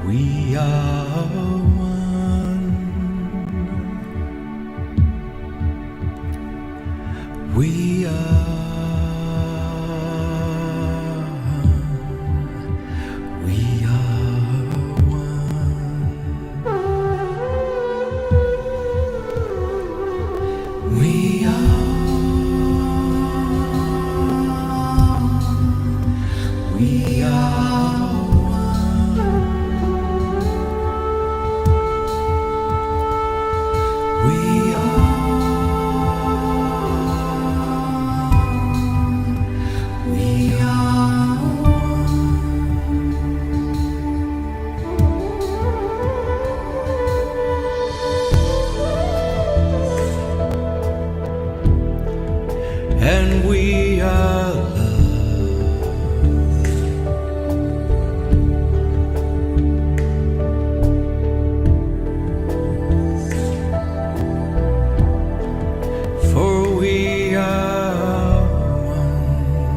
We are one. We are. We are one. We are. We are. And we are love. For we are one.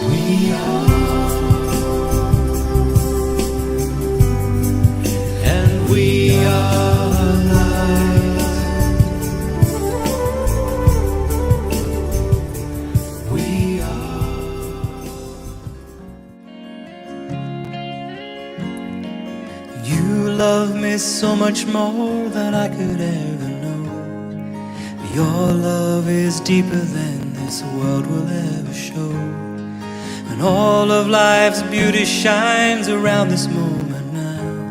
We are, and we are light. We are. You love me so much more than I could ever know. Your love is deeper than this world will ever show. And all of life's beauty shines around this moment now.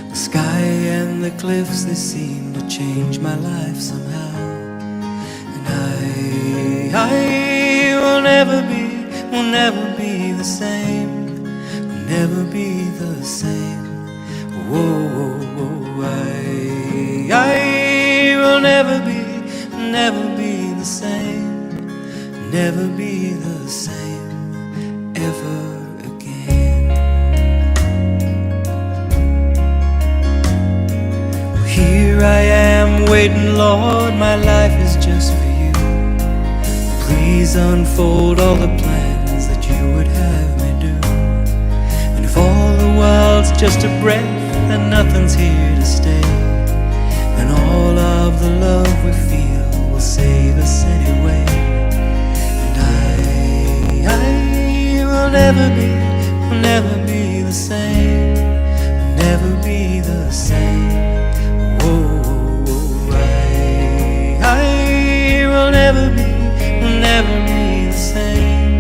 The sky and the cliffs, they seem to change my life somehow. And I will never be the same. Will never be the same. Whoa, whoa, whoa. I will never be the same. Never be the same. Ever again. Well, here I am waiting, Lord, my life is just for you. Please unfold all the plans that you would have me do. And if all the world's just a breath and nothing's here to stay, then all of the love we feel will save us anyway. And I will never be the same. Will never be the same. Whoa, whoa, I will never be the same.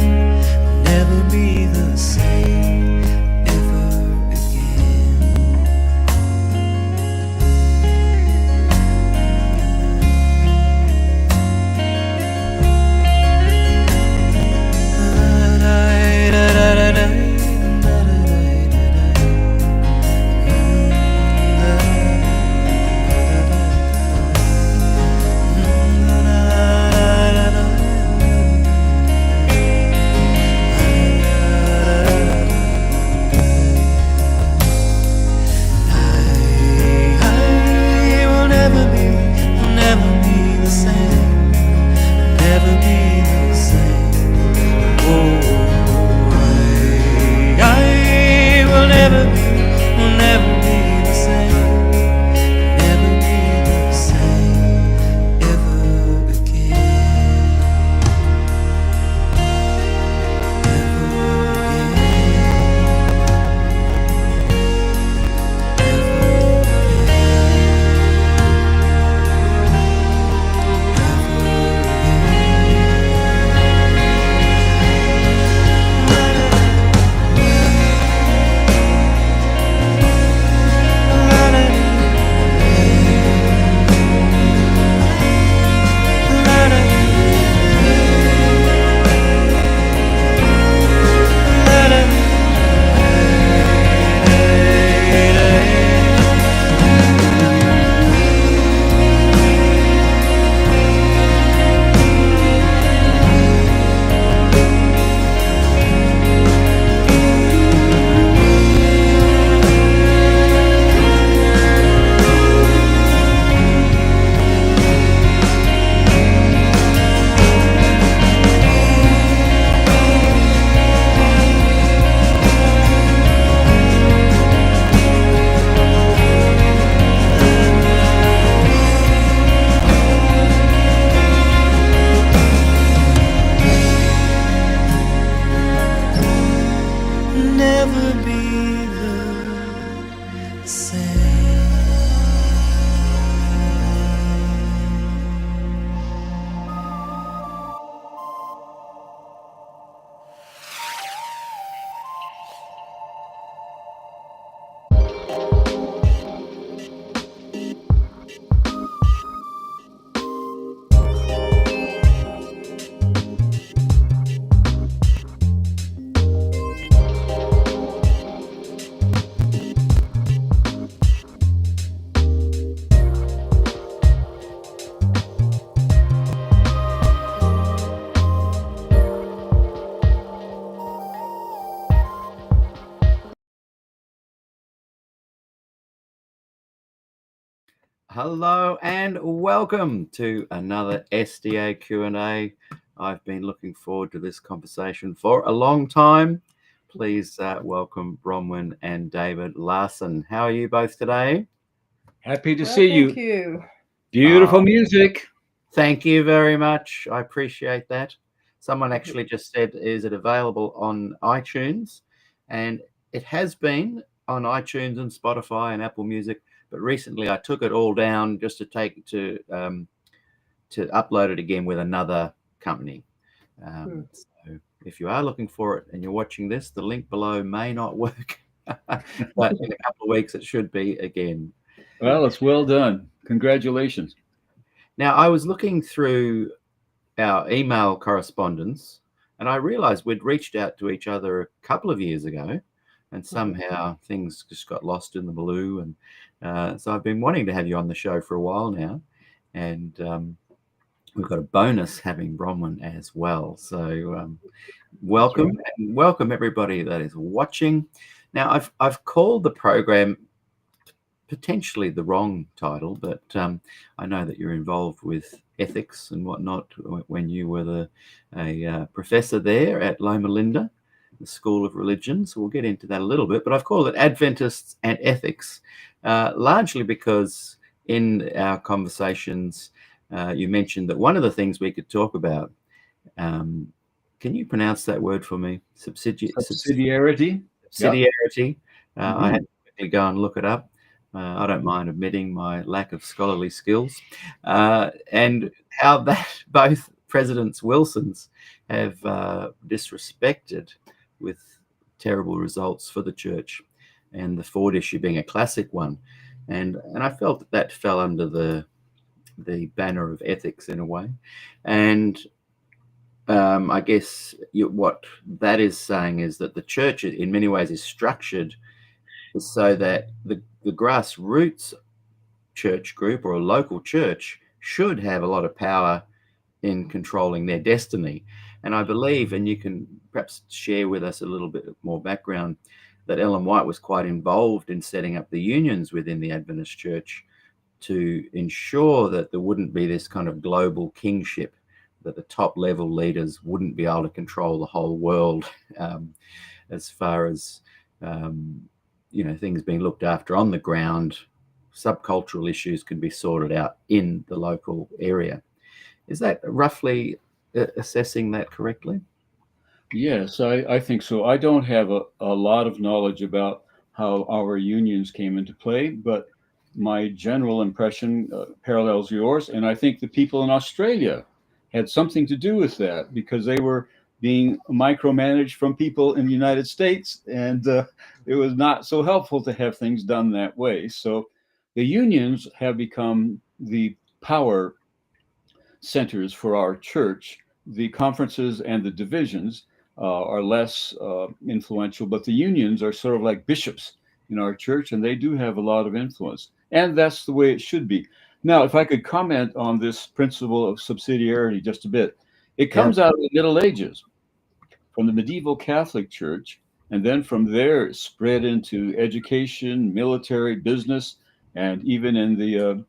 Will never be the same ever again. Hello and welcome to another SDAQ&A. I've been looking forward to this conversation for a long time. Please welcome Bronwyn and David Larson. How are you both today? Happy to see you. Thank you. Beautiful music. Thank you very much. I appreciate that. Someone actually just said, is it available on iTunes? And it has been on iTunes and Spotify and Apple Music, but recently I took it all down just to upload it again with another company. So if you are looking for it and you're watching this, the link below may not work, but in a couple of weeks it should be again. Well, it's well done. Congratulations. Now, I was looking through our email correspondence and I realized we'd reached out to each other a couple of years ago, and somehow things just got lost in the blue. And so I've been wanting to have you on the show for a while now, and we've got a bonus having Bronwyn as well. So welcome, and welcome everybody that is watching. Now, I've called the program potentially the wrong title, but I know that you're involved with ethics and whatnot when you were a professor there at Loma Linda, the School of Religion. So we'll get into that a little bit, but I've called it Adventists and Ethics, largely because in our conversations, you mentioned that one of the things we could talk about, can you pronounce that word for me? Subsidiarity. Subsidiarity. I had to go and look it up. I don't mind admitting my lack of scholarly skills, and how that both Presidents Wilson's have disrespected with terrible results for the church, and the Ford issue being a classic one. And I felt that fell under the banner of ethics in a way. And I guess what that is saying is that the church in many ways is structured so that the grassroots church group or a local church should have a lot of power in controlling their destiny. And I believe, and you can perhaps share with us a little bit more background, that Ellen White was quite involved in setting up the unions within the Adventist Church to ensure that there wouldn't be this kind of global kingship, that the top level leaders wouldn't be able to control the whole world, as far as things being looked after on the ground. Subcultural issues can be sorted out in the local area. Is that roughly assessing that correctly? Yes, I think so. I don't have a lot of knowledge about how our unions came into play, but my general impression parallels yours. And I think the people in Australia had something to do with that because they were being micromanaged from people in the United States, and it was not so helpful to have things done that way. So the unions have become the power centers for our church. The conferences and the divisions are less influential, but the unions are sort of like bishops in our church, and they do have a lot of influence. And that's the way it should be. Now, if I could comment on this principle of subsidiarity just a bit, it comes out of the Middle Ages from the medieval Catholic Church, and then from there it spread into education, military, business, and even in the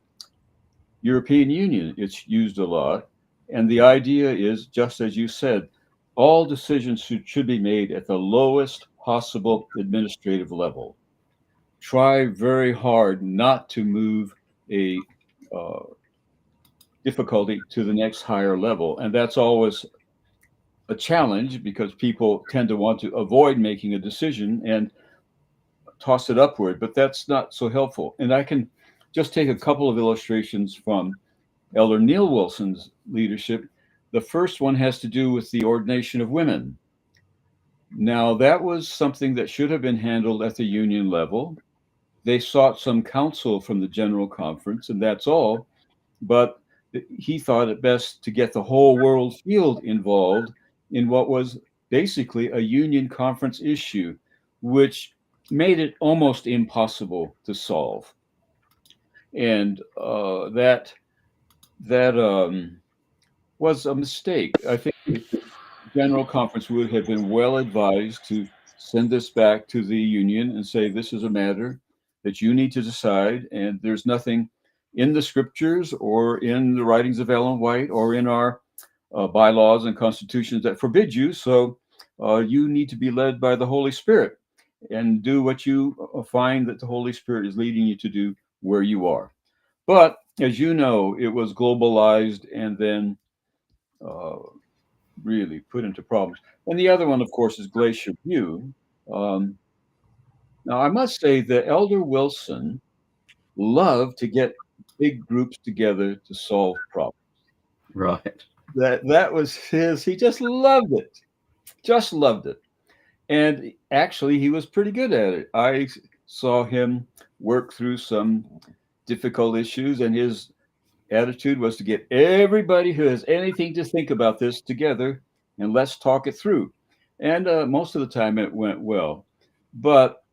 European Union, it's used a lot. And the idea is, just as you said, all decisions should be made at the lowest possible administrative level. Try very hard not to move a difficulty to the next higher level. And that's always a challenge because people tend to want to avoid making a decision and toss it upward, but that's not so helpful. And I can just take a couple of illustrations from Elder Neil Wilson's leadership. The first one has to do with the ordination of women. Now, that was something that should have been handled at the union level. They sought some counsel from the General Conference, and that's all. But he thought it best to get the whole world field involved in what was basically a union conference issue, which made it almost impossible to solve. And that was a mistake. I think the General Conference would have been well advised to send this back to the union and say, this is a matter that you need to decide, and there's nothing in the scriptures or in the writings of Ellen White or in our bylaws and constitutions that forbid you. So you need to be led by the Holy Spirit and do what you find that the Holy Spirit is leading you to do where you are. But as you know, it was globalized and then really put into problems. And the other one, of course, is Glacier View. Now, I must say that Elder Wilson loved to get big groups together to solve problems. Right. That was his. He just loved it. Just loved it. And actually, he was pretty good at it. I saw him work through some difficult issues, and his attitude was to get everybody who has anything to think about this together and let's talk it through. And most of the time it went well, but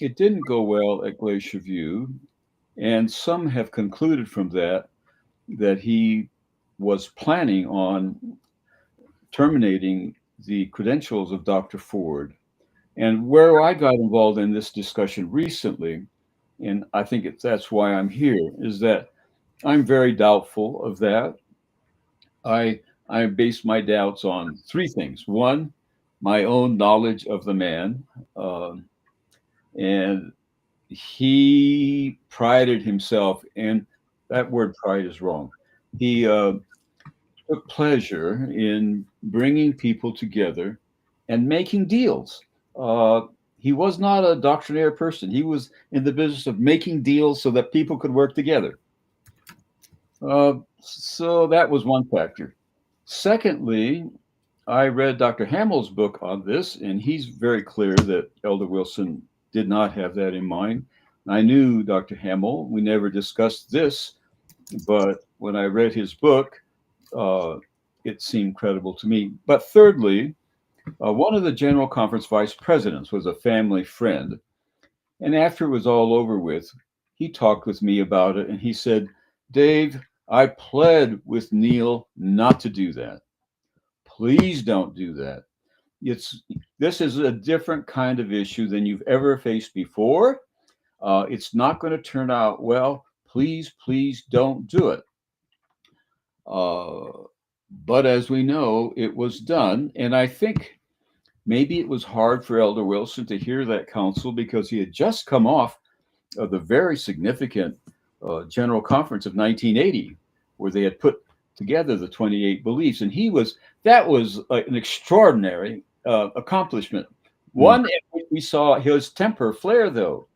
it didn't go well at Glacier View. And some have concluded from that he was planning on terminating the credentials of Dr. Ford. And where I got involved in this discussion recently, and I think that's why I'm here, is that I'm very doubtful of that. I base my doubts on three things. One, my own knowledge of the man, and he prided himself, and that word pride is wrong. He took pleasure in bringing people together and making deals. He was not a doctrinaire person. He was in the business of making deals so that people could work together. So that was one factor. Secondly, I read Dr. Hamill's book on this, and he's very clear that Elder Wilson did not have that in mind. I knew Dr. Hamill. We never discussed this, but when I read his book, it seemed credible to me. But thirdly, one of the General Conference vice presidents was a family friend. And after it was all over with, he talked with me about it, and he said, "Dave, I pled with Neil not to do that. Please don't do that. This is a different kind of issue than you've ever faced before. It's not going to turn out well. Please, please don't do it." But as we know, it was done. And I think maybe it was hard for Elder Wilson to hear that counsel because he had just come off of the very significant General Conference of 1980, where they had put together the 28 beliefs. And that was an extraordinary accomplishment. One, we saw his temper flare, though,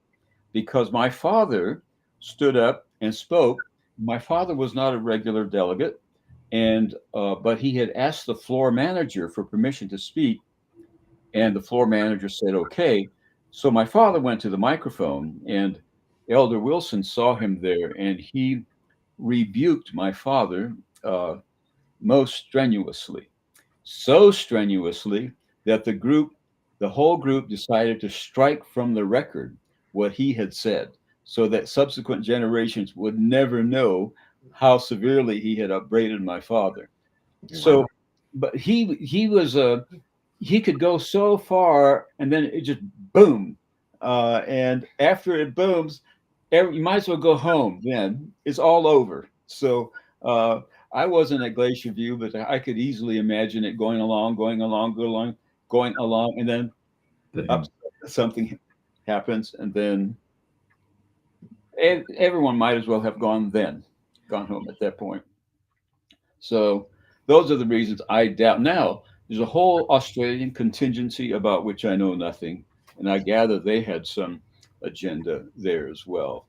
because my father stood up and spoke. My father was not a regular delegate, but he had asked the floor manager for permission to speak, and the floor manager said, okay. So my father went to the microphone, and Elder Wilson saw him there, and he rebuked my father most strenuously, so strenuously that the whole group decided to strike from the record what he had said, so that subsequent generations would never know how severely he had upbraided my father. Wow. So, but he was he could go so far, and then it just boom, and after it booms, you might as well go home. Then it's all over. So I wasn't at Glacier View, but I could easily imagine it going along, and then something happens, and then everyone might as well have gone home at that point. So those are the reasons I doubt. Now, there's a whole Australian contingency about which I know nothing, and I gather they had some agenda there as well.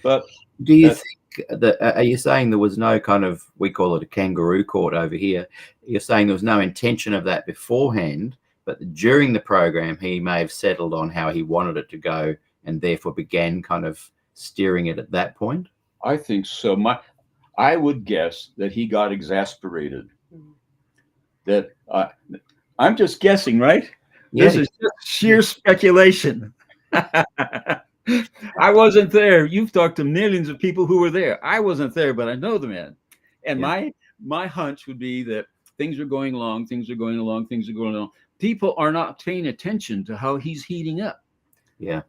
But do you think that, are you saying there was no kind of, we call it a kangaroo court over here, you're saying there was no intention of that beforehand, but during the program he may have settled on how he wanted it to go and therefore began kind of steering it at that point? I think so. I would guess that he got exasperated. That I'm just guessing, right? Yes. This is just sheer speculation. I wasn't there. You've talked to millions of people who were there. I wasn't there, but I know the man. And my hunch would be that things are going along. People are not paying attention to how he's heating up. Yeah.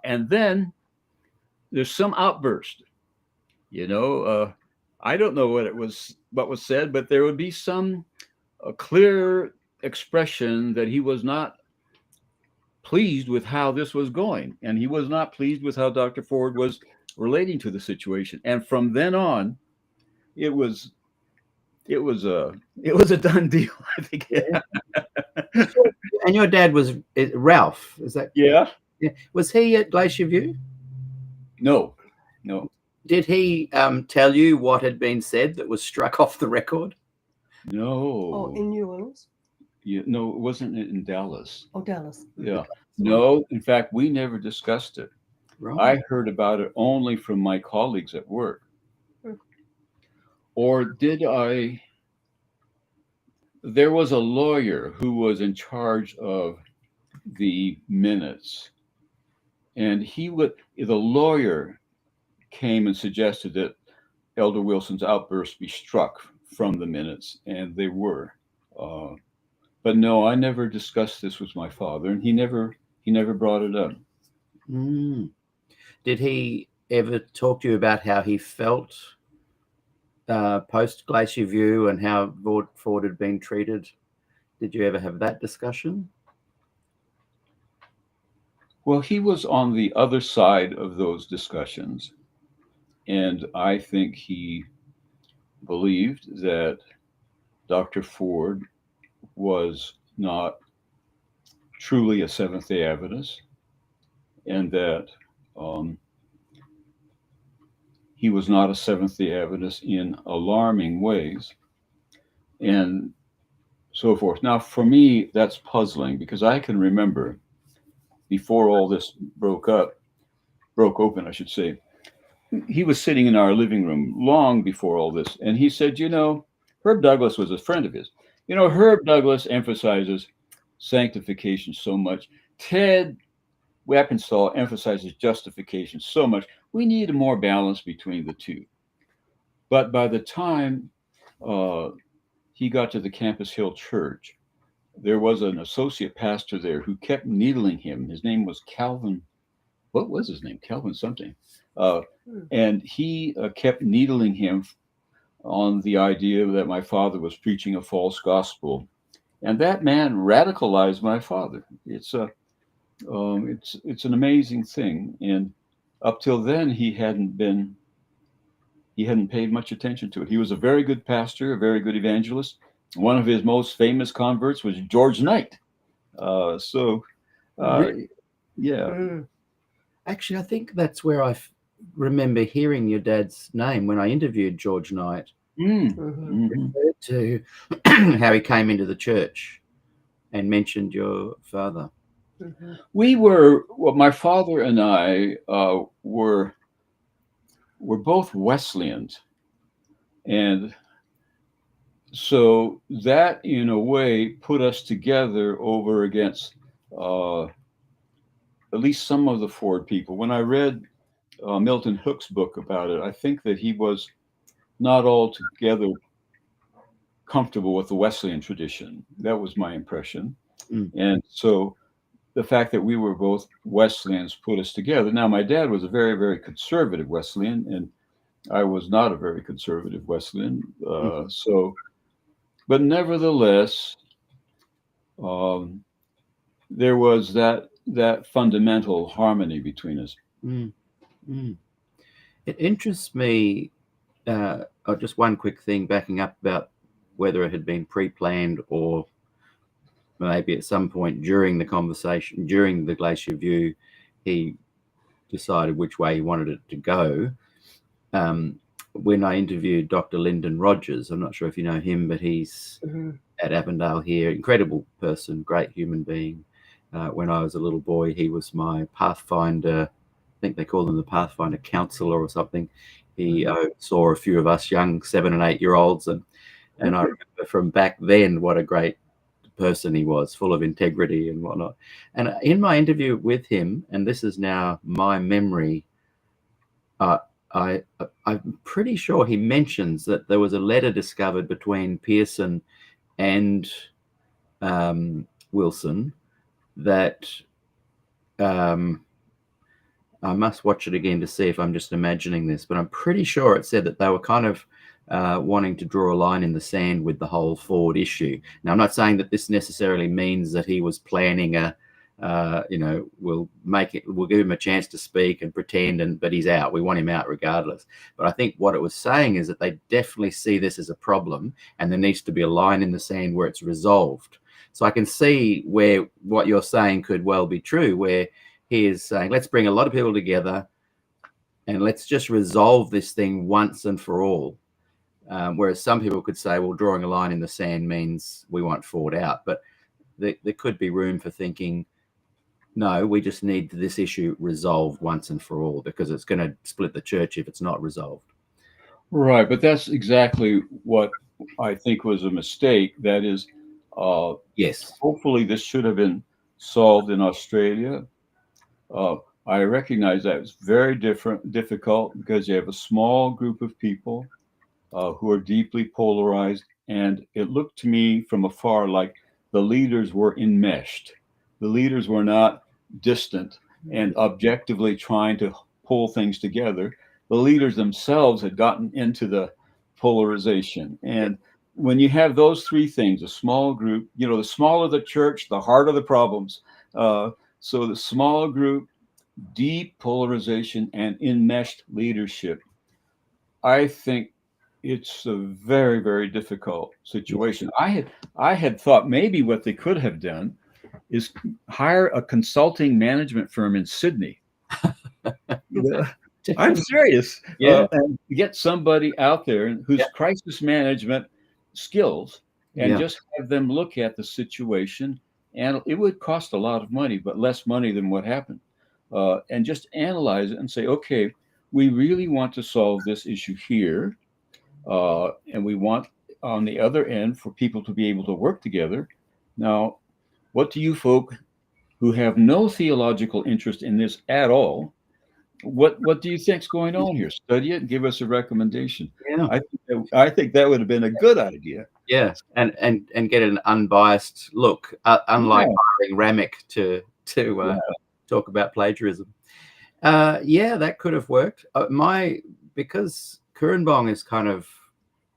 And then there's some outburst. I don't know what was said, but there would be a clear expression that he was not pleased with how this was going, and he was not pleased with how Dr. Ford was relating to the situation. And from then on, it was a done deal, I think. Yeah. And your dad was Ralph, is that? Yeah. Was he at Glacier View? No. Did he tell you what had been said that was struck off the record? No. Oh, in New Orleans? Yeah, no, it wasn't in Dallas. Oh, Dallas. Yeah. No, in fact, we never discussed it. Right. I heard about it only from my colleagues at work. Hmm. Or did I? There was a lawyer who was in charge of the minutes, and the lawyer came and suggested that Elder Wilson's outbursts be struck from the minutes, and they were. But no, I never discussed this with my father, and he never brought it up. Did he ever talk to you about how he felt post Glacier View and how Ford had been treated? Did you ever have that discussion? Well, he was on the other side of those discussions, and I think he believed that Dr. Ford was not truly a Seventh-day Adventist, and that he was not a Seventh-day Adventist in alarming ways, and so forth. Now, for me, that's puzzling, because I can remember before all this broke open, I should say, he was sitting in our living room long before all this, and he said, Herb Douglas was a friend of his. Herb Douglas emphasizes sanctification so much. Ted Wappenstall emphasizes justification so much. We need a more balance between the two. But by the time he got to the Campus Hill Church, there was an associate pastor there who kept needling him. His name was Calvin. What was his name? Calvin something. And he kept needling him on the idea that my father was preaching a false gospel. And that man radicalized my father. It's an amazing thing. And up till then, he hadn't paid much attention to it. He was a very good pastor, a very good evangelist. One of his most famous converts was George Knight. Yeah. Actually, I think that's where I remember hearing your dad's name when I interviewed George Knight. Referred to how he came into the church and mentioned your father. My father and I were both Wesleyans, and so that in a way put us together over against at least some of the Ford people. When I read Milton Hook's book about it, I think that he was not altogether comfortable with the Wesleyan tradition. That was my impression. And so the fact that we were both Wesleyans put us together. Now, my dad was a very, very conservative Wesleyan, and I was not a very conservative Wesleyan. But nevertheless, there was that fundamental harmony between us. It interests me. Just one quick thing backing up about whether it had been pre-planned or maybe at some point during the conversation, during the Glacier View, he decided which way he wanted it to go. When I interviewed Dr. Lyndon Rogers, I'm not sure if you know him, but he's at Avondale here, incredible person, great human being. When I was a little boy, he was my Pathfinder, I think they call them the Pathfinder counselor or something. He saw a few of us young 7 and 8 year olds, and I remember from back then what a great person he was, full of integrity and whatnot. And in my interview with him, and this is now my memory, I'm pretty sure he mentions that there was a letter discovered between Pearson and Wilson that I must watch it again to see if I'm just imagining this, but I'm pretty sure it said that they were kind of wanting to draw a line in the sand with the whole Ford issue. Now, I'm not saying that this necessarily means that he was planning we'll give him a chance to speak and pretend, but he's out. We want him out regardless. But I think what it was saying is that they definitely see this as a problem, and there needs to be a line in the sand where it's resolved. So I can see where what you're saying could well be true, where he is saying, let's bring a lot of people together and let's just resolve this thing once and for all. Whereas some people could say, well, drawing a line in the sand means we want Ford out. But there could be room for thinking, no, we just need this issue resolved once and for all, because it's going to split the church if it's not resolved. Right, but that's exactly what I think was a mistake. That is, yes, hopefully this should have been solved in Australia. I recognize that it's very difficult because you have a small group of people who are deeply polarized, and it looked to me from afar like the leaders were enmeshed. The leaders were not distant and objectively trying to pull things together. The leaders themselves had gotten into the polarization. And when you have those three things, a small group, the smaller the church, the harder the problems. So the small group, deep polarization, and enmeshed leadership, I think it's a very, very difficult situation. I had thought maybe what they could have done is hire a consulting management firm in Sydney. I'm serious. Yeah. And get somebody out there whose crisis management skills, and just have them look at the situation. And it would cost a lot of money, but less money than what happened. And just analyze it and say, okay, we really want to solve this issue here. And we want on the other end for people to be able to work together. Now, what do you folk who have no theological interest in this at all, what do you think's going on here? Study it and give us a recommendation. Yeah. I think that would have been a good idea. Yeah, and get an unbiased look, unlike hiring Ramick to talk about plagiarism. That could have worked. Because Kurenbong is kind of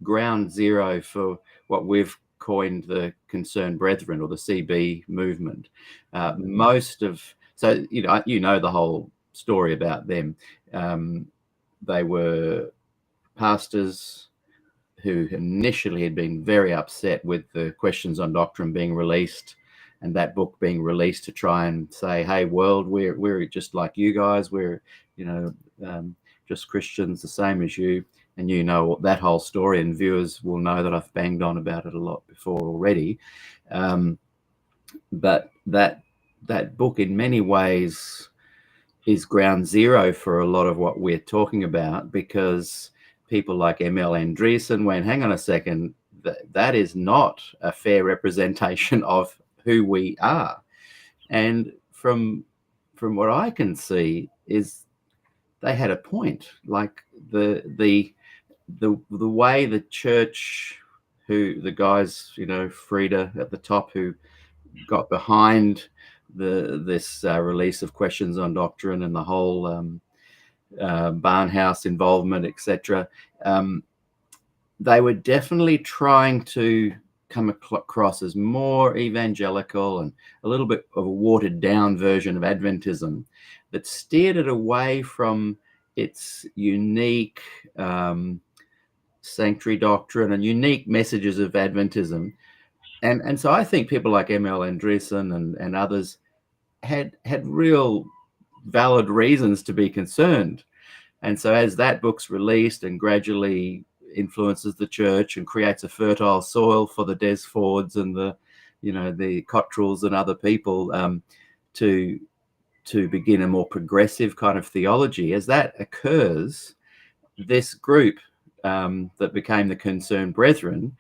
ground zero for what we've coined the Concerned Brethren, or the CB movement. So you know the whole story about them. They were pastors who initially had been very upset with the Questions on Doctrine being released, and that book being released, to try and say, hey world, we're just like you guys, we're just Christians the same as you. And that whole story, and viewers will know that I've banged on about it a lot before already. But that book in many ways is ground zero for a lot of what we're talking about, because people like M.L. Andreessen went, hang on a second, that is not a fair representation of who we are. And from what I can see is they had a point. Like the way the church, who the guys, Frieda at the top, who got behind this release of Questions on Doctrine and the whole Barnhouse involvement, etc. They were definitely trying to come across as more evangelical and a little bit of a watered down version of Adventism that steered it away from its unique sanctuary doctrine and unique messages of Adventism. And so I think people like M.L. Andreessen and others had real valid reasons to be concerned. And so as that book's released and gradually influences the church and creates a fertile soil for the Des Fords and the Cottrells and other people to begin a more progressive kind of theology, as that occurs, this group that became the Concerned Brethren,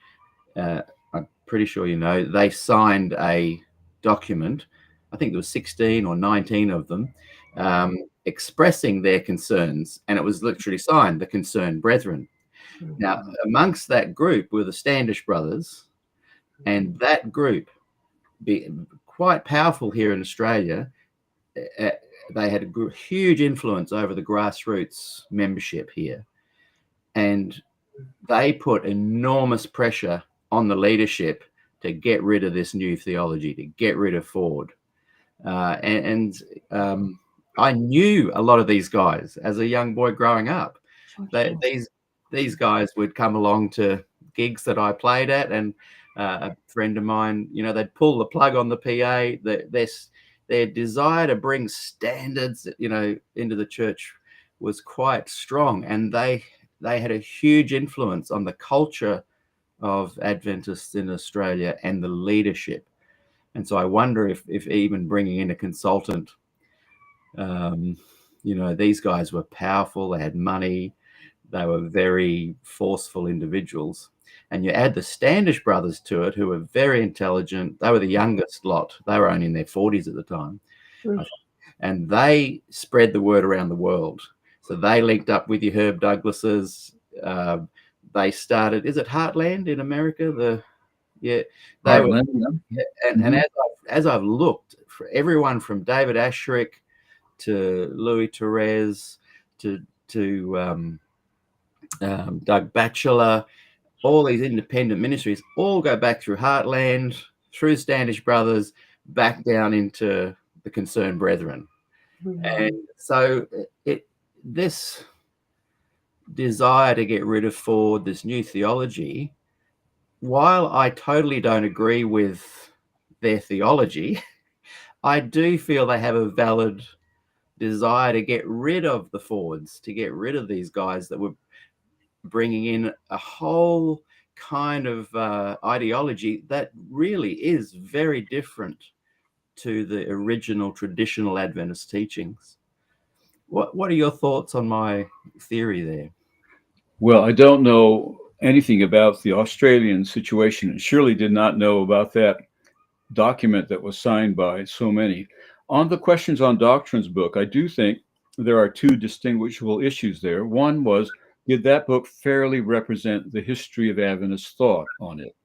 I'm pretty sure they signed a document, I think there was 16 or 19 of them, expressing their concerns, and it was literally signed, the Concerned Brethren. Now, amongst that group were the Standish brothers, and that group, quite powerful here in Australia, they had a huge influence over the grassroots membership here, and they put enormous pressure on the leadership to get rid of this new theology, to get rid of Ford. I knew a lot of these guys as a young boy growing up. These guys would come along to gigs that I played at, and a friend of mine, they'd pull the plug on the PA. Their desire to bring standards, into the church was quite strong, and they had a huge influence on the culture of Adventists in Australia and the leadership. And so I wonder if even bringing in a consultant, these guys were powerful, they had money, they were very forceful individuals. And you add the Standish brothers to it, who were very intelligent. They were the youngest lot. They were only in their 40s at the time. And they spread the word around the world. So they linked up with your Herb Douglases. They started, is it Heartland in America? Heartland, and as I've looked, for everyone from David Asherick to Louis Therese to Doug Batchelor, all these independent ministries all go back through Heartland, through Standish Brothers, back down into the Concerned Brethren. And so this desire to get rid of Ford, this new theology, while I totally don't agree with their theology, I do feel they have a valid desire to get rid of the Fords, to get rid of these guys that were bringing in a whole kind of ideology that really is very different to the original traditional Adventist teachings. What are your thoughts on my theory there? Well, I don't know anything about the Australian situation, and surely did not know about that document that was signed by so many. On the Questions on Doctrines book, I do think there are two distinguishable issues there. One was, did that book fairly represent the history of Adventist thought on it?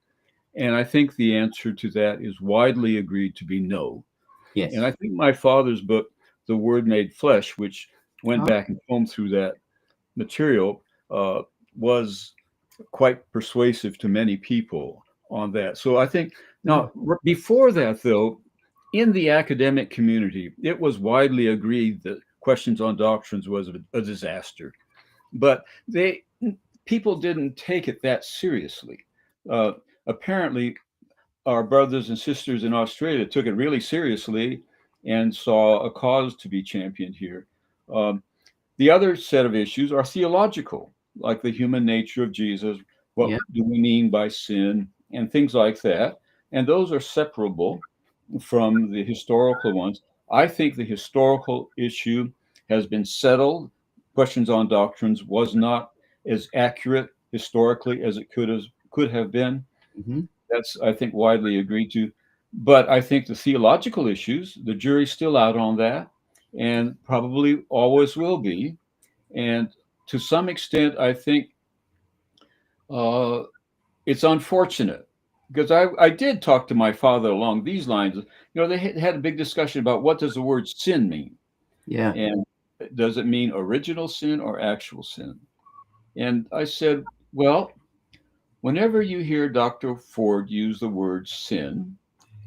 And I think the answer to that is widely agreed to be no. Yes. And I think my father's book, The Word Made Flesh, which went back and combed through that material, was quite persuasive to many people on that. So I think, now, before that, though, in the academic community, it was widely agreed that Questions on Doctrines was a disaster. But people didn't take it that seriously. Apparently, our brothers and sisters in Australia took it really seriously and saw a cause to be championed here. The other set of issues are theological, like the human nature of Jesus, what do we mean by sin, and things like that. And those are separable from the historical ones. I think the historical issue has been settled. Questions on Doctrines was not as accurate historically as it could have been. That's, I think, widely agreed to. But I think the theological issues, the jury's still out on that, and probably always will be. And to some extent, I think it's unfortunate, because I did talk to my father along these lines. They had a big discussion about what does the word sin mean? Yeah. And does it mean original sin or actual sin? And I said, well, whenever you hear Dr. Ford use the word sin,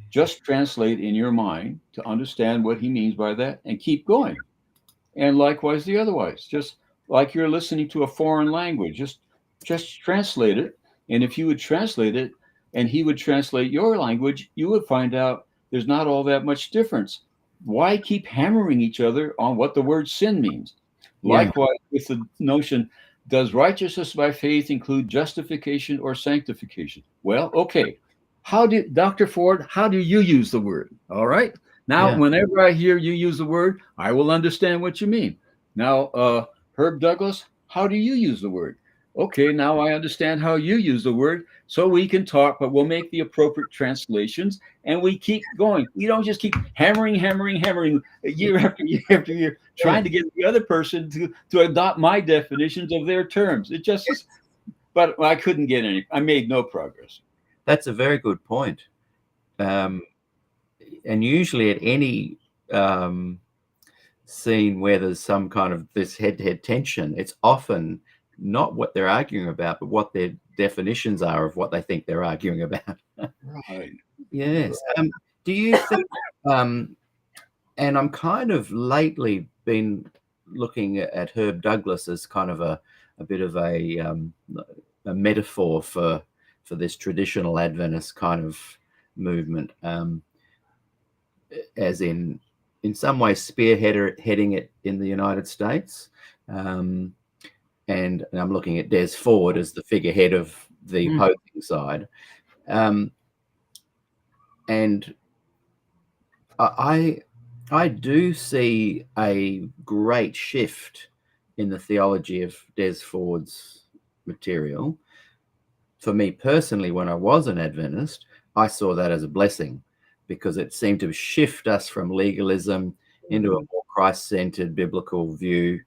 just translate in your mind to understand what he means by that and keep going. And likewise, the otherwise, just like you're listening to a foreign language, just translate it. And if you would translate it and he would translate your language, you would find out there's not all that much difference. Why keep hammering each other on what the word sin means? Likewise, with the notion, does righteousness by faith include justification or sanctification? Well, okay. Dr. Ford, how do you use the word? All right. Now, whenever I hear you use the word, I will understand what you mean. Now, Herb Douglas, how do you use the word? Okay, now I understand how you use the word, so we can talk, but we'll make the appropriate translations, and we keep going. We don't just keep hammering year after year after year, trying to get the other person to adopt my definitions of their terms. It just, but I couldn't get any. I made no progress. That's a very good point. And usually at any seen where there's some kind of this head-to-head tension, it's often not what they're arguing about, but what their definitions are of what they think they're arguing about. Right. Yes. Do you think, and I'm kind of lately been looking at Herb Douglas as kind of a bit of a metaphor for this traditional Adventist kind of movement, as in some ways spearheading it in the United States. And I'm looking at Des Ford as the figurehead of the opposing side. And I do see a great shift in the theology of Des Ford's material. For me personally, when I was an Adventist, I saw that as a blessing, because it seemed to shift us from legalism into a more Christ-centered biblical view,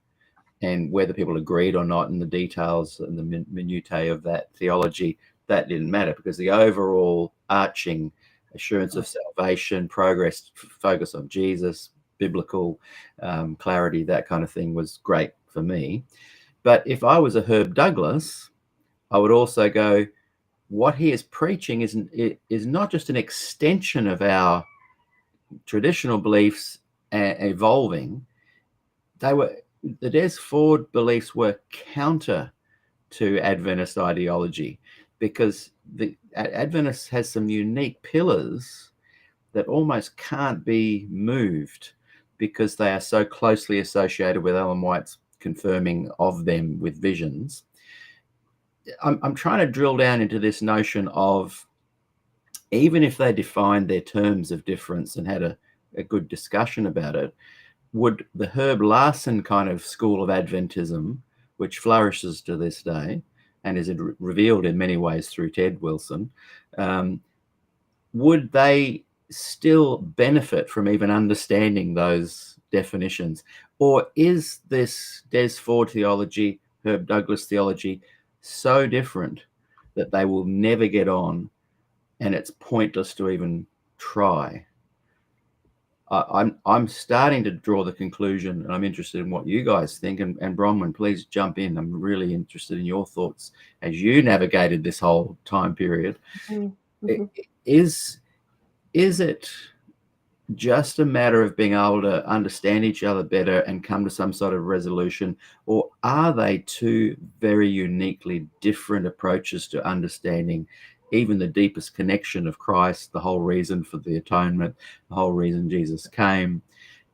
and whether people agreed or not in the details and the minutiae of that theology, that didn't matter, because the overall arching assurance of salvation, progress, focus on Jesus, biblical clarity, that kind of thing was great for me. But if I was a Herb Douglas, I would also go, what he is preaching is not just an extension of our traditional beliefs evolving. The Des Ford beliefs were counter to Adventist ideology, because the Adventist has some unique pillars that almost can't be moved, because they are so closely associated with Ellen White's confirming of them with visions. I'm trying to drill down into this notion of, even if they defined their terms of difference and had a good discussion about it, would the Herb Larson kind of school of Adventism, which flourishes to this day and is revealed in many ways through Ted Wilson, would they still benefit from even understanding those definitions? Or is this Des Ford theology, Herb Douglas theology, so different that they will never get on, and it's pointless to even try? I'm starting to draw the conclusion, and I'm interested in what you guys think. And Bronwyn, please jump in. I'm really interested in your thoughts as you navigated this whole time period. Mm-hmm. Is it just a matter of being able to understand each other better and come to some sort of resolution, or are they two very uniquely different approaches to understanding even the deepest connection of Christ, the whole reason for the atonement, the whole reason Jesus came?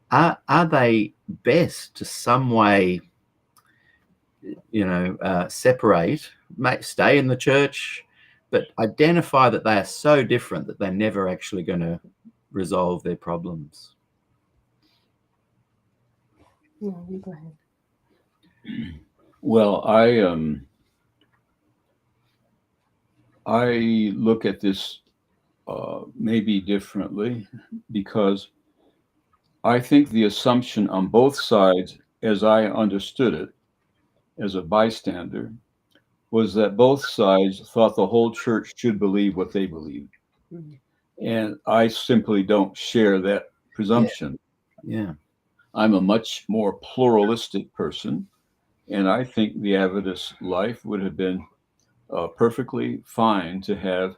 Are they best to some way, separate, stay in the church, but identify that they are so different that they're never actually going to resolve their problems? No, you go ahead. Well, I look at this maybe differently, because I think the assumption on both sides, as I understood it as a bystander, was that both sides thought the whole church should believe what they believed. Mm-hmm. And I simply don't share that presumption. Yeah. I'm a much more pluralistic person, and I think the Adventist life would have been perfectly fine to have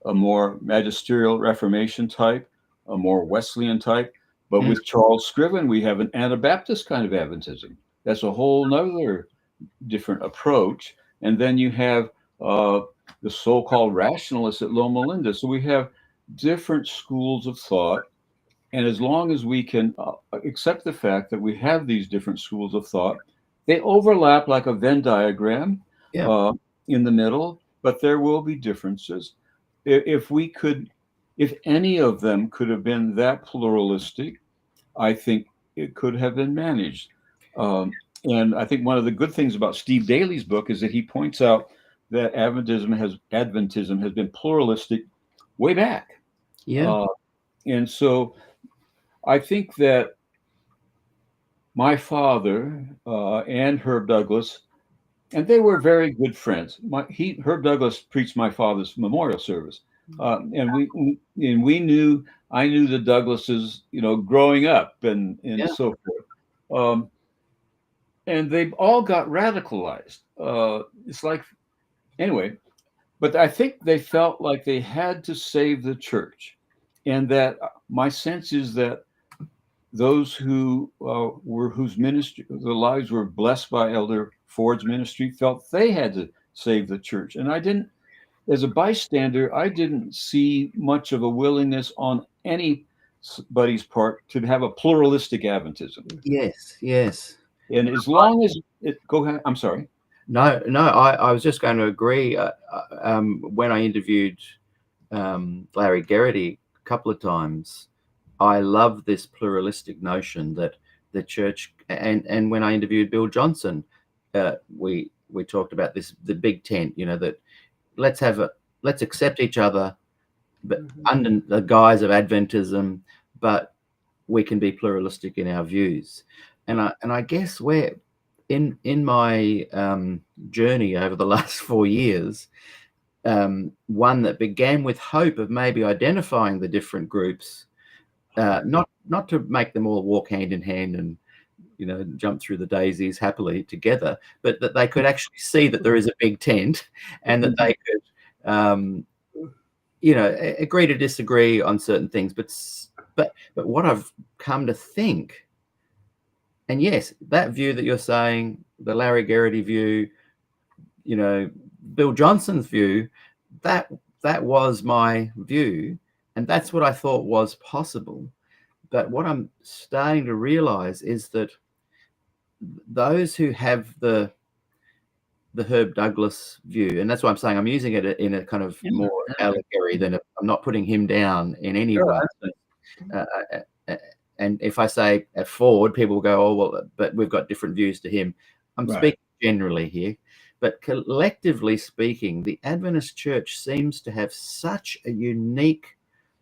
a more magisterial Reformation type, a more Wesleyan type. But with Charles Scriven, we have an Anabaptist kind of Adventism. That's a whole nother different approach. And then you have the so-called rationalists at Loma Linda. So we have different schools of thought. And as long as we can accept the fact that we have these different schools of thought, they overlap like a Venn diagram. Yeah. In the middle, but there will be differences. If any of them could have been that pluralistic, I think it could have been managed. And I think one of the good things about Steve Daly's book is that he points out that Adventism has been pluralistic way back. Yeah. And so I think that my father and Herb Douglas, and they were very good friends. Herb Douglas preached my father's memorial service, and I knew the Douglases, growing up and so forth. And they've all got radicalized. It's like, anyway, but I think they felt like they had to save the church. And that my sense is that those who whose ministry, the lives were blessed by Elder Ford's ministry, felt they had to save the church. And I didn't, as a bystander, I didn't see much of a willingness on anybody's part to have a pluralistic Adventism. Yes, yes. And as long as it, go ahead, I'm sorry. No, I was just going to agree. When I interviewed Larry Garrity a couple of times, I love this pluralistic notion that the church, and when I interviewed Bill Johnson, we talked about this, the big tent, that let's accept each other, but under the guise of Adventism, but we can be pluralistic in our views. And I guess where in my journey over the last 4 years, one that began with hope of maybe identifying the different groups, not to make them all walk hand in hand and jump through the daisies happily together, but that they could actually see that there is a big tent, and that they could agree to disagree on certain things. But what I've come to think, and yes, that view that you're saying, the Larry Garrity view, Bill Johnson's view, that was my view, and that's what I thought was possible. But what I'm starting to realize is that those who have the Herb Douglas view, and that's why I'm saying I'm using it in a kind of more allegory than I'm not putting him down in any way. And if I say at Ford, people will go, oh, well, but we've got different views to him. I'm speaking generally here. But collectively speaking, the Adventist Church seems to have such a unique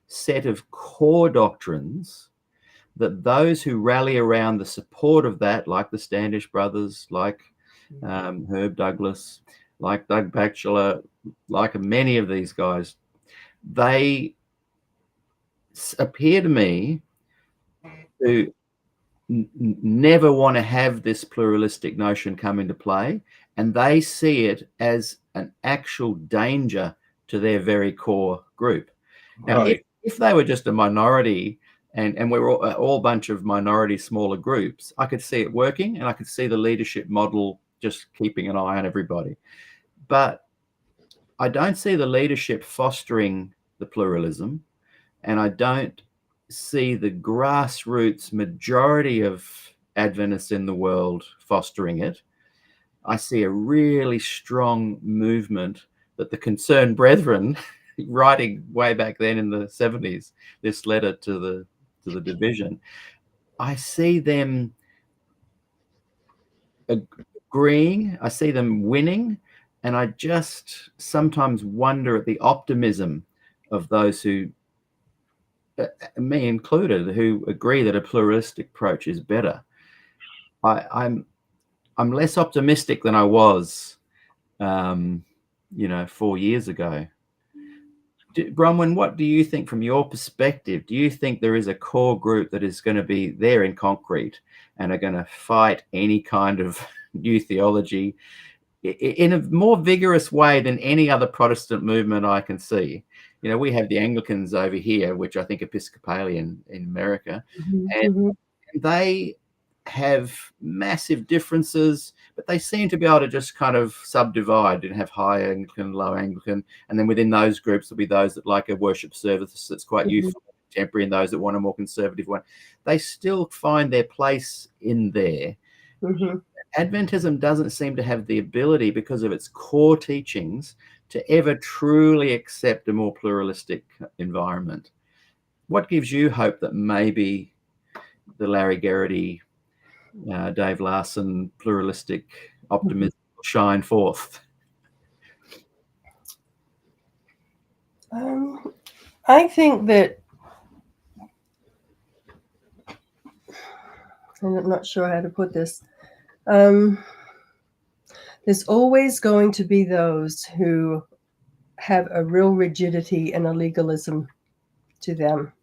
set of core doctrines that those who rally around the support of that, like the Standish brothers, like Herb Douglas, like Doug Batchelor, like many of these guys, they appear to me to never want to have this pluralistic notion come into play, and they see it as an actual danger to their very core group. Now, if they were just a minority and we were all a bunch of minority smaller groups, I could see it working, and I could see the leadership model just keeping an eye on everybody. But I don't see the leadership fostering the pluralism, and I don't see the grassroots majority of Adventists in the world fostering it. I see a really strong movement that the Concerned Brethren, writing way back then in the 70s, this letter to the division, I see them agreeing, I see them winning, and I just sometimes wonder at the optimism of those who, me included, who agree that a pluralistic approach is better. I'm less optimistic than I was, 4 years ago. Bronwyn, what do you think from your perspective? Do you think there is a core group that is going to be there in concrete and are going to fight any kind of new theology in a more vigorous way than any other Protestant movement I can see? We have the Anglicans over here, which I think Episcopalian in America, and they have massive differences, but they seem to be able to just kind of subdivide and have high Anglican, low Anglican, and then within those groups there'll be those that like a worship service that's quite youthful, contemporary, and those that want a more conservative one. They still find their place in there. Adventism doesn't seem to have the ability, because of its core teachings, to ever truly accept a more pluralistic environment. What gives you hope that maybe the Larry Garrity, Dave Larson pluralistic optimism will shine forth? I think that, and I'm not sure how to put this, there's always going to be those who have a real rigidity and a legalism to them.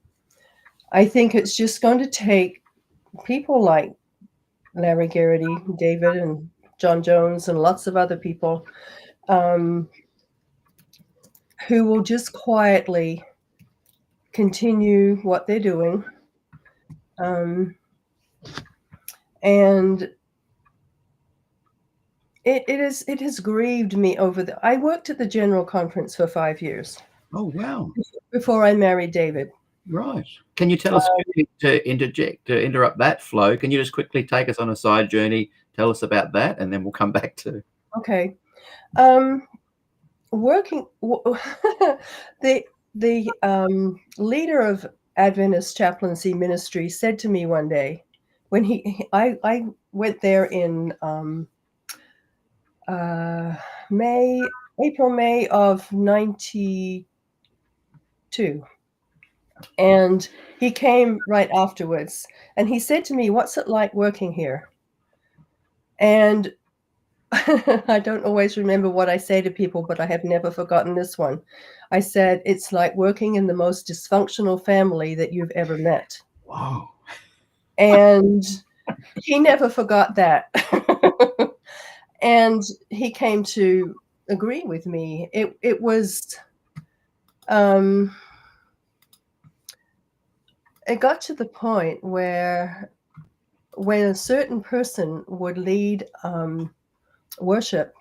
I think it's just going to take people like Larry Garrity, David, and John Jones, and lots of other people who will just quietly continue what they're doing. And it has grieved me I worked at the General Conference for 5 years. Oh, wow. Before I married David. Right. Can you tell us, to interrupt that flow, can you just quickly take us on a side journey, tell us about that, and then we'll come back to... Okay. Working, the leader of Adventist Chaplaincy Ministry said to me one day, when I went there in April, May of 92. And he came right afterwards, and he said to me, "What's it like working here?" And I don't always remember what I say to people, but I have never forgotten this one. I said, "It's like working in the most dysfunctional family that you've ever met." Wow. And he never forgot that. And he came to agree with me. It was, it got to the point where when a certain person would lead worship,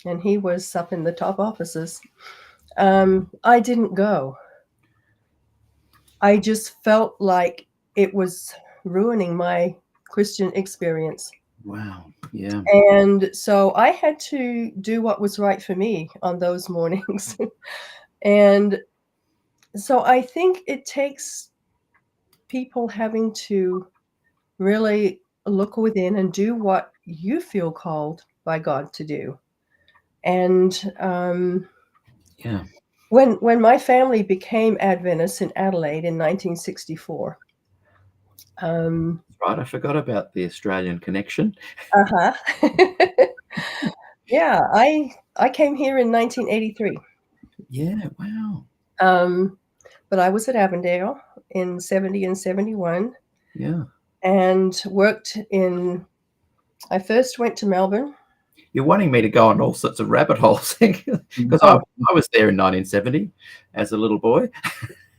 and he was up in the top offices, I didn't go. I just felt like it was ruining my Christian experience. Wow. Yeah. And so I had to do what was right for me on those mornings. And so I think it takes people having to really look within and do what you feel called by God to do. And Yeah. when my family became Adventists in Adelaide in 1964. Right, I forgot about the Australian connection. Yeah, I came here in 1983. Yeah, wow. But I was at Avondale in 70 and 71. Yeah. And worked I first went to Melbourne. You're wanting me to go on all sorts of rabbit holes, because I was there in 1970 as a little boy.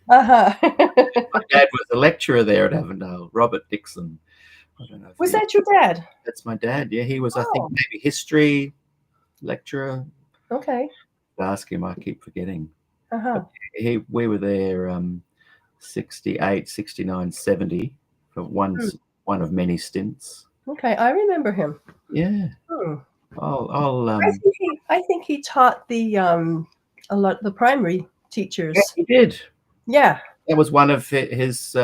My dad was a lecturer there at Avondale, Robert Dixon. I don't know if Was that your dad? That's my dad. Yeah, he was, I think, maybe history lecturer. Okay. Ask him, I keep forgetting. We were there 68, 69, 70 for one of many stints. Okay, I remember him. Yeah. I think he taught a lot the primary teachers. Yeah, he did. Yeah. That was one of his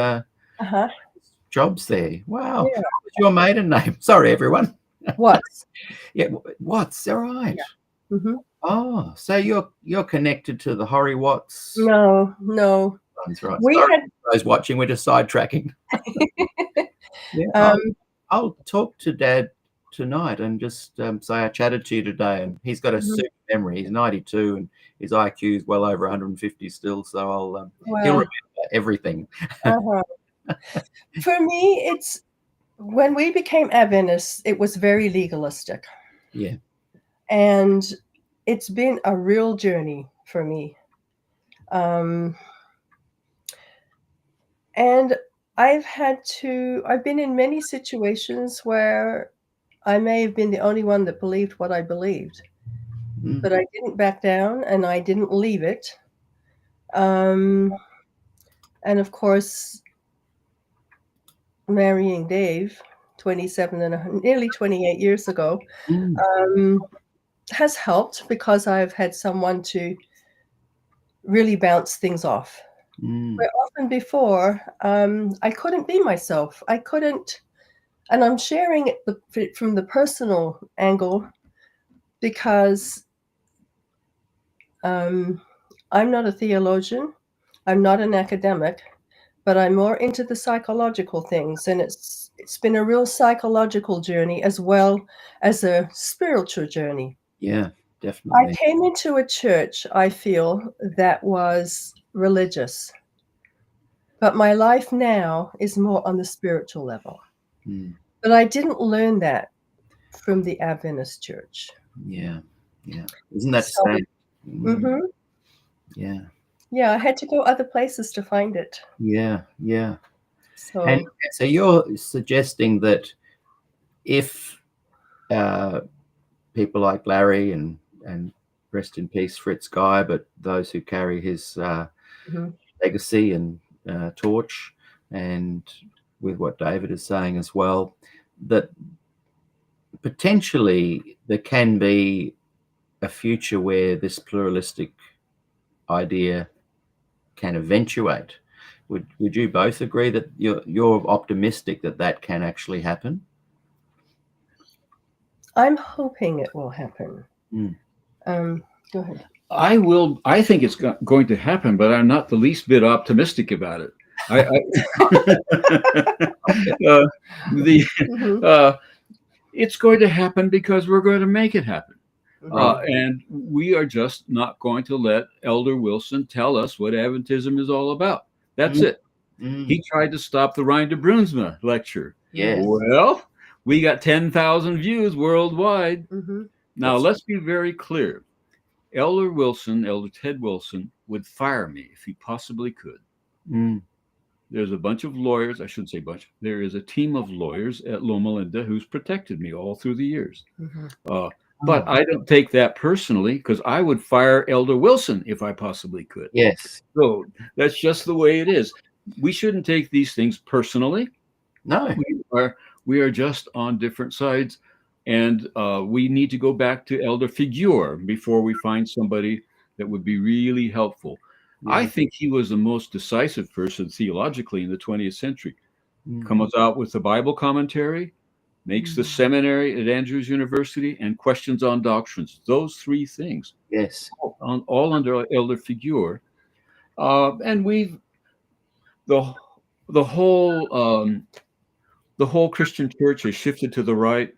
jobs there. Wow. Yeah. What was your maiden name? Sorry, everyone. Watts. Yeah, Watts. All right. Yeah. Mm-hmm. Oh, so you're connected to the Horry Watts? No. That's right. Sorry, those watching, we're just sidetracking. Yeah, I'll talk to Dad tonight and just say I chatted to you today, and he's got a super memory. He's 92 and his IQ is well over 150 still, so he'll remember everything. For me, it's when we became Adventists, it was very legalistic. Yeah. And it's been a real journey for me. And I've been in many situations where I may have been the only one that believed what I believed, but I didn't back down and I didn't leave it. And of course, marrying Dave 27 and nearly 28 years ago has helped, because I've had someone to really bounce things off. Where often before, I couldn't be myself. I couldn't, and I'm sharing it from the personal angle, because I'm not a theologian, I'm not an academic, but I'm more into the psychological things, and it's been a real psychological journey as well as a spiritual journey. Yeah, definitely. I came into a church, I feel, that was religious, but my life now is more on the spiritual level. But I didn't learn that from the Adventist church. Yeah. Isn't that So, sad? mhm. Yeah. Yeah, I had to go other places to find it. Yeah. And So, so you're suggesting that if people like Larry and rest in peace Fritz Guy, but those who carry his mhm. legacy and torch, and with what David is saying as well, that potentially there can be a future where this pluralistic idea can eventuate. Would you both agree that you're optimistic that that can actually happen? I'm hoping it will happen. Mm. Go ahead. I think it's going to happen, but I'm not the least bit optimistic about it. Mhm. It's going to happen because we're going to make it happen. Mhm. And we are just not going to let Elder Wilson tell us what Adventism is all about. That's Mm. it. He tried to stop the Rijn de Brunsma lecture. Yes. Well, we got 10,000 views worldwide. Mhm. Now, That's let's be very clear. Elder Ted Wilson, would fire me if he possibly could. There's a bunch of lawyers. I shouldn't say bunch. There is a team of lawyers at Loma Linda who's protected me all through the years. Mhm. But I don't take that personally, because I would fire Elder Wilson if I possibly could. Yes. So that's just the way it is. We shouldn't take these things personally. No. We are just on different sides, and we need to go back to Elder Figure before we find somebody that would be really helpful. Yeah. I think he was the most decisive person theologically in the 20th century. Mm. Comes out with the Bible commentary, makes the seminary at Andrews University, and questions on doctrines. Those three things. Yes. All under Elder Figure. And we've the whole Christian church has shifted to the right.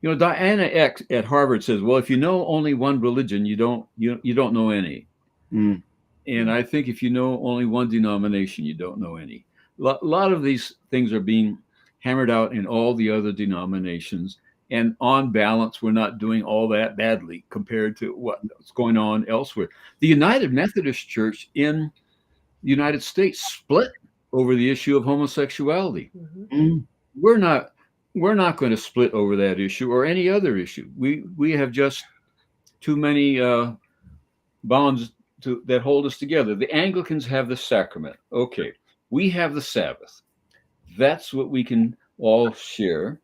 You know, Diana X at Harvard says, "Well, if you know only one religion, you don't know any." Mm. And I think if you know only one denomination, you don't know any. A lot of these things are being hammered out in all the other denominations. And on balance, we're not doing all that badly compared to what's going on elsewhere. The United Methodist Church in the United States split over the issue of homosexuality. Mm. We're not going to split over that issue or any other issue. We have just too many bonds that hold us together. The Anglicans have the sacrament. Okay, we have the Sabbath. That's what we can all share,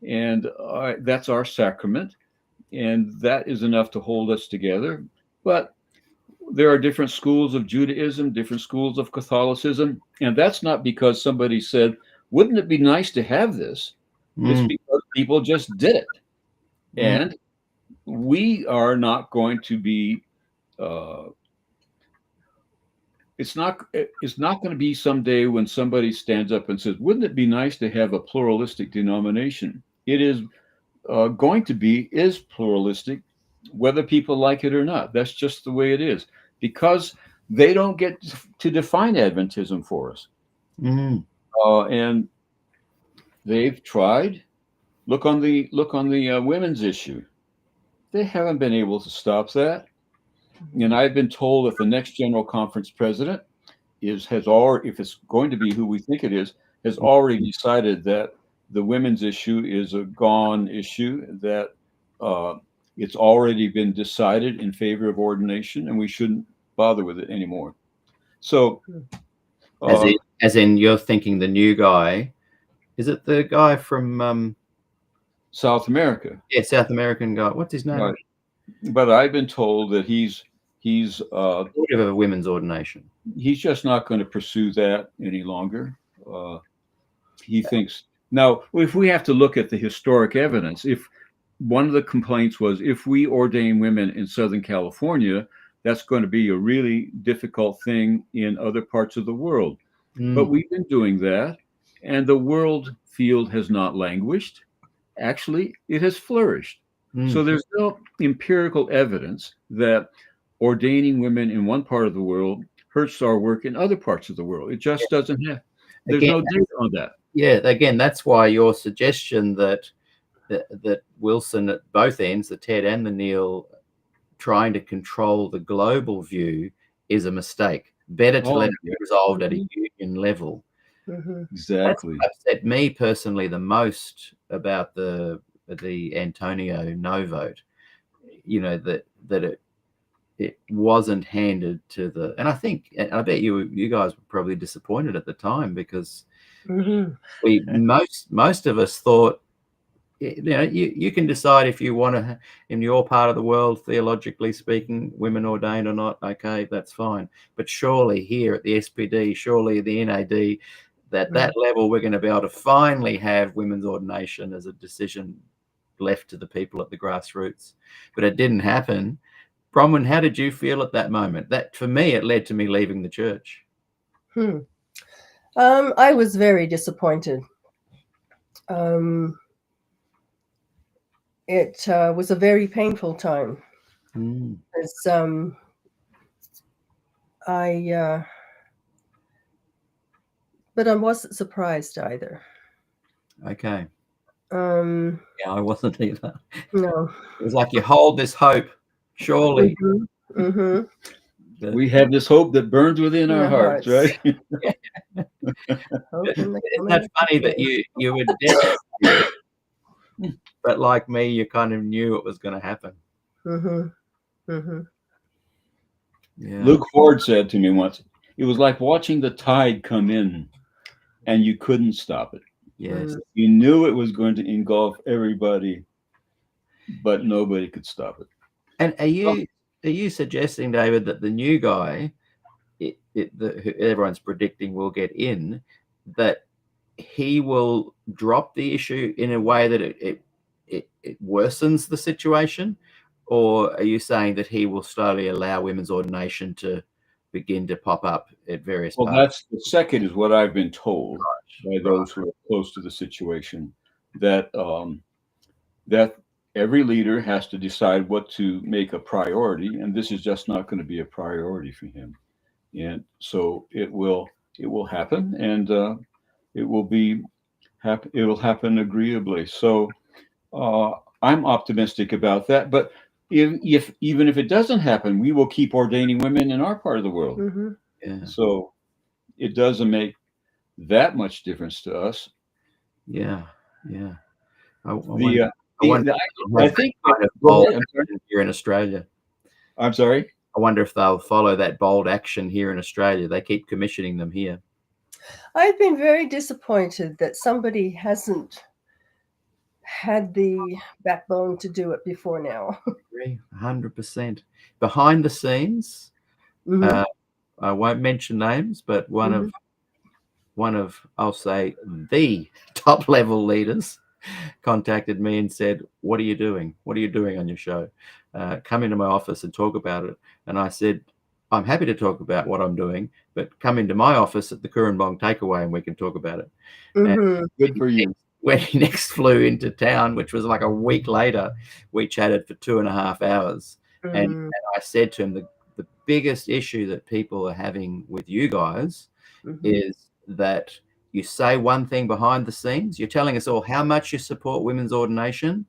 and that's our sacrament, and that is enough to hold us together. But there are different schools of Judaism, different schools of Catholicism, and that's not because somebody said, "Wouldn't it be nice to have this?" It's because people just did it, and we are not going to be. It's not going to be someday when somebody stands up and says, "Wouldn't it be nice to have a pluralistic denomination?" It is going to be pluralistic, whether people like it or not. That's just the way it is, because they don't get to define Adventism for us. And they've tried. Look on the women's issue. They haven't been able to stop that. And I've been told that the next General Conference president has already, if it's going to be who we think it is, has already decided that the women's issue is a gone issue, that it's already been decided in favor of ordination, and we shouldn't bother with it anymore. So, as in, you're thinking the new guy. Is it the guy from South America? Yeah, South American guy. What's his name? Right. But I've been told that he's supportive of a women's ordination. He's just not going to pursue that any longer. He thinks now, if we have to look at the historic evidence, if one of the complaints was if we ordain women in Southern California, that's going to be a really difficult thing in other parts of the world. But we've been doing that, and the world field has not languished. Actually, it has flourished. So there's no empirical evidence that ordaining women in one part of the world hurts our work in other parts of the world. It just doesn't have. There's no data on that. Yeah, again, that's why your suggestion that Wilson at both ends, the Ted and the Neil, trying to control the global view is a mistake. Better to let it be resolved at a union level. Exactly. That's what upset me personally the most about the Antonio no vote. You know, that it wasn't handed to the, and I think, and I bet you guys were probably disappointed at the time, because we most of us thought, you know, you can decide if you want to, in your part of the world, theologically speaking, women ordained or not, okay, that's fine. But surely here at the SPD, surely the NAD, that level, we're going to be able to finally have women's ordination as a decision left to the people at the grassroots. But it didn't happen. Bronwyn, how did you feel at that moment? That, for me, it led to me leaving the church. I was very disappointed. It was a very painful time. But I wasn't surprised either. Okay. Yeah, I wasn't either. No. It was like you hold this hope, surely. We have this hope that burns within our hearts, right? Isn't that funny that you were dead, but like me, you kind of knew it was going to happen. Yeah. Luke Ford said to me once, it was like watching the tide come in and you couldn't stop it. Yes. You knew it was going to engulf everybody, but nobody could stop it. And are you suggesting, David, that the new guy, who everyone's predicting will get in, that he will drop the issue in a way that it worsens the situation? Or are you saying that he will slowly allow women's ordination to begin to pop up at various parts? That's the second, is what I've been told by those who are close to the situation, that that every leader has to decide what to make a priority, and this is just not going to be a priority for him. And so it will happen, and it will happen agreeably. So I'm optimistic about that. But if even if it doesn't happen, we will keep ordaining women in our part of the world. Yeah. So it doesn't make that much difference to us. Yeah. I think here in Australia. I'm sorry. I wonder if they'll follow that bold action here in Australia. They keep commissioning them here. I've been very disappointed that somebody hasn't had the backbone to do it before now. I agree, 100%. Behind the scenes, I won't mention names, but one of I'll say the top level leaders contacted me and said, "What are you doing? What are you doing on your show? Come into my office and talk about it." And I said, "I'm happy to talk about what I'm doing, but come into my office at the Kurrambong Takeaway and we can talk about it." Good for you. When he next flew into town, which was like a week later, we chatted for 2.5 hours. And I said to him, the biggest issue that people are having with you guys is that you say one thing behind the scenes. You're telling us all how much you support women's ordination,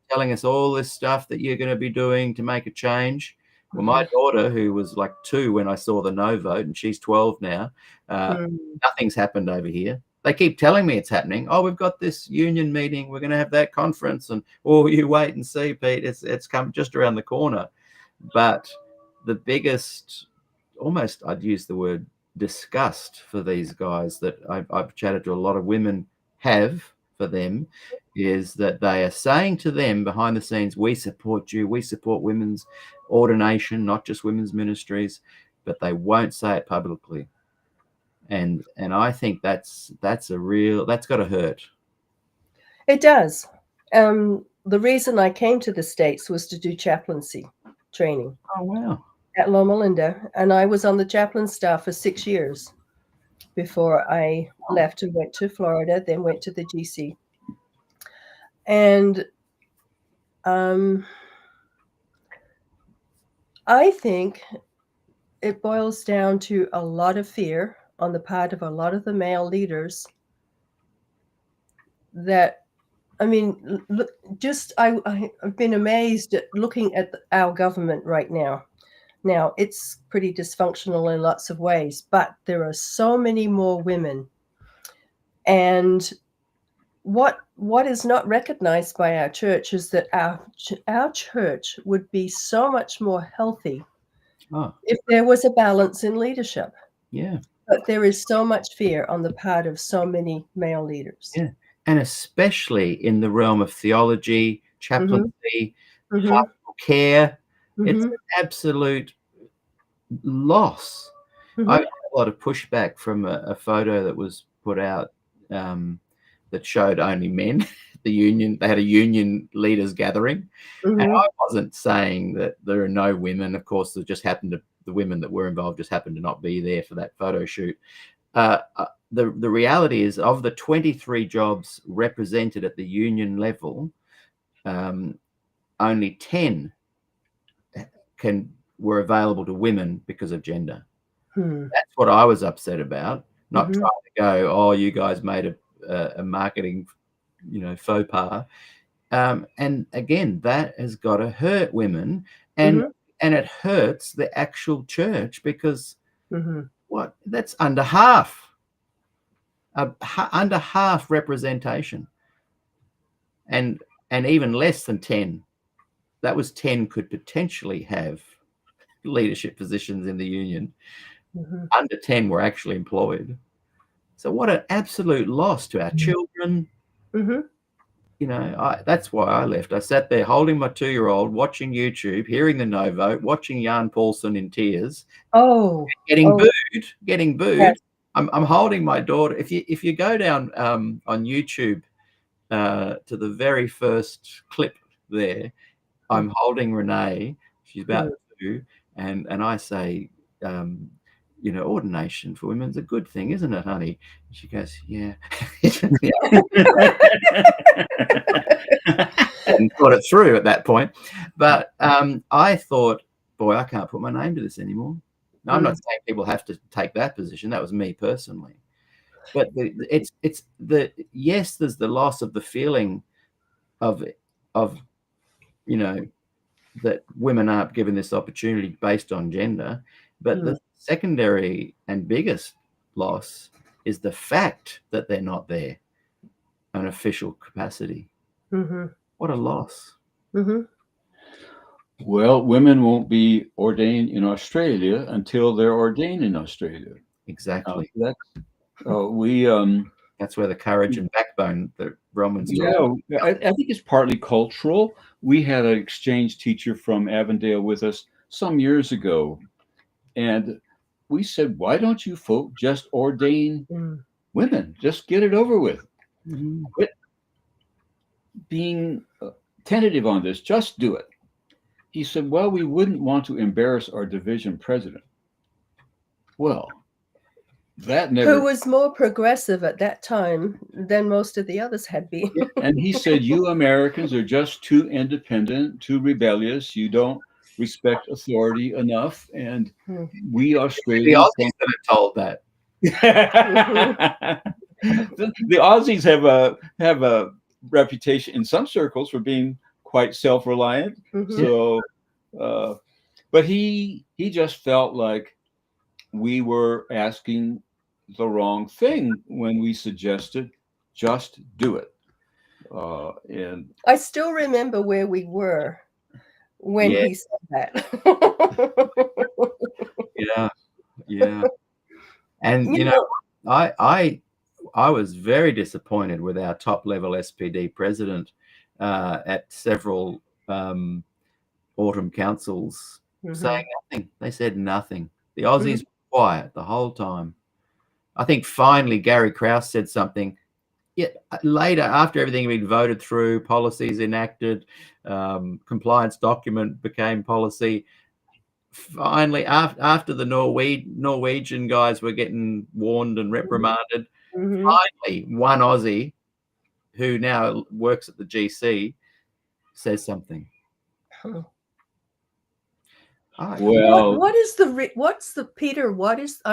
telling us all this stuff that you're going to be doing to make a change. Well, my daughter, who was like 2 when I saw the no vote, and she's 12 now, nothing's happened over here. They keep telling me it's happening. Oh, we've got this union meeting. We're going to have that conference. And, oh, you wait and see, Pete. It's come just around the corner. But the biggest, almost I'd use the word disgust for these guys that I've chatted to a lot of women have for them, is that they are saying to them behind the scenes, we support you. We support women's ordination, not just women's ministries, but they won't say it publicly. And I think that's got to hurt. It does. The reason I came to the States was to do chaplaincy training. Oh, wow. At Loma Linda. And I was on the chaplain staff for 6 years before I left and went to Florida, then went to the GC. And I think it boils down to a lot of fear on the part of a lot of the male leaders that, I mean, look, I've been amazed at looking at our government right now. Now, it's pretty dysfunctional in lots of ways, but there are so many more women. And what is not recognized by our church is that our church would be so much more healthy if there was a balance in leadership. Yeah. But there is so much fear on the part of so many male leaders. Yeah. And especially in the realm of theology, chaplaincy, pastoral care, it's an absolute loss. I had a lot of pushback from a photo that was put out that showed only men. The union, they had a union leaders gathering, and I wasn't saying that there are no women. Of course, there just happened to, the women that were involved just happened to not be there for that photo shoot. The reality is, of the 23 jobs represented at the union level, only 10 were available to women because of gender. That's what I was upset about, not trying to go, oh, you guys made a marketing, faux pas. And again, that has got to hurt women, and it hurts the actual church, because that's under half. Under half representation, and even less than 10. That was 10 could potentially have leadership positions in the union. Under 10 were actually employed. So what an absolute loss to our children. That's why I left. I sat there holding my 2-year-old, watching YouTube, hearing the no vote, watching Jan Paulson in tears, getting booed. Yes. I'm holding my daughter. If you go down on YouTube to the very first clip there, I'm holding Renee. She's about 2, and I say, ordination for women is a good thing, isn't it, honey? And she goes, yeah. And thought it through at that point. But I thought, boy, I can't put my name to this anymore. Now, I'm not saying people have to take that position. That was me personally. But there's the loss of the feeling of that women aren't given this opportunity based on gender. But the secondary and biggest loss is the fact that they're not there in official capacity. What a loss. Well, women won't be ordained in Australia until they're ordained in Australia. Exactly. That's where the courage and backbone that Romans. Yeah, I think it's partly cultural. We had an exchange teacher from Avondale with us some years ago, and we said, "Why don't you folk just ordain women? Just get it over with. Quit being tentative on this. Just do it." He said, "Well, we wouldn't want to embarrass our division president." Well, that never. Who was more progressive at that time than most of the others had been. And he said, "You Americans are just too independent, too rebellious. You don't respect authority enough, and we Australians." The Aussies could have told that. The Aussies have a reputation in some circles for being quite self-reliant. So, but he just felt like we were asking the wrong thing when we suggested just do it. And I still remember where we were when he said that. Yeah. And I was very disappointed with our top level SPD president at several autumn councils saying nothing. They said nothing. The Aussies were quiet the whole time. I think finally Gary Krause said something. Yet later, after everything had been voted through, policies enacted, compliance document became policy. Finally, after the Norwegian guys were getting warned and reprimanded, finally one Aussie who now works at the GC says something. Well, I'm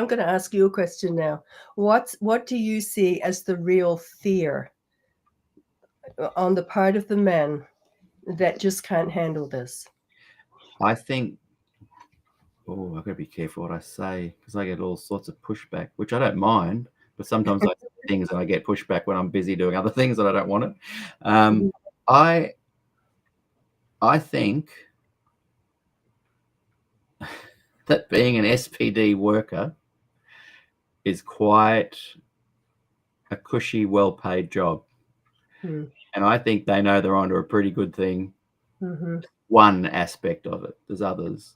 going to ask you a question now. What do you see as the real fear on the part of the men that just can't handle this? I think, I've got to be careful what I say because I get all sorts of pushback, which I don't mind, but sometimes I say things and I get pushback when I'm busy doing other things that I don't want it. I think that being an SPD worker is quite a cushy, well-paid job. And I think they know they're onto a pretty good thing. One aspect of it, there's others.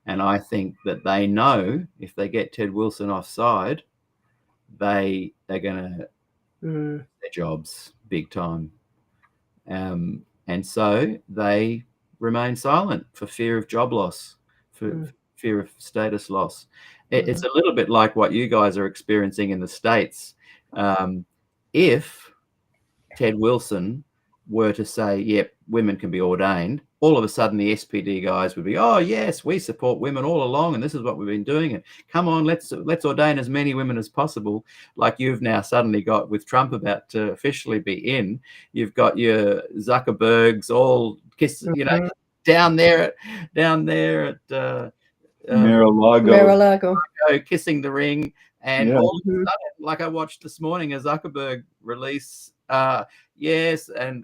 And I think that they know if they get Ted Wilson offside, they're going to their jobs big time. And so they remain silent for fear of job loss, for fear of status loss. It's a little bit like what you guys are experiencing in the States. If Ted Wilson were to say, yep, women can be ordained, all of a sudden the SPD guys would be, oh, yes, we support women all along, and this is what we've been doing. And come on, let's ordain as many women as possible. Like you've now suddenly got, with Trump about to officially be in, you've got your Zuckerbergs all kissing, down there at Mar-a-Lago, kissing the ring. And all of a sudden, like I watched this morning, a Zuckerberg release, yes, and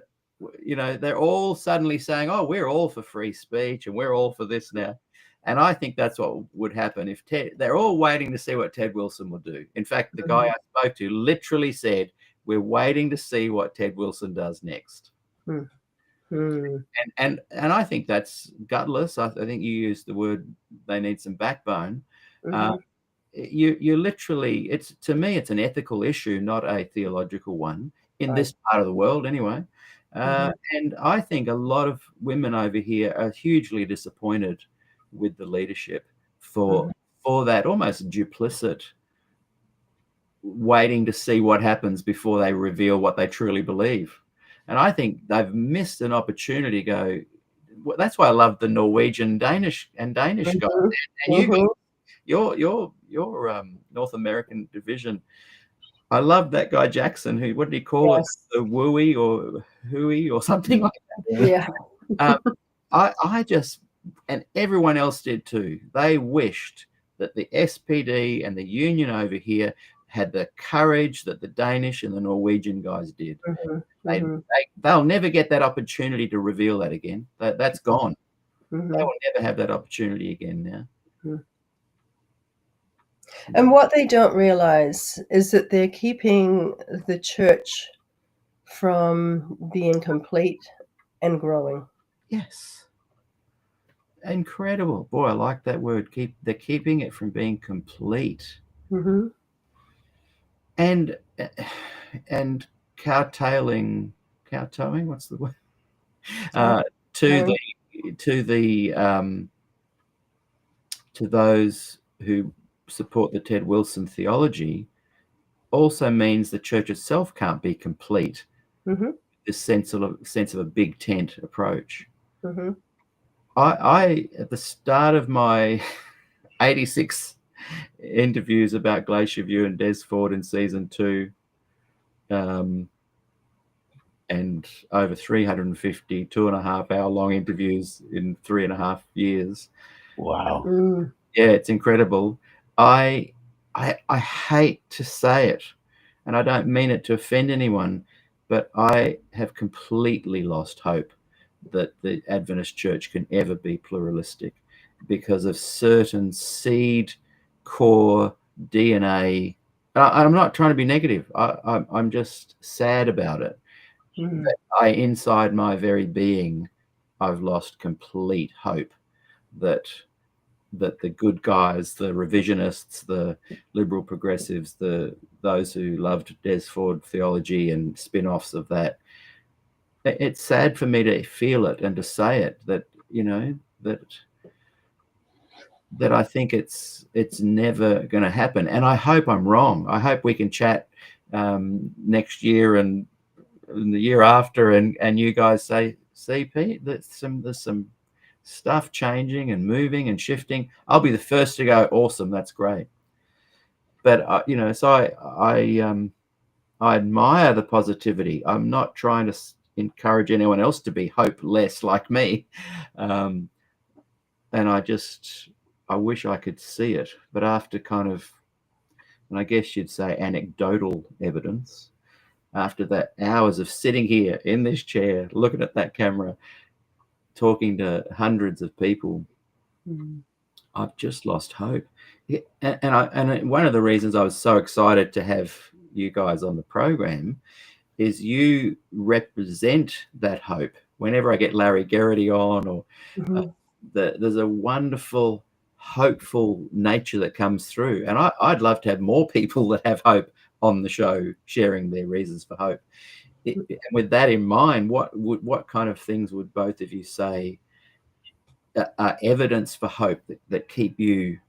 they're all suddenly saying, oh, we're all for free speech and we're all for this now. And I think that's what would happen if they're all waiting to see what Ted Wilson will do. In fact, the guy I spoke to literally said, we're waiting to see what Ted Wilson does next. And I think that's gutless. I think you used the word, they need some backbone. You literally, to me, it's an ethical issue, not a theological one in this part of the world anyway. And I think a lot of women over here are hugely disappointed with the leadership for that almost duplicit waiting to see what happens before they reveal what they truly believe. And I think they've missed an opportunity to go. That's why I love the Norwegian, Danish guys. And your North American division. I love that guy Jackson. What did he call it? The Wooey or Hooey or something like that. Yeah. I just, and everyone else did too. They wished that the SPD and the union over here had the courage that the Danish and the Norwegian guys did. They'll never get that opportunity to reveal that again. That's gone. They will never have that opportunity again now. And what they don't realize is that they're keeping the church from being complete and growing. Yes. Incredible. Boy, I like that word. They're keeping it from being complete. And kowtowing, what's the word? To those who support the Ted Wilson theology also means the church itself can't be complete. This sense of a big tent approach. I at the start of my 86 interviews about Glacier View and Des Ford in season 2, and over 350 2.5-hour long interviews in 3.5 years. Wow. Yeah, it's incredible. I hate to say it, and I don't mean it to offend anyone, but I have completely lost hope that the Adventist church can ever be pluralistic because of certain seed core DNA. I'm not trying to be negative. I'm just sad about it. That inside my very being, I've lost complete hope that the good guys, the revisionists, the liberal progressives, those who loved Des Ford theology and spin-offs of that, it's sad for me to feel it and to say it, that I think it's never going to happen. And I hope I'm wrong. I hope we can chat next year and the year after, and you guys say, see, Pete, there's some stuff changing and moving and shifting. I'll be the first to go, awesome, that's great. But so I admire the positivity. I'm not trying to encourage anyone else to be hopeless like me. And I wish I could see it, but after kind of, and I guess you'd say anecdotal evidence, after that hours of sitting here in this chair, looking at that camera, talking to hundreds of people, I've just lost hope. Yeah, and one of the reasons I was so excited to have you guys on the program is you represent that hope. Whenever I get Larry Garrity on, or there's a wonderful, hopeful nature that comes through. And I'd love to have more people that have hope on the show, sharing their reasons for hope. With that in mind, what kind of things would both of you say are evidence for hope that keep you,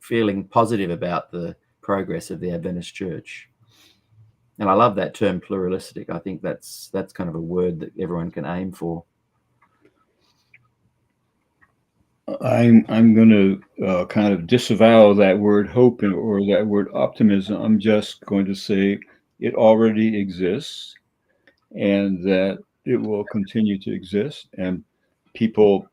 feeling positive about the progress of the Adventist Church? And I love that term, pluralistic. I think that's kind of a word that everyone can aim for. I'm going to kind of disavow that word hope or that word optimism. I'm just going to say it already exists, and that it will continue to exist. And people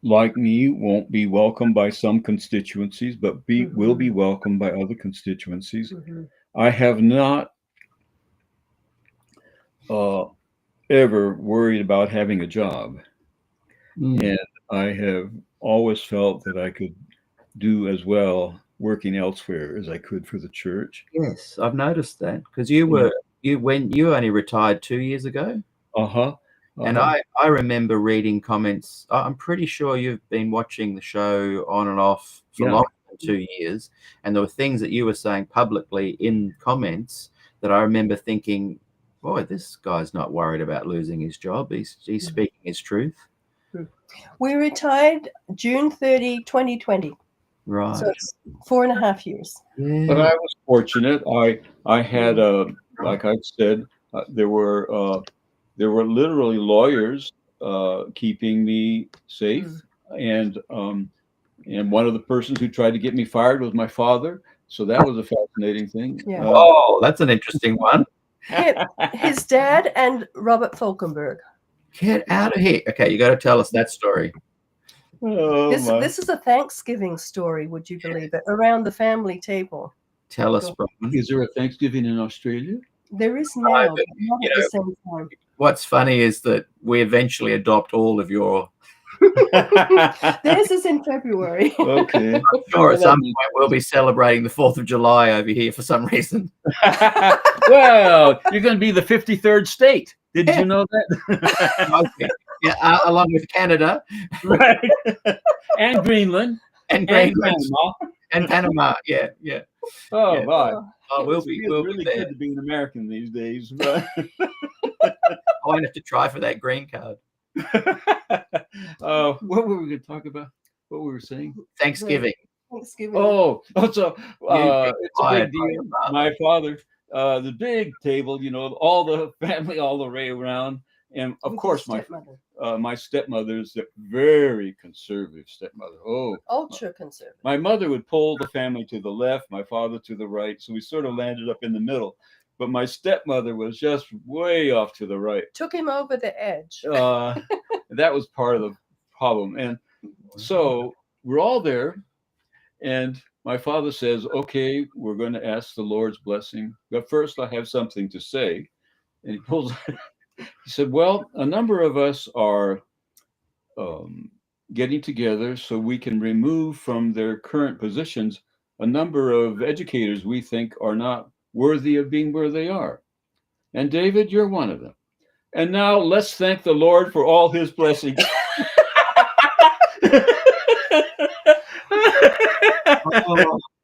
like me won't be welcomed by some constituencies, but will be welcomed by other constituencies. I have not ever worried about having a job. And I have always felt that I could do as well working elsewhere as I could for the church. Yes, I've noticed that, because you only retired 2 years ago. And I remember reading comments. I'm pretty sure you've been watching the show on and off for longer than 2 years, and there were things that you were saying publicly in comments that I remember thinking, boy, this guy's not worried about losing his job. He's speaking his truth. We retired June 30, 2020. Right. So it's 4.5 years. Yeah. But I was fortunate. I had like I said, there were literally lawyers keeping me safe, and one of the persons who tried to get me fired was my father. So that was a fascinating thing. Yeah. Oh, that's an interesting one. His dad and Robert Falkenberg. Get out of here. Okay, you got to tell us that story. This is a Thanksgiving story, would you believe it? Around the family table. Tell us, Bronwyn. Is there a Thanksgiving in Australia? There is now, but not at the same time. What's funny is that we eventually adopt all of your. This is in February. Okay. I'm sure at some point we'll be celebrating the 4th of July over here for some reason. Well, you're going to be the 53rd state. Did you know that? Okay. Yeah, along with Canada, right? And Greenland, and Panama, and Panama. Yeah. Oh, yeah. my! We'll be really there. good to be an American these days. But I won't have to try for that green card. What were we going to talk about? What we were saying? Thanksgiving. So it's a big deal. Father. My father, the big table, all the family all the way around. And of course, my stepmother's a very conservative stepmother. Oh, ultra conservative. My mother would pull the family to the left, my father to the right. So we sort of landed up in the middle. But my stepmother was just way off to the right. Took him over the edge. That was part of the problem. And so we're all there. And my father says, okay, we're going to ask the Lord's blessing. But first, I have something to say. And he pulls. He said, well, a number of us are getting together so we can remove from their current positions a number of educators we think are not worthy of being where they are. And David, you're one of them. And now let's thank the Lord for all his blessings.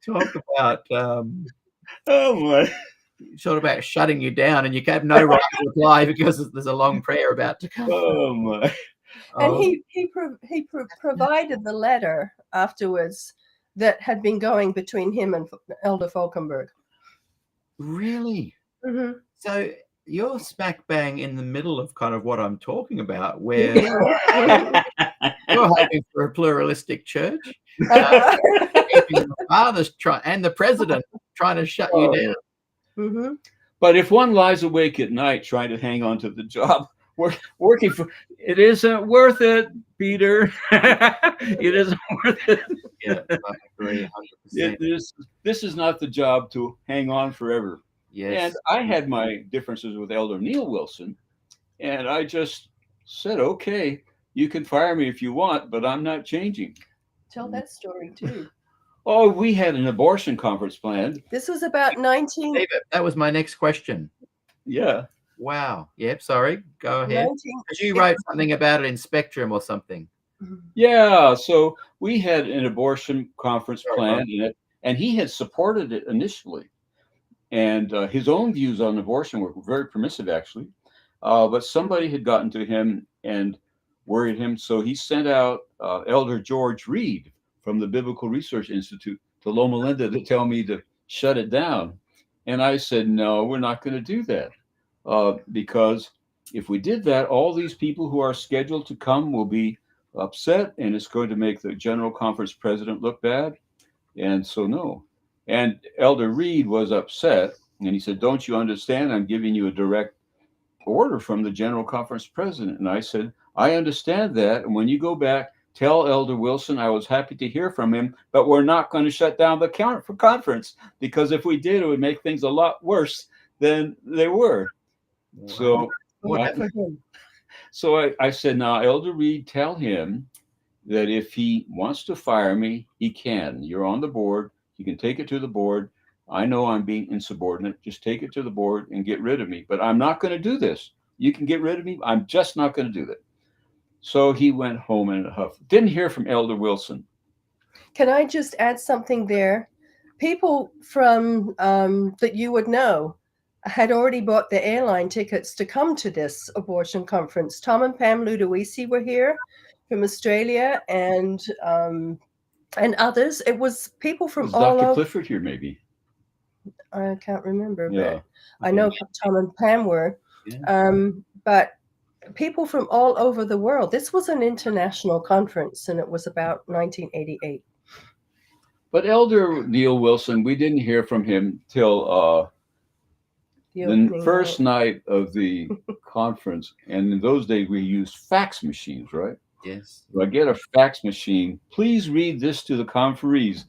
Talk about oh my. Sort of about shutting you down, and you have no right to reply because there's a long prayer about to come. Oh my! And he provided the letter afterwards that had been going between him and Elder Falkenberg. Really? Mm-hmm. So you're smack bang in the middle of kind of what I'm talking about, where you're hoping for a pluralistic church. The father's and the president trying to shut you down. Mm-hmm. But if one lies awake at night trying to hang on to the job, working for it isn't worth it, Peter. It isn't worth it. Yeah, I agree 100%. This is not the job to hang on forever. Yes. And I had my differences with Elder Neil Wilson, and I just said, okay, you can fire me if you want, but I'm not changing. Tell that story too. Oh, we had an abortion conference planned. This was about 19. David, that was my next question. Yeah. Wow. Yep. Sorry. Go ahead. 19 Because you wrote something about it in Spectrum or something. Yeah. So we had an abortion conference planned, and he had supported it initially. And his own views on abortion were very permissive, actually. But somebody had gotten to him and worried him. So he sent out Elder George Reed from the Biblical Research Institute to Loma Linda to tell me to shut it down. And I said, no, we're not going to do that. Because if we did that, all these people who are scheduled to come will be upset, and it's going to make the General Conference president look bad. And so, no. And Elder Reed was upset, and he said, don't you understand? I'm giving you a direct order from the General Conference president. And I said, I understand that. And when you go back, tell Elder Wilson I was happy to hear from him, but we're not going to shut down the conference, because if we did, it would make things a lot worse than they were. So, I said, now, Elder Reed, tell him that if he wants to fire me, he can. You're on the board. You can take it to the board. I know I'm being insubordinate. Just take it to the board and get rid of me. But I'm not going to do this. You can get rid of me. I'm just not going to do that. So he went home in a huff. Didn't hear from Elder Wilson. Can I just add something there? People from that you would know had already bought the airline tickets to come to this abortion conference. Tom and Pam Ludowici were here from Australia, and others. It was people from all Dr. over. Clifford here, maybe. I can't remember, Yeah. but I know Tom and Pam were. Yeah. But people from all over the world. This was an international conference, and it was about 1988. But Elder Neil Wilson, we didn't hear from him till the first night of the conference. And in those days, we used fax machines, right? Yes. So I get a fax machine. Please read this to the conferees.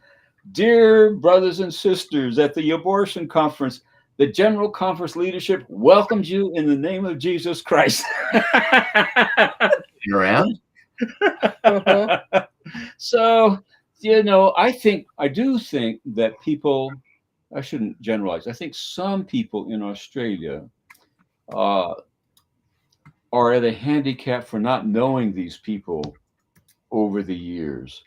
Dear brothers and sisters, at the abortion conference, the General Conference leadership welcomes you in the name of Jesus Christ. Around. So, I do think that people, I shouldn't generalize. I think some people in Australia are at a handicap for not knowing these people over the years.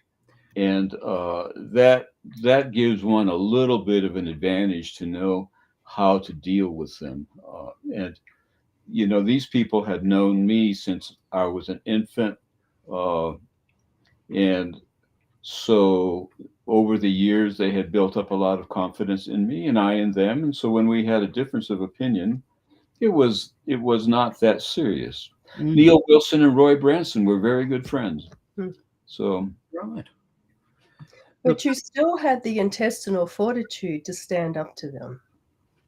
And that gives one a little bit of an advantage to know how to deal with them. And these people had known me since I was an infant. And so over the years, they had built up a lot of confidence in me, and I in them. And so when we had a difference of opinion, it was not that serious. Mm-hmm. Neil Wilson and Roy Branson were very good friends. Mm-hmm. So right. But you still had the intestinal fortitude to stand up to them.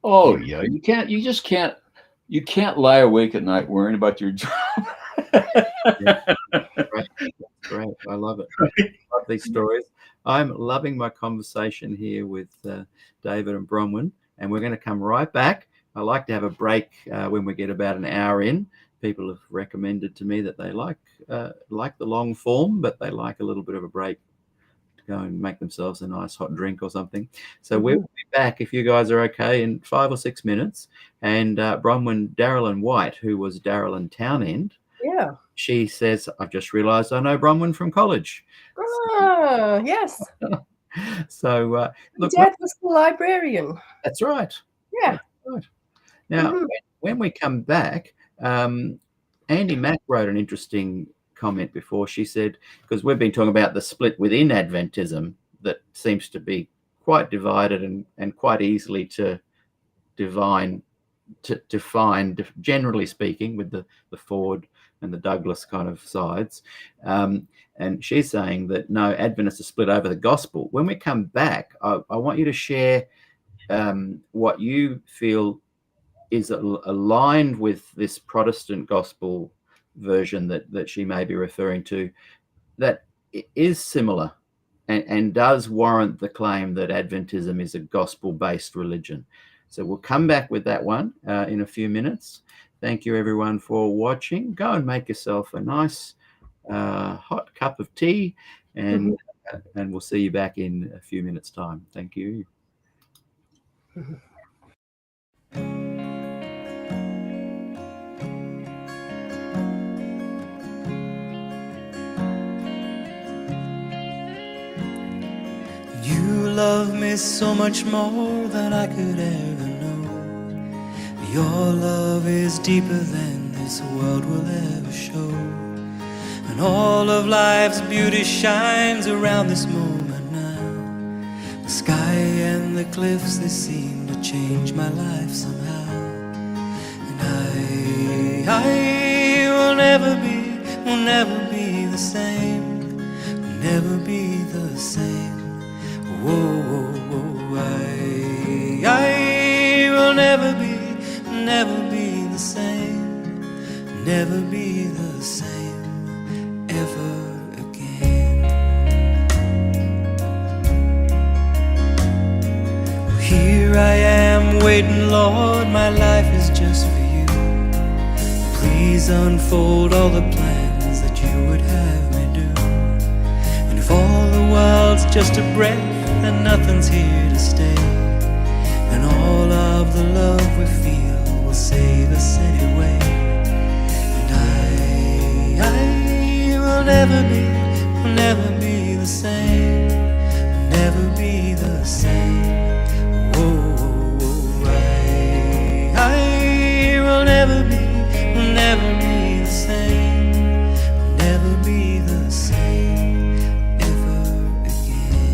Oh yeah, you can't lie awake at night worrying about your job. Yeah. Great. I love it. I love these stories. I'm loving my conversation here with David and Bronwyn, and we're going to come right back. I like to have a break when we get about an hour in. People have recommended to me that they like the long form, but they like a little bit of a break to go and make themselves a nice hot drink or something. So we'll be back, if you guys are okay, in 5 or 6 minutes. And Bronwyn Darylyn White, who was Darylyn Townend, yeah, she says, I've just realised I know Bronwyn from college. Yes. So look, Dad was the librarian. That's right. Yeah. That's right. Now, when we come back, Andy Mack wrote an interesting comment before. She said, because we've been talking about the split within Adventism that seems to be quite divided and quite easily to define, generally speaking, with the Ford and the Douglas kind of sides. And she's saying that no, Adventists are split over the gospel. When we come back, I want you to share what you feel is aligned with this Protestant gospel version that she may be referring to, that is similar and does warrant the claim that Adventism is a gospel-based religion. So we'll come back with that one in a few minutes. Thank you, everyone, for watching. Go and make yourself a nice hot cup of tea, and we'll see you back in a few minutes' time. Thank you. You love me so much more than I could ever know. Your love is deeper than this world will ever show. And all of life's beauty shines around this moment now. The sky and the cliffs, they seem to change my life somehow. And I will never be the same, will never be the same. Whoa, whoa, whoa, I will never be the same, never be the same ever again. Well, here I am waiting, Lord, my life is just for you. Please unfold all the plans that you would have me do. And if all the world's just a breath and nothing's here to stay, and all of the love we feel will save us anyway. And I will never be the same, will never be the same. Whoa, whoa, I will never be the same, will never be the same ever again.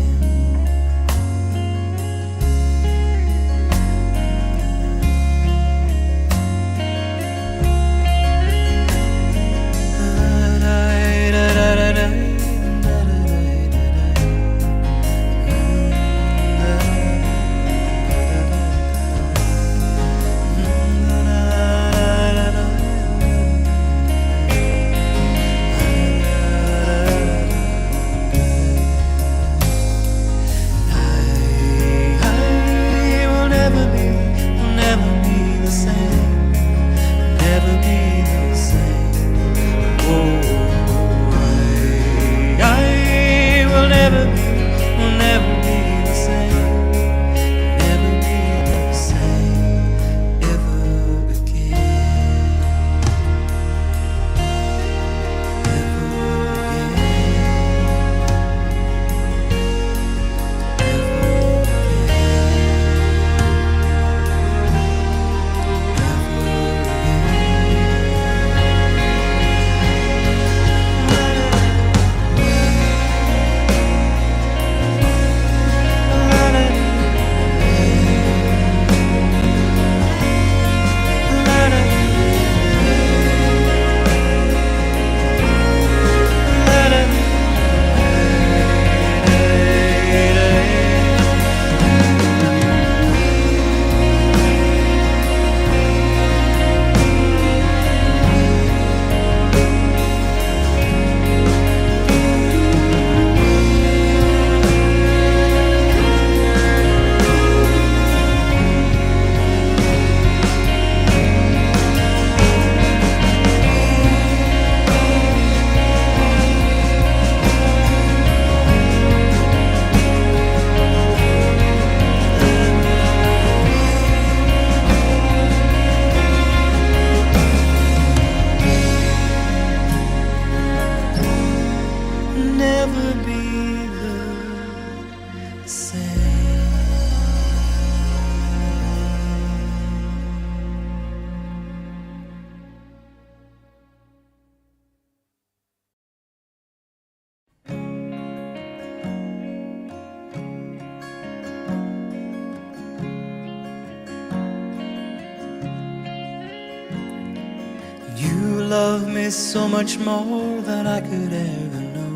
love me so much more than I could ever know.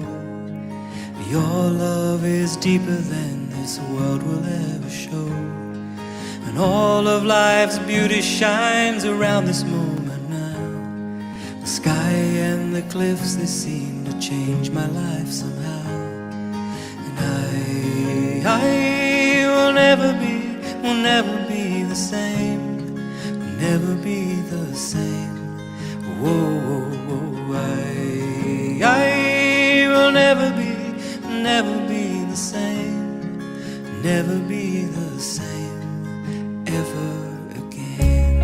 Your love is deeper than this world will ever show. And when all of life's beauty shines around this moment now. The sky and the cliffs, they seem to change my life somehow. And I will never be the same, will never be the same. Whoa, whoa, whoa, I will never be the same, never be the same ever again.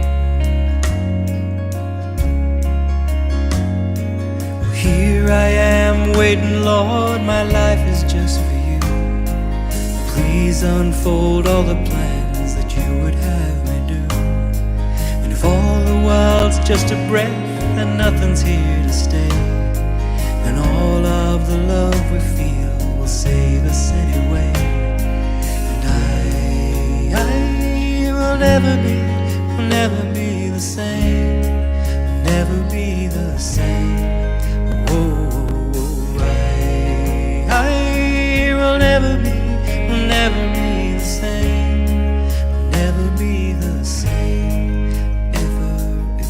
Well, here I am waiting, Lord, my life is just for you. Please unfold all the plans that you would have me do. And if all the world's just a breath and nothing's here to stay, then all of the love we feel will save us anyway. And I will never be the same, will never be the same. Whoa, I will never be the same, will never be the same ever again.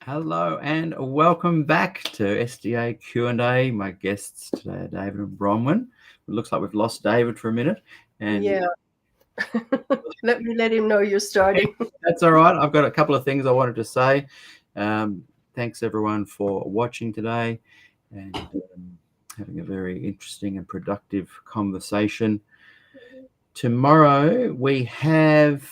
Hello and welcome back to SDAQ&A. My guests today are David and Bronwyn. It looks like we've lost David for a minute. And Yeah. Let him know you're starting. That's all right. I've got a couple of things I wanted to say. Thanks everyone for watching today and having a very interesting and productive conversation. Tomorrow we have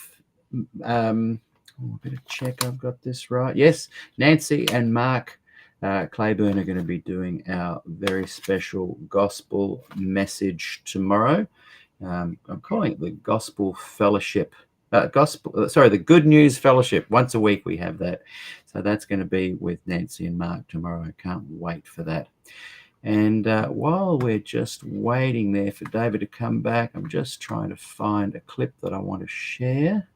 I better check I've got this right. Yes, Nancy and Mark Claiborne are going to be doing our very special gospel message tomorrow. I'm calling it the Gospel Fellowship. The Good News Fellowship. Once a week we have that. So that's going to be with Nancy and Mark tomorrow. I can't wait for that. And while we're just waiting there for David to come back, I'm just trying to find a clip that I want to share.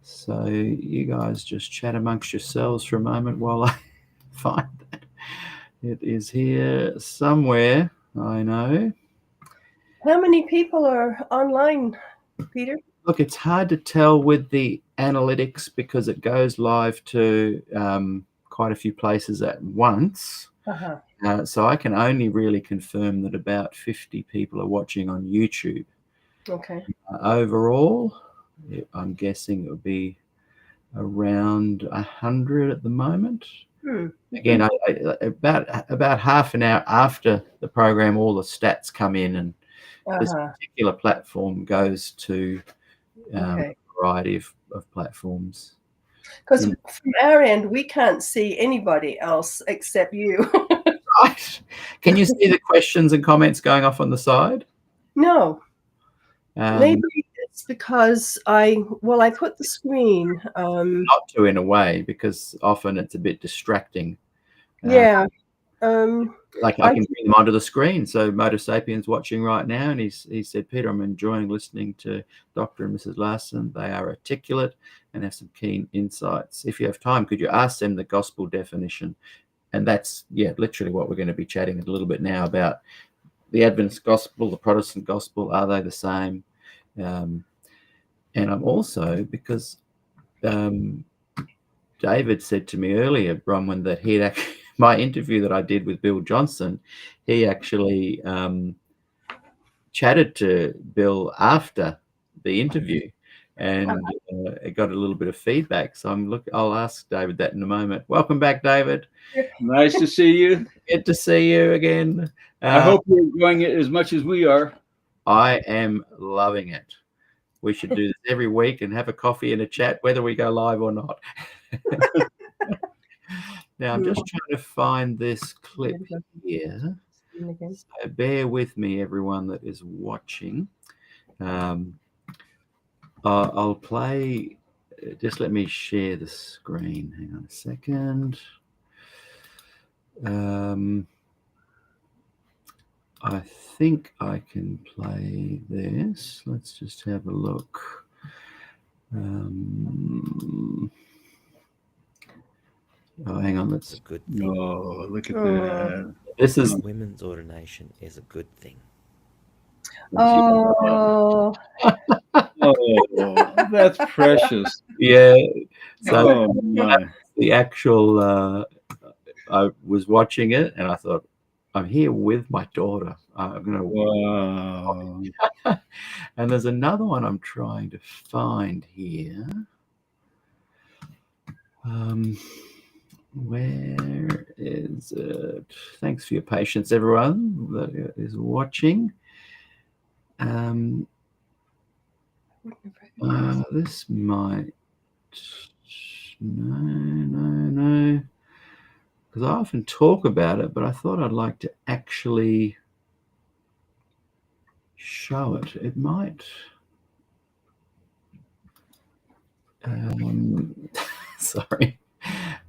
So you guys just chat amongst yourselves for a moment while I find that. It is here somewhere, I know. How many people are online, Peter? Look, it's hard to tell with the analytics because it goes live to quite a few places at once. Uh-huh. So I can only really confirm that about 50 people are watching on YouTube. Okay. Overall, I'm guessing it would be around 100 at the moment. Again, about half an hour after the program, all the stats come in, and this Uh-huh. particular platform goes to Okay. a variety of platforms. Because from our end, we can't see anybody else except you. Right. Can you see the questions and comments going off on the side? No. Maybe it's because I put the screen. Not to, in a way, because often it's a bit distracting. Yeah. Like I can bring them onto the screen. So Motor Sapien's watching right now, and he said, Peter, I'm enjoying listening to Dr. and Mrs. Larson. They are articulate and have some keen insights. If you have time, could you ask them the gospel definition? And that's, literally what we're going to be chatting a little bit now about. The Adventist gospel, the Protestant gospel, are they the same? And I'm also, because David said to me earlier, Bronwyn, that he'd actually, my interview that I did with Bill Johnson, he actually chatted to Bill after the interview, and it got a little bit of feedback. So I'll ask David that in a moment. Welcome back, David. Nice to see you. Good to see you again. I hope you're enjoying it as much as we are. I am loving it. We should do this every week and have a coffee and a chat, whether we go live or not. Now, I'm just trying to find this clip here. So bear with me, everyone that is watching. I'll play. Just let me share the screen. Hang on a second. I think I can play this. Let's just have a look. Oh, hang on. That's a good thing. Oh, look at that. This is women's ordination is a good thing. Oh, oh, that's precious. Yeah. So my. the actual, I was watching it and I thought, I'm here with my daughter. I'm going to. Wow. And there's another one I'm trying to find here. Where is it? Thanks for your patience, everyone that is watching. This might. No. Because I often talk about it, but I thought I'd like to actually show it. It might. Sorry.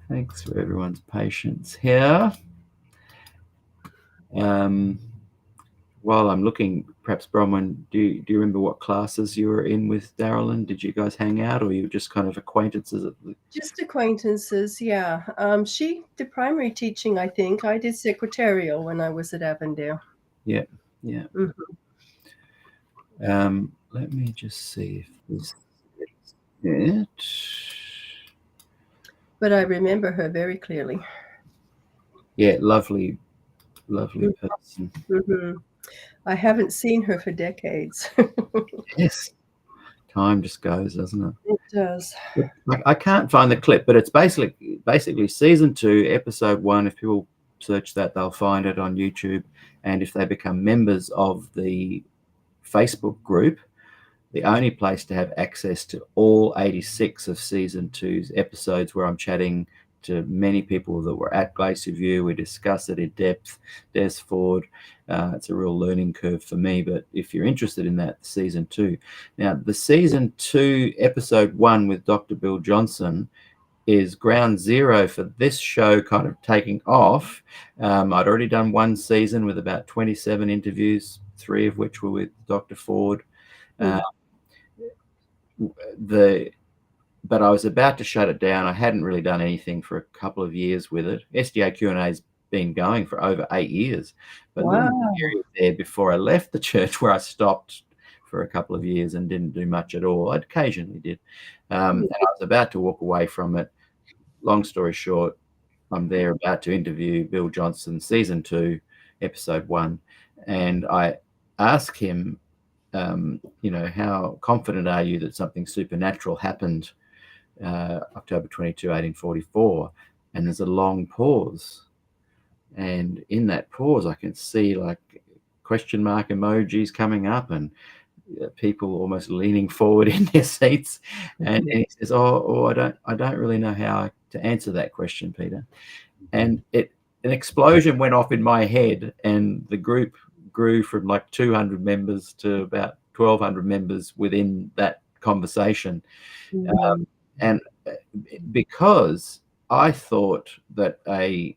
Thanks for everyone's patience here. While I'm looking, perhaps Bronwyn, do you remember what classes you were in with Darylyn? Did you guys hang out, or you were just kind of acquaintances? Just acquaintances, yeah. She did primary teaching, I think. I did secretarial when I was at Avondale. Yeah. Mm-hmm. Let me just see if this is it. But I remember her very clearly. Yeah, lovely person. Mm-hmm. I haven't seen her for decades. Yes. Time just goes, doesn't it? It does. I can't find the clip, but it's basically season 2, episode 1. If people search that, they'll find it on YouTube. And if they become members of the Facebook group, the only place to have access to all 86 of season 2's episodes, where I'm chatting to many people that were at Glacier View. We discuss it in depth. Des Ford. It's a real learning curve for me, but if you're interested in that, season 2. Now, the season 2, episode 1 with Dr. Bill Johnson is ground zero for this show kind of taking off. I'd already done one season with about 27 interviews, 3 of which were with Dr. Ford. But I was about to shut it down. I hadn't really done anything for a couple of years with it. SDAQ&A is been going for over 8 years. But there was Wow. a period there before I left the church where I stopped for a couple of years and didn't do much at all. I occasionally did. And I was about to walk away from it. Long story short, I'm there about to interview Bill Johnson, season 2, episode 1. And I ask him, how confident are you that something supernatural happened October 22, 1844? And there's a long pause. And in that pause, I can see like question mark emojis coming up and people almost leaning forward in their seats. And he says, I don't really know how to answer that question, Peter. And an explosion went off in my head, and the group grew from like 200 members to about 1,200 members within that conversation. And because I thought that a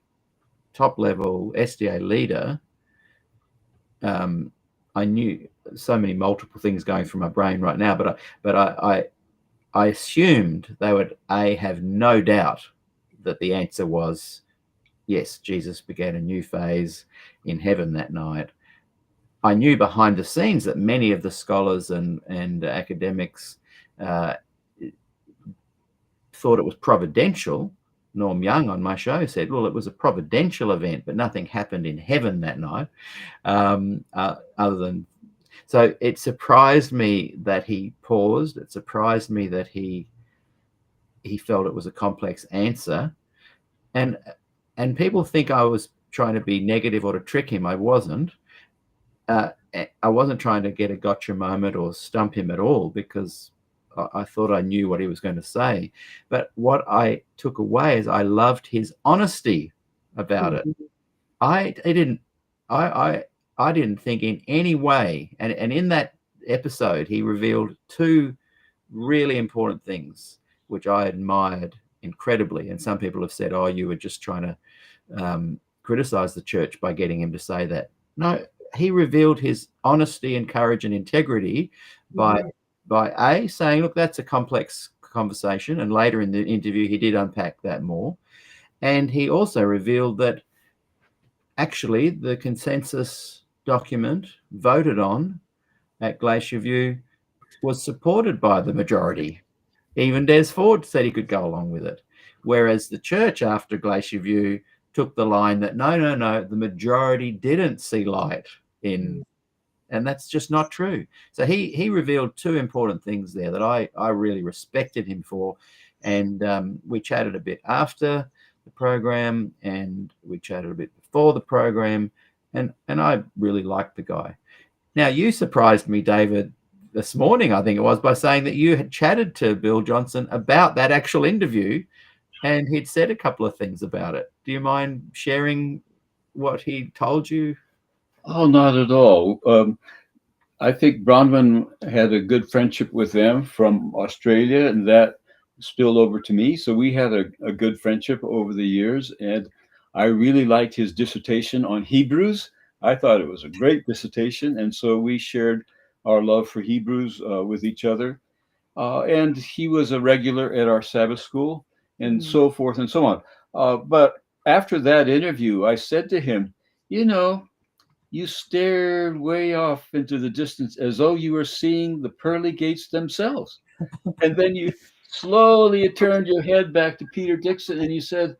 top-level SDA leader, I knew so many multiple things going through my brain right now, but I assumed they would have no doubt that the answer was yes, Jesus began a new phase in heaven that night. I knew behind the scenes that many of the scholars and academics thought it was providential. Norm Young on my show said, well, it was a providential event, but nothing happened in heaven that night. So it surprised me that he paused. It surprised me that he felt it was a complex answer. And people think I was trying to be negative or to trick him. I wasn't. I wasn't trying to get a gotcha moment or stump him at all, because I thought I knew what he was going to say. But what I took away is I loved his honesty about it. I didn't think in any way, and in that episode he revealed 2 really important things which I admired incredibly. And some people have said, oh, you were just trying to criticize the church by getting him to say that. No, he revealed his honesty and courage and integrity by saying, look, that's a complex conversation. And later in the interview, he did unpack that more. And he also revealed that actually the consensus document voted on at Glacier View was supported by the majority. Even Des Ford said he could go along with it. Whereas the church after Glacier View took the line that no, the majority didn't see light in, and that's just not true. So he revealed 2 important things there that I really respected him for. And we chatted a bit after the program, and we chatted a bit before the program, and I really liked the guy. Now, you surprised me, David, this morning, I think it was, by saying that you had chatted to Bill Johnson about that actual interview, and he'd said a couple of things about it. Do you mind sharing what he told you? Oh, not at all. I think Bronwyn had a good friendship with them from Australia, and that spilled over to me. So we had a good friendship over the years, and I really liked his dissertation on Hebrews. I thought it was a great dissertation, and so we shared our love for Hebrews with each other. And he was a regular at our Sabbath school, and so forth and so on. But after that interview, I said to him, you stared way off into the distance as though you were seeing the pearly gates themselves. And then you slowly turned your head back to Peter Dixon and you said,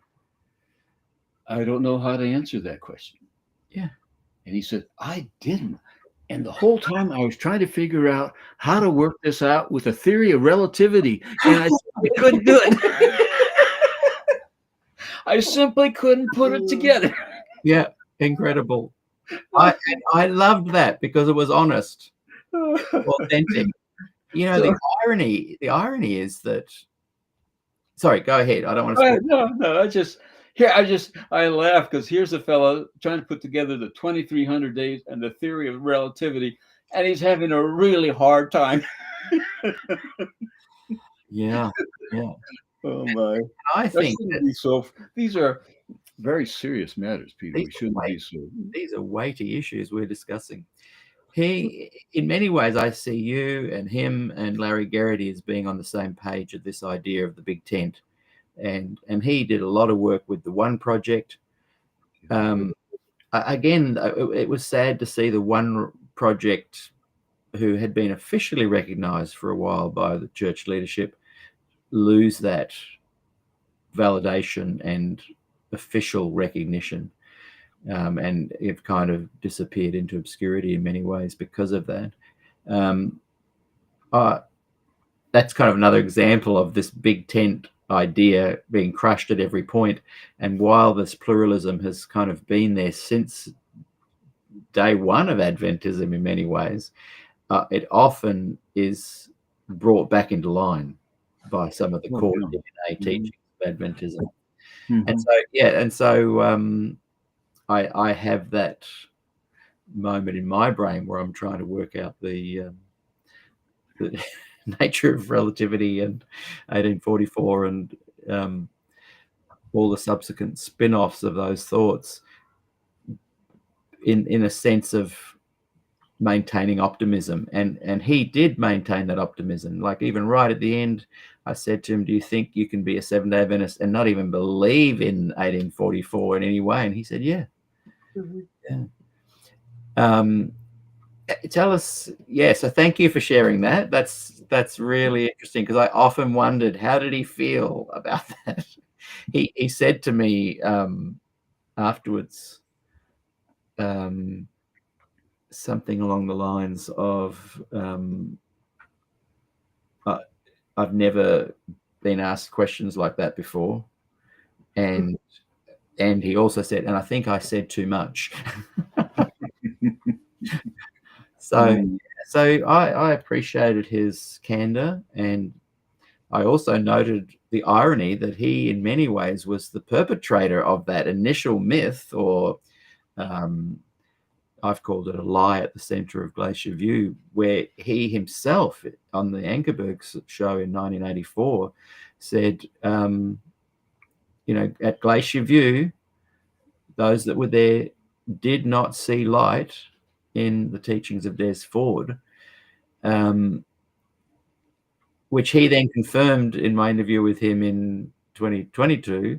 I don't know how to answer that question. Yeah. And he said, I didn't. And the whole time I was trying to figure out how to work this out with a theory of relativity. And I couldn't do it. I simply couldn't put it together. Yeah, incredible. I loved that because it was honest, authentic. The irony is that. Sorry, go ahead. I don't want to. No. I laugh because here's a fellow trying to put together the 2,300 days and the theory of relativity, and he's having a really hard time. Yeah. Oh my! I think these are very serious matters, Peter. We shouldn't be so. These are weighty issues we're discussing. In many ways, I see you and him and Larry Garrity as being on the same page of this idea of the big tent. And he did a lot of work with the One Project. Again, it was sad to see the one project who had been officially recognized for a while by the church leadership lose that validation and official recognition. And it kind of disappeared into obscurity in many ways because of that. That's kind of another example of this big tent idea being crushed at every point. And while this pluralism has kind of been there since day one of Adventism in many ways, it often is brought back into line by some of the core DNA teachings of Adventism. And so I have that moment in my brain where I'm trying to work out the nature of relativity and 1844 and all the subsequent spin-offs of those thoughts in a sense of maintaining optimism. And he did maintain that optimism. Like even right at the end, I said to him, do you think you can be a Seventh-day Adventist and not even believe in 1844 in any way? And he said, yeah. Yeah. Tell us, so thank you for sharing that. That's really interesting, because I often wondered, how did he feel about that? He said to me afterwards something along the lines of, I've never been asked questions like that before. And he also said, and I think I said too much. So I appreciated his candor, and I also noted the irony that he, in many ways, was the perpetrator of that initial myth, or I've called it a lie at the center of Glacier View, where he himself, on the Ankerberg show in 1984, said, at Glacier View, those that were there did not see light in the teachings of Des Ford, which he then confirmed in my interview with him in 2022,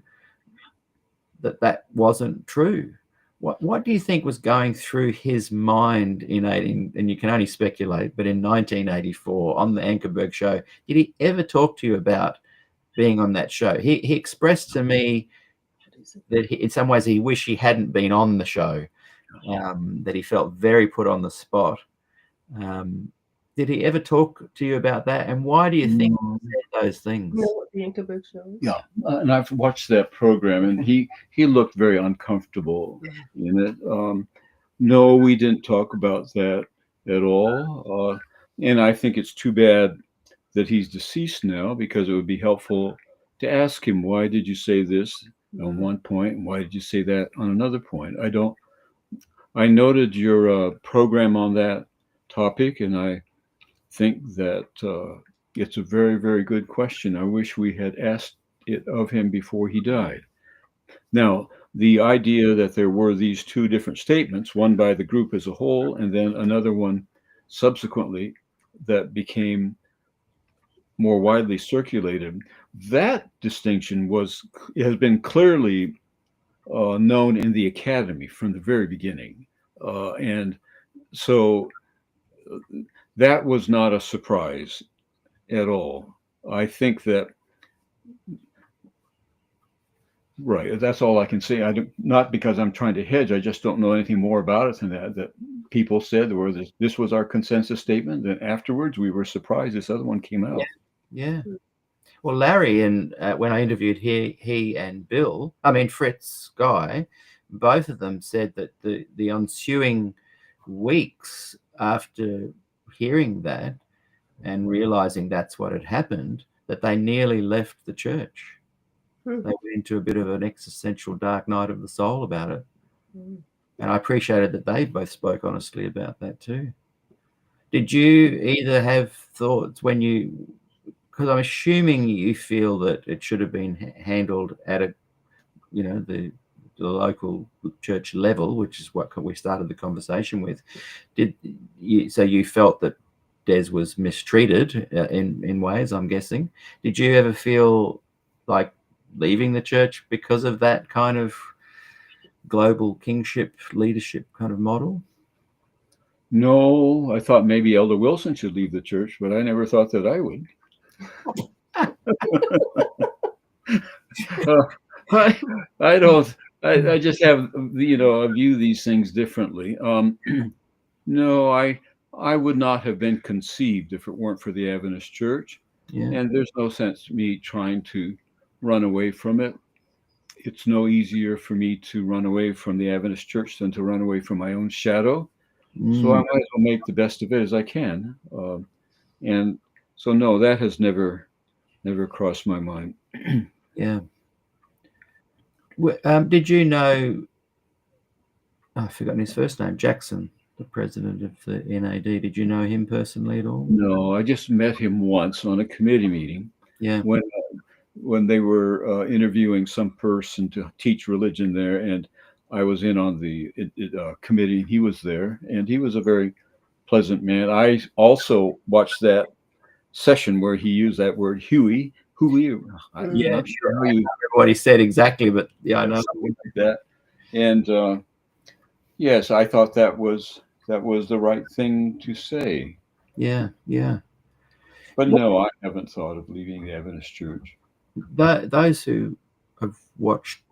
that wasn't true. What do you think was going through his mind in and you can only speculate, but in 1984 on the Ankerberg show, did he ever talk to you about being on that show? He expressed to me that in some ways he wished he hadn't been on the show, that he felt very put on the spot. Did he ever talk to you about that? And why do you think he said those things? The Ankerberg show. Yeah, and I've watched that program, and he looked very uncomfortable in it. No, we didn't talk about that at all. And I think it's too bad that he's deceased now, because it would be helpful to ask him, why did you say this on one point, and why did you say that on another point? I noted your program on that topic, and I think that it's a very, very good question. I wish we had asked it of him before he died. Now, the idea that there were these two different statements, one by the group as a whole, and then another one subsequently that became more widely circulated, that distinction has been clearly known in the academy from the very beginning. And so that was not a surprise at all. I think that, right, that's all I can say. Not because I'm trying to hedge, I just don't know anything more about it than that people said this was our consensus statement. Then afterwards we were surprised this other one came out. Yeah. Well, Larry, and when I interviewed he and Fritz Guy, both of them said that the ensuing weeks after hearing that and realizing that's what had happened, that they nearly left the church. They went into a bit of an existential dark night of the soul about it. And I appreciated that they both spoke honestly about that too. Did you either have thoughts because I'm assuming you feel that it should have been handled at the local church level, which is what we started the conversation with. So you felt that Des was mistreated in ways, I'm guessing. Did you ever feel like leaving the church because of that kind of global kingship leadership kind of model? No, I thought maybe Elder Wilson should leave the church, but I never thought that I would. I don't. I just have, I view these things differently. No, I would not have been conceived if it weren't for the Adventist Church, Yeah. and there's no sense me trying to run away from it. It's no easier for me to run away from the Adventist Church than to run away from my own shadow. So I might as well make the best of it as I can. And so, no, that has never crossed my mind. Yeah. Did you know, I've forgotten his first name, Jackson, the president of the NAD. Did you know him personally at all? No, I just met him once on a committee meeting. Yeah. When they were interviewing some person to teach religion there, and I was in on the committee. He was there, and he was a very pleasant man. I also watched that session where he used that word Huey. I'm not sure how you what he said exactly, but yeah, I know something like that. And yes, I thought that was the right thing to say. Yeah. But no, I haven't thought of leaving the Adventist Church. Those who have watched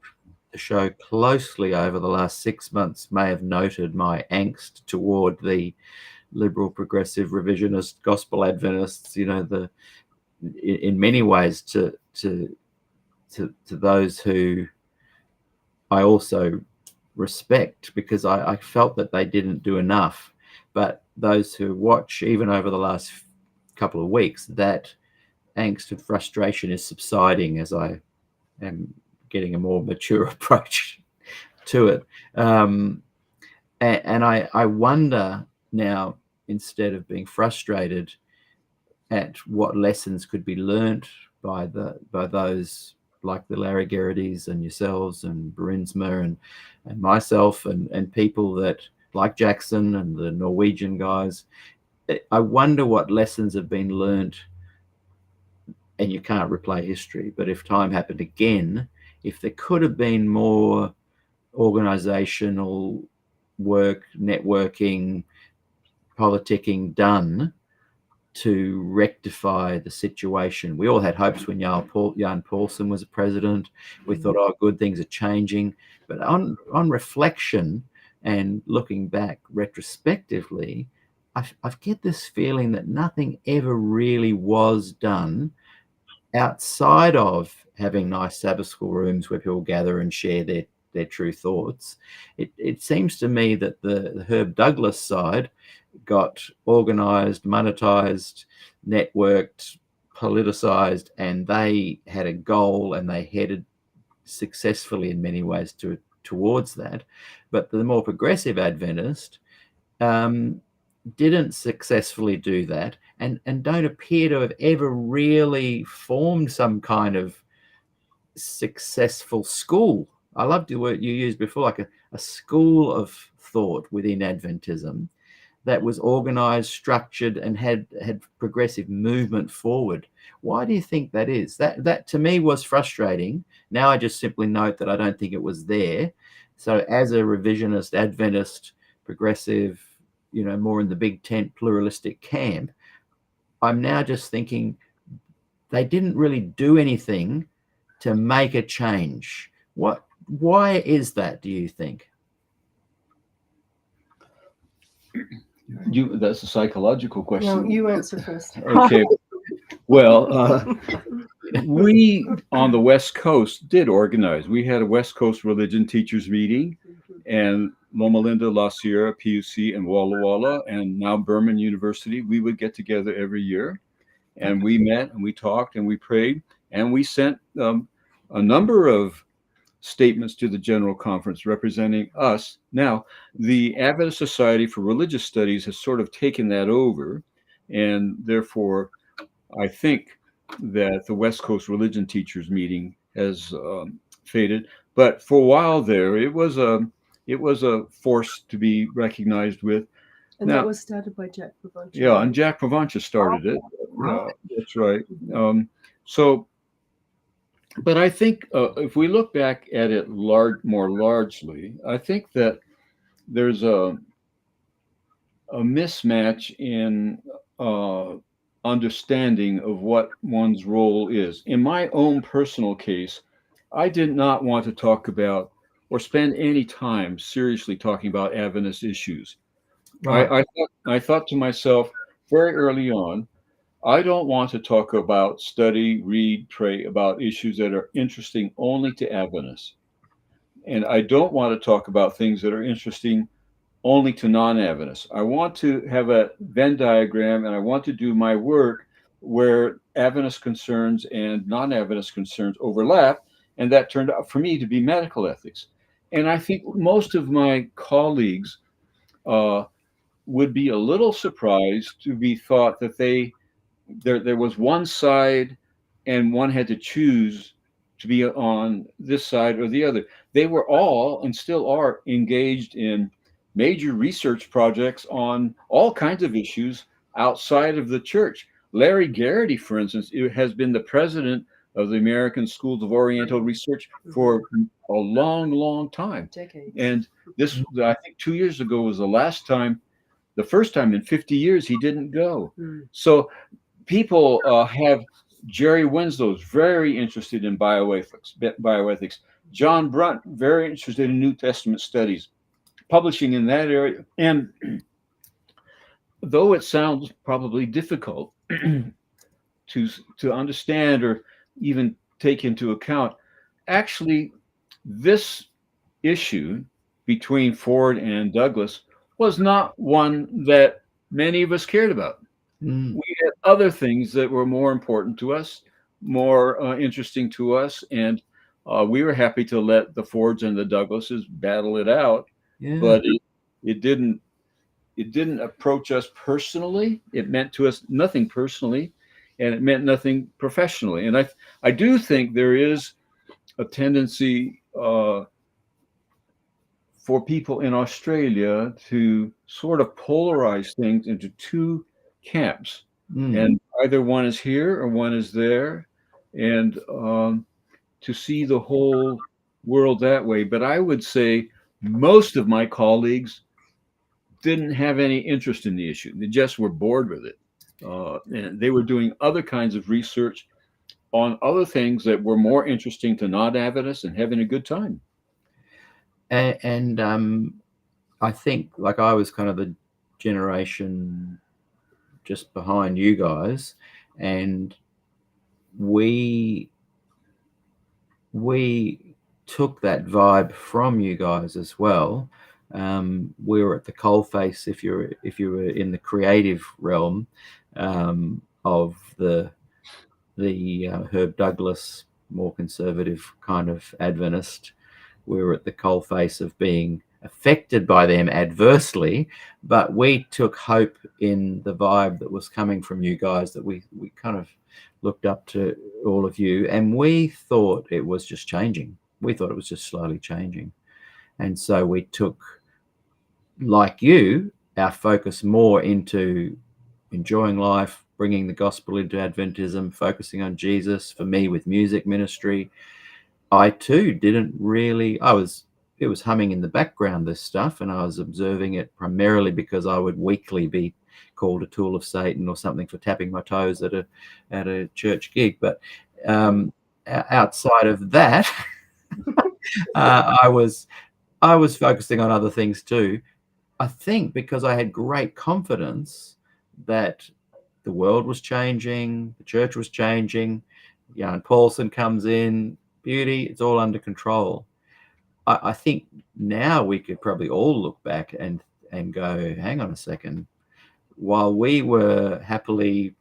the show closely over the last 6 months may have noted my angst toward the liberal, progressive, revisionist, gospel Adventists. In many ways to those who I also respect, because I felt that they didn't do enough. But those who watch, even over the last couple of weeks, that angst and frustration is subsiding as I am getting a more mature approach to it. And I wonder now, instead of being frustrated at what lessons could be learnt by those like the Larry Gerardys and yourselves and Berinsma and myself and people that like Jackson and the Norwegian guys, I wonder what lessons have been learnt. And you can't replay history, but if time happened again, if there could have been more organizational work, networking, politicking done to rectify the situation. We all had hopes when Jan Paulsen was a president. We thought, oh, good, things are changing. But on reflection and looking back retrospectively, I get this feeling that nothing ever really was done outside of having nice Sabbath school rooms where people gather and share their true thoughts. It seems to me that the Herb Douglas side got organized, monetized, networked, politicized, and they had a goal and they headed successfully in many ways towards that. But the more progressive Adventist didn't successfully do that and don't appear to have ever really formed some kind of successful school. I loved the word you used before, like a school of thought within Adventism that was organized, structured, and had progressive movement forward. Why do you think that is? That to me was frustrating. Now I just simply note that I don't think it was there. So as a revisionist, Adventist, progressive, more in the big tent pluralistic camp, I'm now just thinking they didn't really do anything to make a change. Why is that, do you think? That's a psychological question. No, you answer first. Okay. Well, we on the West Coast did organize. We had a West Coast religion teachers meeting, and Loma Linda, La Sierra, PUC, and Walla Walla, and now Berman University. We would get together every year, and we met and we talked and we prayed, and we sent a number of statements to the General Conference representing us. Now, the Adventist Society for Religious Studies has sort of taken that over, and therefore, I think that the West Coast Religion Teachers meeting has faded. But for a while there, it was a force to be recognized with. And now, that was started by Jack Pravancha. Yeah, and Jack Pravancha started it. That's right. So But I think if we look back at it more largely, I think that there's a mismatch in uh, understanding of what one's role is. In my own personal case, I did not want to talk about or spend any time seriously talking about Adventist issues. Right. I thought to myself very early on, I don't want to talk about, study, read, pray about issues that are interesting only to Adventists. And I don't want to talk about things that are interesting only to non-Adventists. I want to have a Venn diagram, and I want to do my work where Adventist concerns and non-Adventist concerns overlap, and that turned out for me to be medical ethics. And I think most of my colleagues uh, would be a little surprised to be thought that there was one side and one had to choose to be on this side or the other. They were all and still are engaged in major research projects on all kinds of issues outside of the church. Larry Garrity, for instance, has been the president of the American Schools of Oriental Research for a long, long time. Decades. And this, I think, 2 years ago was the first time in 50 years he didn't go. So people have Jerry Winslow's very interested in bioethics. John Brunt, very interested in New Testament studies, publishing in that area. And though it sounds probably difficult to understand or even take into account, actually, this issue between Ford and Douglas was not one that many of us cared about. We had other things that were more important to us, more interesting to us, and we were happy to let the Fords and the Douglases battle it out. Yeah. But it didn't approach us personally. It meant to us nothing personally, and it meant nothing professionally. And I do think there is a tendency for people in Australia to sort of polarize things into two camps, and either one is here or one is there, and to see the whole world that way. But I would say most of my colleagues didn't have any interest in the issue. They just were bored with it. And they were doing other kinds of research on other things that were more interesting to non-Adventists and having a good time. And I think, like, I was kind of the generation just behind you guys, and we took that vibe from you guys as well. We were at the coalface, if you were in the creative realm of the Herb Douglas, more conservative kind of Adventist. We were at the coalface of being affected by them adversely, but we took hope in the vibe that was coming from you guys, that we kind of looked up to all of you, and we thought it was just changing. We thought it was just slowly changing. And so we took, like you, our focus more into enjoying life, bringing the gospel into Adventism, focusing on Jesus. For me, with music ministry, I too didn't really, it was humming in the background, this stuff, and I was observing it primarily because I would weekly be called a tool of Satan or something for tapping my toes at a church gig. But outside of that, I was focusing on other things too. I think because I had great confidence that the world was changing, the church was changing. Jan Paulson comes in, beauty, it's all under control. I think now we could probably all look back and go, hang on a second. While we were happily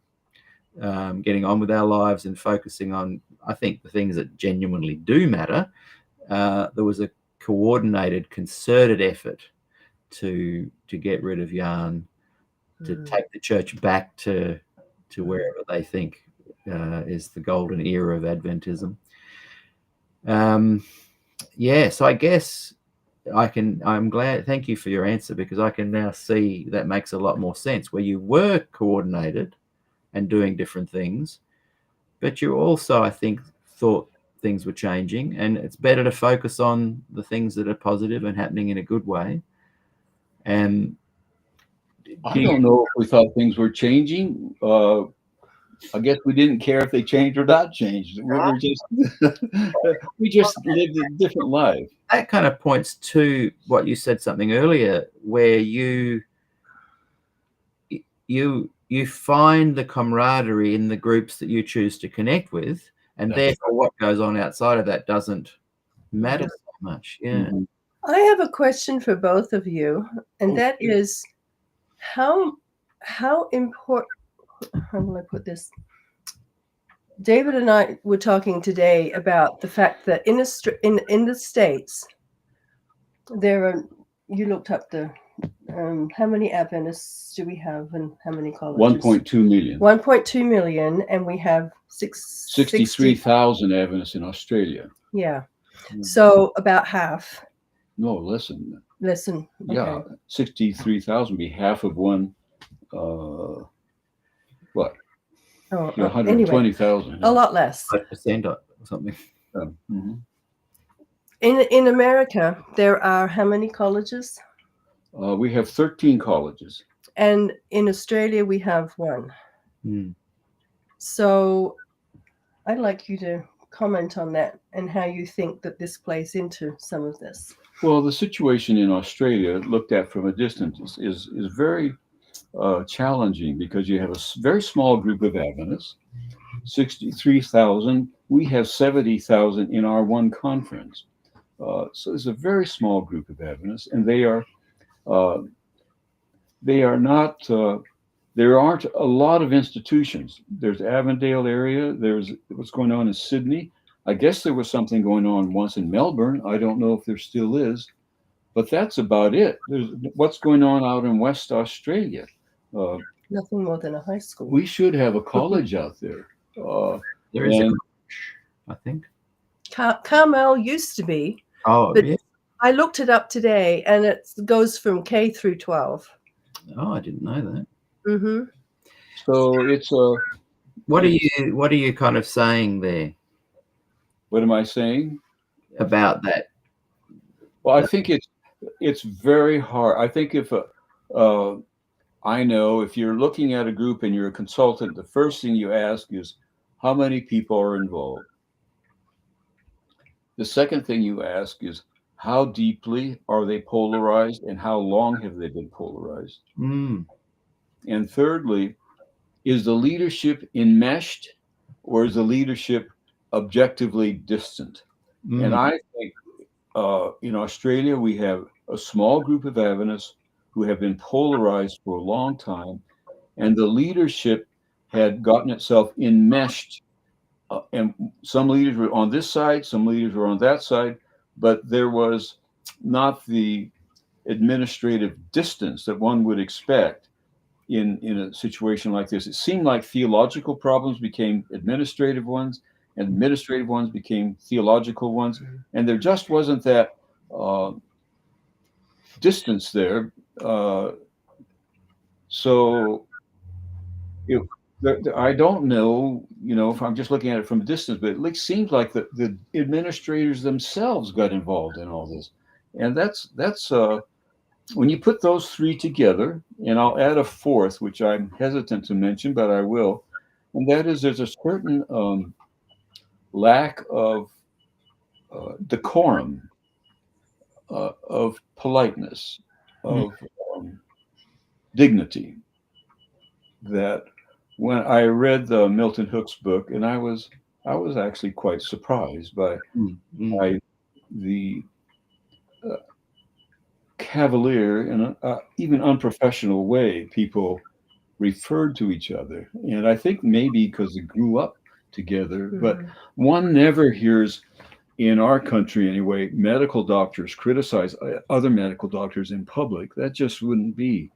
getting on with our lives and focusing on, I think, the things that genuinely do matter, there was a coordinated, concerted effort to get rid of Jan, to take the church back to wherever they think is the golden era of Adventism. So I guess I'm glad, thank you for your answer, because I can now see that makes a lot more sense, where you were coordinated and doing different things, but you also, I think, thought things were changing, and it's better to focus on the things that are positive and happening in a good way. And I don't know if we thought things were changing. I guess we didn't care if they changed or not changed. We were just we just lived a different life. that kind of points to what you said something earlier, where you find the camaraderie in the groups that you choose to connect with, and therefore what goes on outside of that doesn't matter so much. Yeah. Mhm. I have a question for both of you, and that is how important, how will I put this? David and I were talking today about the fact that in the States, there are, you looked up the, how many Adventists do we have and how many colleges? 1.2 million. 1.2 million, and we have 63,000 Adventists in Australia. Yeah. Mm. So about half. No, listen. Listen. Yeah, Okay. 63,000 be half of one. What? Oh, 120,000. Anyway, a lot less. 5% or something. Mhm. In America, there are how many colleges? We have 13 colleges. And in Australia, we have one. Mm. So I'd like you to comment on that and how you think that this plays into some of this. Well, the situation in Australia, looked at from a distance, is very challenging because you have a very small group of Adventists, 63,000. We have 70,000 in our one conference. So it's a very small group of Adventists, and they are not. There aren't a lot of institutions. There's Avondale area. There's what's going on in Sydney. I guess there was something going on once in Melbourne. I don't know if there still is, but that's about it. There's what's going on out in West Australia. Nothing more than a high school. We should have a college out there. There is, I think. Carmel used to be. Oh, but yeah. I looked it up today, and it goes from K through 12. Oh, I didn't know that. Mm-hmm. So it's What are you kind of saying there? What am I saying about that? Well, I think it's very hard. I think if I know if you're looking at a group and you're a consultant, the first thing you ask is how many people are involved. The second thing you ask is how deeply are they polarized and how long have they been polarized? Mm. And thirdly, is the leadership enmeshed or is the leadership objectively distant? Mm. And I think in Australia, we have a small group of Adventists who have been polarized for a long time, and the leadership had gotten itself enmeshed. And some leaders were on this side, some leaders were on that side, but there was not the administrative distance that one would expect in a situation like this. It seemed like theological problems became administrative ones, and administrative ones became theological ones, and there just wasn't that distance there. So if I don't know, if I'm just looking at it from a distance, but it seems like the administrators themselves got involved in all this, and that's when you put those three together, and I'll add a fourth, which I'm hesitant to mention, but I will, and that is there's a certain lack of decorum, of politeness, of dignity. That when I read the Milton Hook's book, and I was actually quite surprised by the cavalier and even unprofessional way people referred to each other. And I think maybe because they grew up together, but one never hears, in our country anyway, medical doctors criticize other medical doctors in public. That just wouldn't be.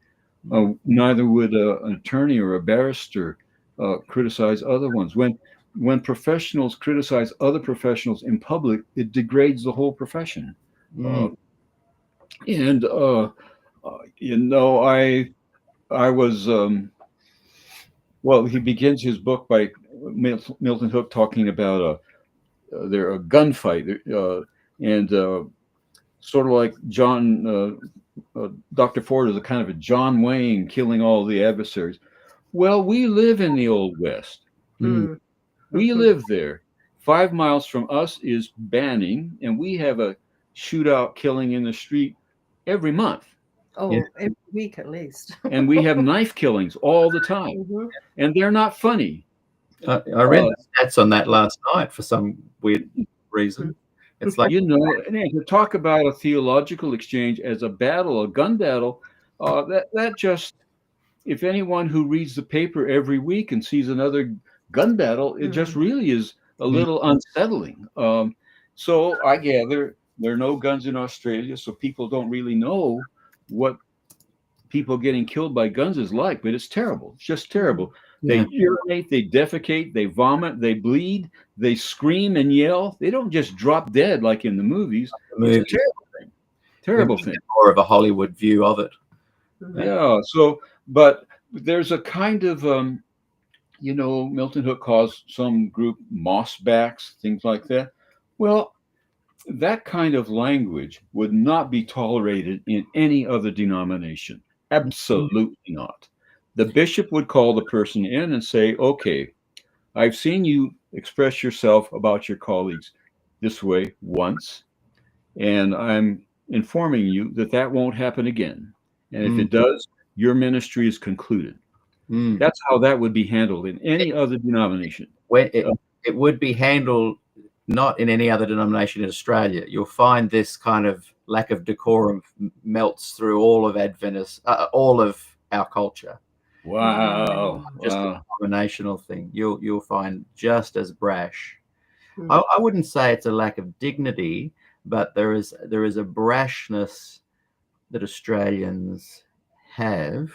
Neither would an attorney or a barrister criticize other ones. When professionals criticize other professionals in public, it degrades the whole profession. I was well, he begins his book by Milton Hook talking about they're a gunfight, and sort of like Dr. Ford is a kind of a John Wayne killing all the adversaries. Well, we live in the Old West. Mm. We live there. 5 miles from us is Banning, and we have a shootout killing in the street every month. Oh, Yeah. every week at least. And we have knife killings all the time. Mhm. And they're not funny. I read the stats on that last night for some weird reason. It's like, And to talk about a theological exchange as a battle, a gun battle, that just, if anyone who reads the paper every week and sees another gun battle, it just really is a little unsettling. So I gather there are no guns in Australia, so people don't really know what people getting killed by guns is like, but it's terrible. It's just terrible. Yeah. They urinate, they defecate, they vomit, they bleed, they scream and yell. They don't just drop dead like in the movies. It's a terrible thing. Terrible thing. More of a Hollywood view of it. Yeah. So, but there's a kind of, Milton Hook calls some group mossbacks, things like that. Well, that kind of language would not be tolerated in any other denomination. Absolutely not. The bishop would call the person in and say, okay, I've seen you express yourself about your colleagues this way once, and I'm informing you that that won't happen again. And if it does, your ministry is concluded. That's how that would be handled in any other denomination. It would be handled not in any other denomination in Australia. You'll find this kind of lack of decorum melts through all of all of our culture. Wow. Just a denominational thing. You'll find just as brash. I wouldn't say it's a lack of dignity, but there is a brashness that Australians have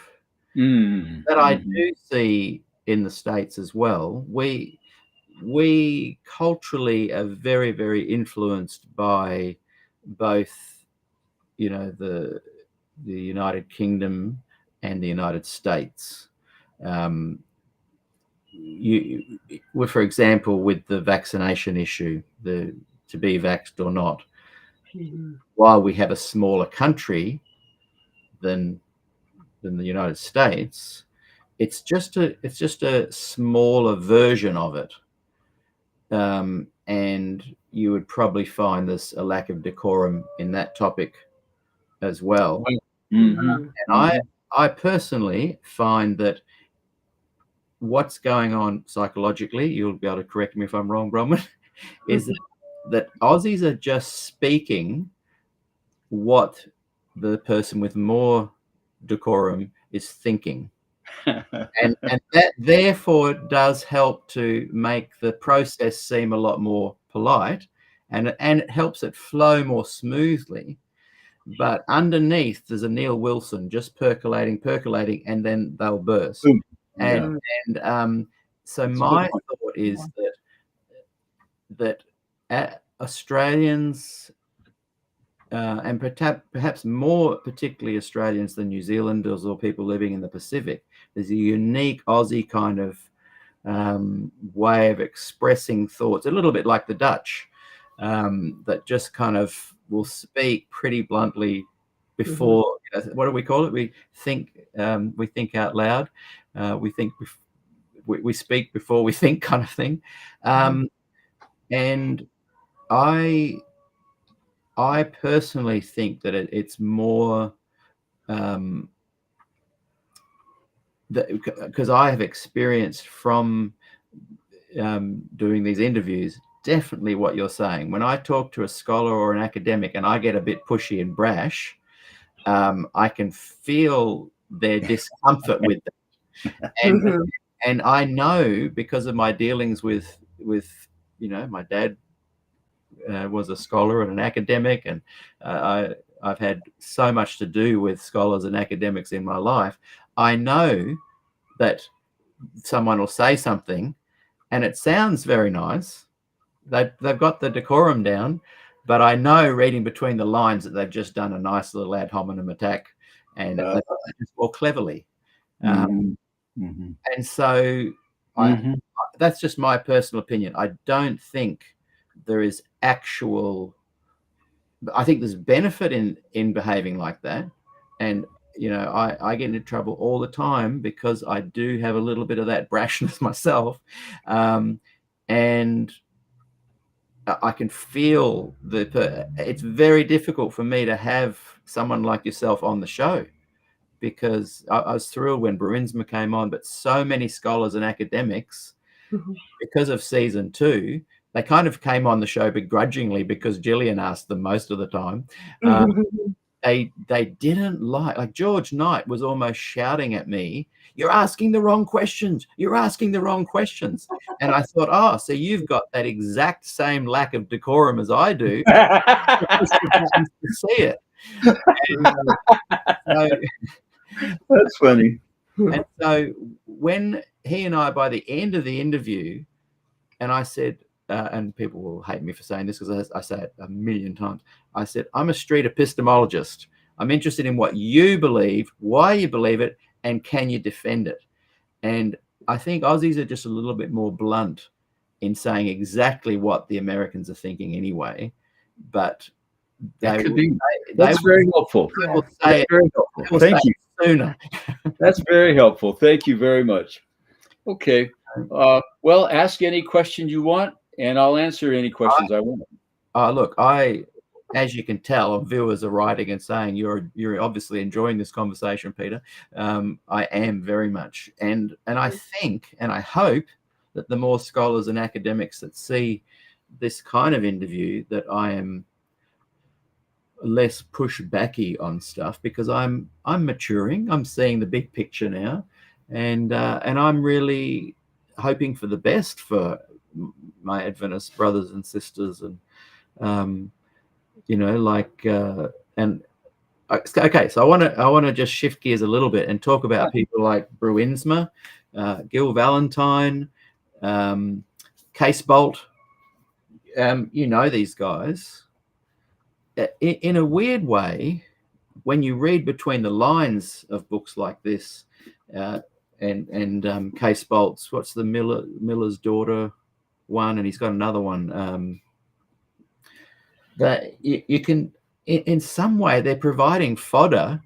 that I do see in the States as well. We culturally are very, very influenced by both, the United Kingdom and the United States. For example, with the vaccination issue, to be vaxxed or not, while we have a smaller country than the United States, it's just a smaller version of it. And you would probably find there's a lack of decorum in that topic as well. And I personally find that what's going on psychologically, you'll be able to correct me if I'm wrong, Bronwyn, is that Aussies are just speaking what the person with more decorum is thinking. and that therefore does help to make the process seem a lot more polite, and it helps it flow more smoothly. But underneath there's a Neil Wilson just percolating, and then they'll burst. So my thought is that Australians, and perhaps more particularly Australians than New Zealanders or people living in the Pacific, there's a unique Aussie kind of way of expressing thoughts, a little bit like the Dutch, that just kind of will speak pretty bluntly before, what do we call it? We think out loud. We speak before we think, kind of thing. And I personally think that it's more because I have experienced from doing these interviews definitely what you're saying. When I talk to a scholar or an academic and I get a bit pushy and brash, I can feel their discomfort with that. And I know, because of my dealings with my dad was a scholar and an academic, and I've had so much to do with scholars and academics in my life. I know that someone will say something and it sounds very nice. They've got the decorum down, but I know, reading between the lines, that they've just done a nice little ad hominem attack, and they've done it more cleverly. And so that's just my personal opinion. I don't think there is actual, I think there's benefit in behaving like that. And, you know, I get into trouble all the time because I do have a little bit of that brashness myself. And I can feel it's very difficult for me to have someone like yourself on the show, because I was thrilled when Bruinsma came on, but so many scholars and academics, because of season 2, they kind of came on the show begrudgingly because Gillian asked them most of the time. They didn't like George Knight was almost shouting at me, "You're asking the wrong questions. You're asking the wrong questions." And I thought, oh, so you've got that exact same lack of decorum as I do. To see it. That's funny. And so when he and I, by the end of the interview, and I said, and people will hate me for saying this because I say it a million times, I said, I'm a street epistemologist. I'm interested in what you believe, why you believe it, and can you defend it? And I think Aussies are just a little bit more blunt in saying exactly what the Americans are thinking anyway. But that could be. That's very helpful. Thank you. Sooner. That's very helpful. Thank you very much. Okay. Well, ask any question you want, and I'll answer any questions I want. Look, as you can tell, viewers are writing and saying you're obviously enjoying this conversation, Peter. I am very much, and I think and I hope that the more scholars and academics that see this kind of interview, that I am less pushbacky on stuff, because I'm maturing. I'm seeing the big picture now, and I'm really hoping for the best for my Adventist brothers and sisters, and you know, like and okay. So I want to just shift gears a little bit and talk about people like Bruinsma, Gil Valentine, Case Bolt. You know these guys. In a weird way, when you read between the lines of books like this, and Case Bolt's, what's the Miller's Daughter one, and he's got another one, that you can, in some way, they're providing fodder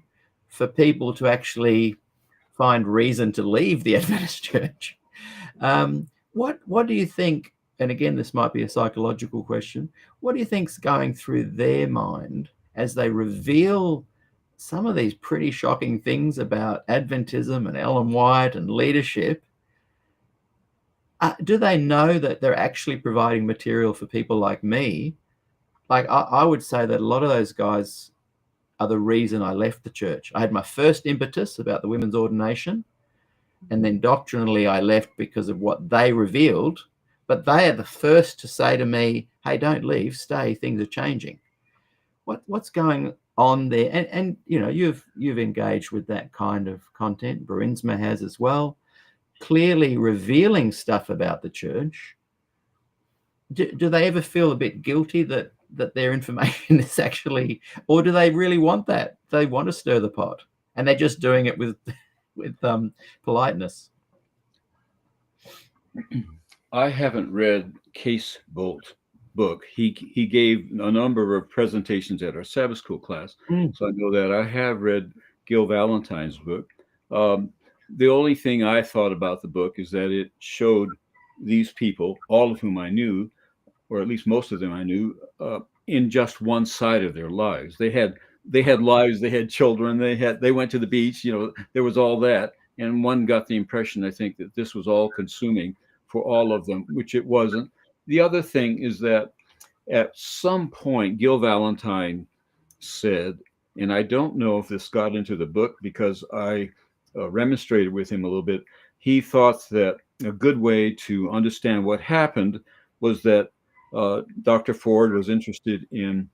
for people to actually find reason to leave the Adventist Church. What do you think? And again, this might be a psychological question. What do you think's going through their mind as they reveal some of these pretty shocking things about Adventism and Ellen White and leadership? Do they know that they're actually providing material for people like me? Like, I would say that a lot of those guys are the reason I left the church. I had my first impetus about the women's ordination, and then doctrinally I left because of what they revealed. But they are the first to say to me, "Hey, don't leave, stay. Things are changing." What's going on there? And you know, you've engaged with that kind of content. Bruinsma has as well, clearly revealing stuff about the church. Do they ever feel a bit guilty that their information is actually, or do they really want that? They want to stir the pot, and they're just doing it with politeness. I haven't read Case Bolt's book. He gave a number of presentations at our Sabbath school class, so I know that. I have read Gil Valentine's book. The only thing I thought about the book is that it showed these people, all of whom I knew, or at least most of them I knew, in just one side of their lives. They had lives, they had children, they went to the beach, you know, there was all that. And one got the impression, I think, that this was all consuming for all of them, which it wasn't. The other thing is that at some point, Gil Valentine said, and I don't know if this got into the book because I remonstrated with him a little bit, he thought that a good way to understand what happened was that Dr. Ford was interested in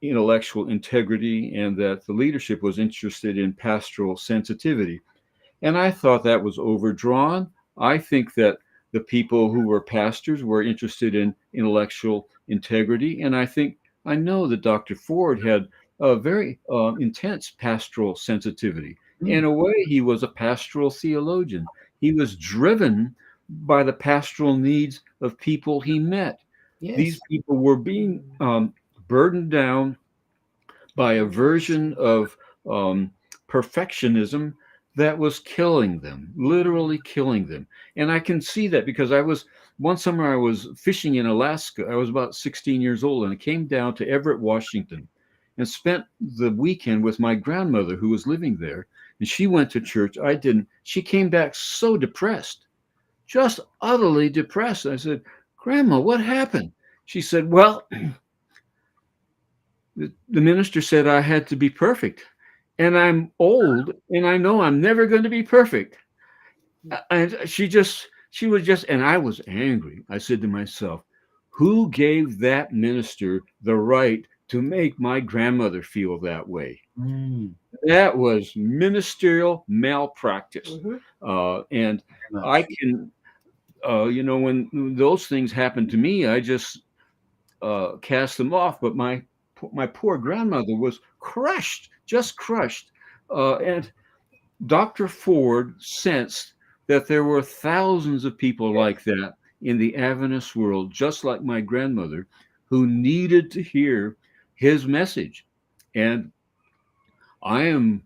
intellectual integrity and that the leadership was interested in pastoral sensitivity. And I thought that was overdrawn. I think that the people who were pastors were interested in intellectual integrity. And I know that Dr. Ford had a very intense pastoral sensitivity. In a way, he was a pastoral theologian. He was driven by the pastoral needs of people he met. Yes. These people were being burdened down by a version of perfectionism that was killing them, literally killing them. And I can see that because one summer I was fishing in Alaska. I was about 16 years old, and I came down to Everett, Washington, and spent the weekend with my grandmother who was living there. And she went to church. I didn't. She came back so depressed, just utterly depressed. I said, "Grandma, what happened?" She said, "Well, the minister said I had to be perfect, and I'm old, and I know I'm never going to be perfect." And she was just, and I was angry. I said to myself, who gave that minister the right to make my grandmother feel that way? Mm. That was ministerial malpractice. And I can, when those things happen to me, I just cast them off. But my poor grandmother was crushed, just crushed. And Dr. Ford sensed that there were thousands of people like that in the Adventist world, just like my grandmother, who needed to hear his message. And I am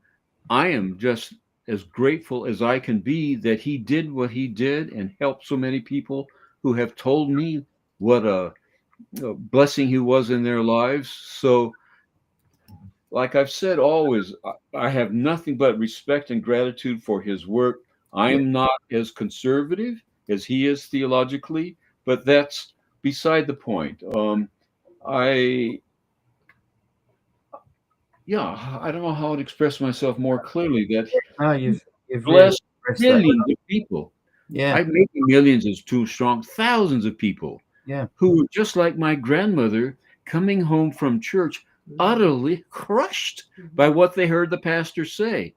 just as grateful as I can be that he did what he did and helped so many people who have told me what a blessing he was in their lives. So, like I've said always, I have nothing but respect and gratitude for his work. I am not as conservative as he is theologically, but that's beside the point. I I don't know how to express myself more clearly. That No, he you've really blessed expressed that. millions of people. Yeah. I maybe millions is too strong. Thousands of people Yeah. who were just like my grandmother, coming home from church utterly crushed by what they heard the pastor say.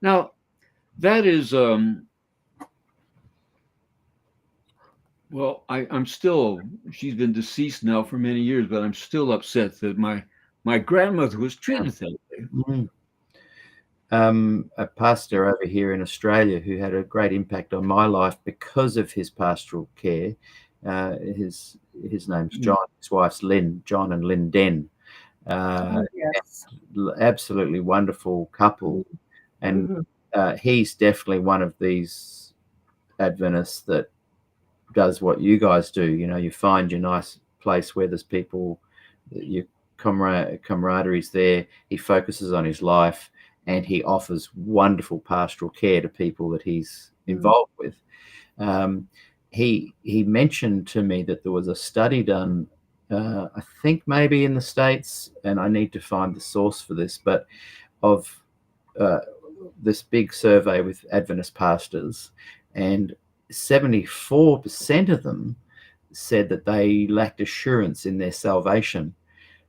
Now, that is well, I'm still, she's been deceased now for many years, but I'm still upset that my grandmother was treated that way. A pastor over here in Australia who had a great impact on my life because of his pastoral care. His name's John. His wife's Lynn. John and Lynn Den. Absolutely wonderful couple, and he's definitely one of these Adventists that does what you guys do. You find your nice place where there's people, your camaraderie's there. He focuses on his life, and he offers wonderful pastoral care to people that he's involved with. He mentioned to me that there was a study done, I think maybe in the States, and I need to find the source for this, but of this big survey with Adventist pastors, and 74% of them said that they lacked assurance in their salvation.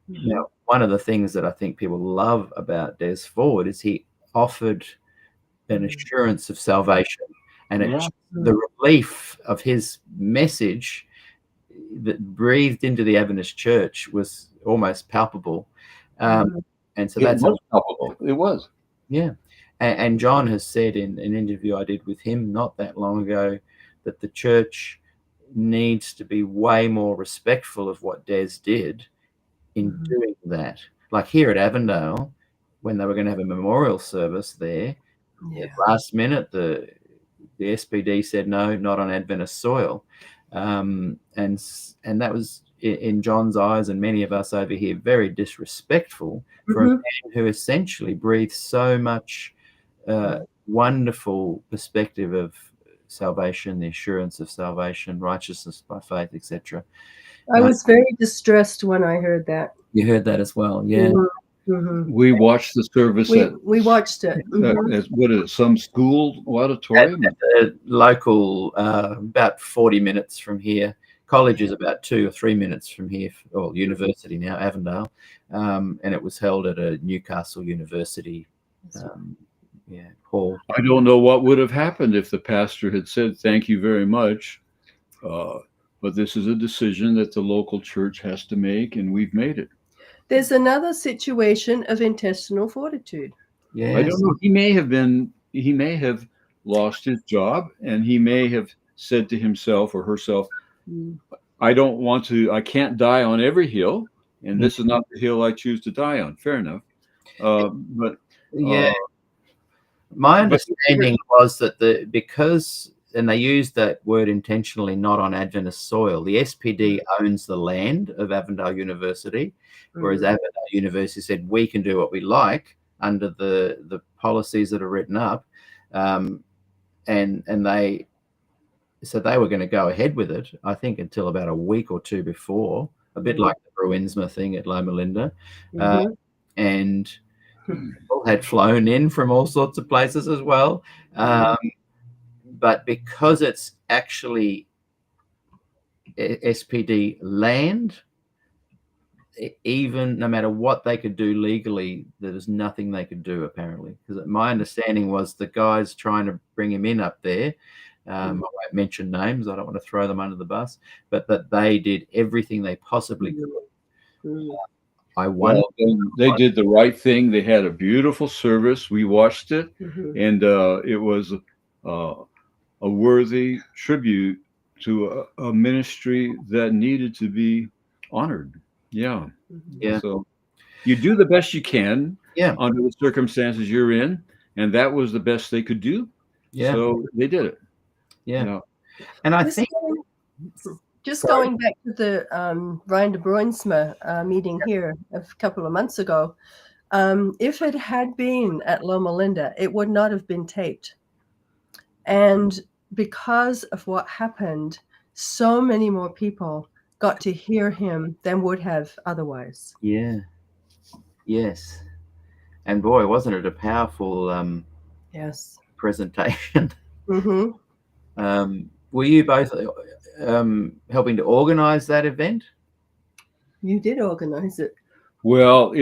Now, one of the things that I think people love about Des Ford is he offered an assurance of salvation, and the relief of his message that breathed into the Adventist church was almost palpable. And so that's palpable. It was. Yeah. And John has said in an interview I did with him not that long ago that the church needs to be way more respectful of what Des did in doing that. Like here at Avondale, when they were going to have a memorial service there, at last minute, the SPD said, no, not on Adventist soil. And that was, in John's eyes and many of us over here, very disrespectful for a man who essentially breathes so much wonderful perspective of salvation, the assurance of salvation, righteousness by faith, etc. I was very distressed when I heard that. You heard that as well, yeah. We watched the service. We watched it. What is it, some school auditorium? At a local, about 40 minutes from here. College is about 2 or 3 minutes from here, or university now, Avondale, and it was held at a Newcastle University hall. I don't know what would have happened if the pastor had said, "Thank you very much, but this is a decision that the local church has to make, and we've made it." There's another situation of intestinal fortitude. Yes. I don't know. He may have lost his job, and he may have said to himself or herself, I don't want to. I can't die on every hill, and this is not the hill I choose to die on. Fair enough. But Yeah, my understanding was that and they used that word intentionally, not on Adventist soil. The SPD owns the land of Avondale University, whereas Avondale University said we can do what we like under the policies that are written up, and they were going to go ahead with it. I think until about a week or two before, a bit like the Bruinsma thing at Loma Linda, and people had flown in from all sorts of places as well. But because it's actually SPD land, even no matter what they could do legally, there was nothing they could do apparently. Because my understanding was the guys trying to bring him in up there, I won't mention names, I don't want to throw them under the bus, but that they did everything they possibly could. They did the right thing. They had a beautiful service. We watched it, and it was a worthy tribute to a ministry that needed to be honored. Yeah. So you do the best you can under the circumstances you're in, and that was the best they could do. So they did it. And I think just going back to the Ryan de Bruinsma meeting here a couple of months ago, if it had been at Loma Linda, it would not have been taped. And because of what happened, so many more people got to hear him than would have otherwise. Yes. And boy, wasn't it a powerful presentation? Were you both helping to organize that event? You did organize it. Well,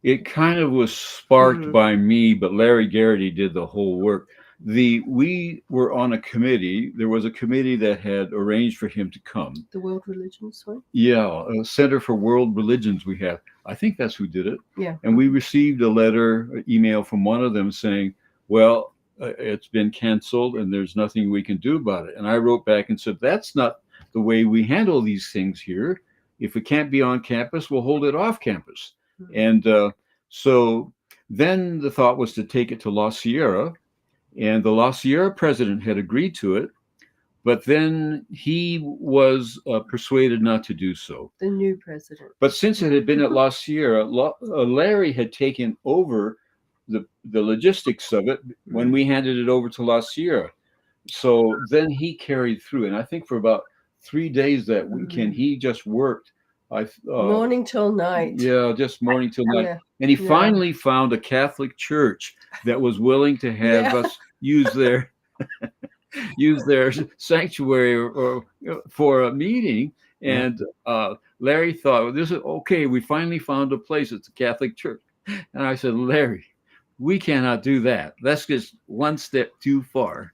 it kind of was sparked by me, but Larry Garrity did the whole work. We were on a committee. There was a committee that had arranged for him to come. The World Religions one? Yeah, a Center for World Religions we have. I think that's who did it. Yeah. And we received an email from one of them saying, well, it's been canceled and there's nothing we can do about it. And I wrote back and said, that's not the way we handle these things here. If it can't be on campus, we'll hold it off campus. And so then the thought was to take it to La Sierra. And the La Sierra president had agreed to it, but then he was persuaded not to do so. The new president. But since it had been at La Sierra, Larry had taken over the logistics of it when we handed it over to La Sierra. So then he carried through. And I think for about 3 days that weekend, he just worked. Morning till night. Yeah, just morning till night. Yeah. And he finally found a Catholic church that was willing to have us use their sanctuary or for a meeting. And Larry thought, well, this is okay. We finally found a place. It's a Catholic church. And I said, Larry, we cannot do that. That's just one step too far.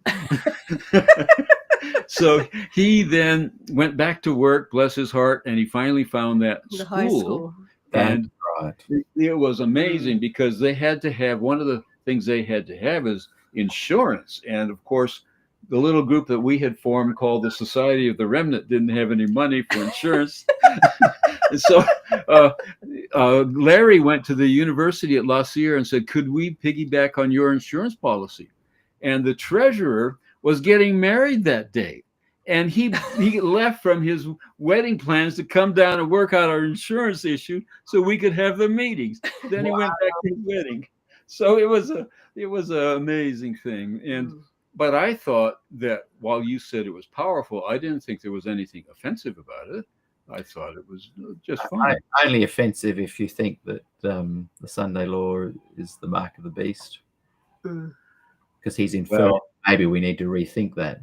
So he then went back to work, bless his heart, and he finally found that the high school. And it was amazing because they had to have, one of the things they had to have is insurance. And of course, the little group that we had formed called the Society of the Remnant didn't have any money for insurance. And so Larry went to the university at La Sierra and said, could we piggyback on your insurance policy? And the treasurer was getting married that day. And he left from his wedding plans to come down and work out our insurance issue so we could have the meetings. Then he went back to his wedding. So it was an amazing thing. And but I thought that while you said it was powerful, I didn't think there was anything offensive about it. I thought it was just fine. Only offensive if you think that the Sunday law is the mark of the beast. Because he's inferred. Maybe we need to rethink that.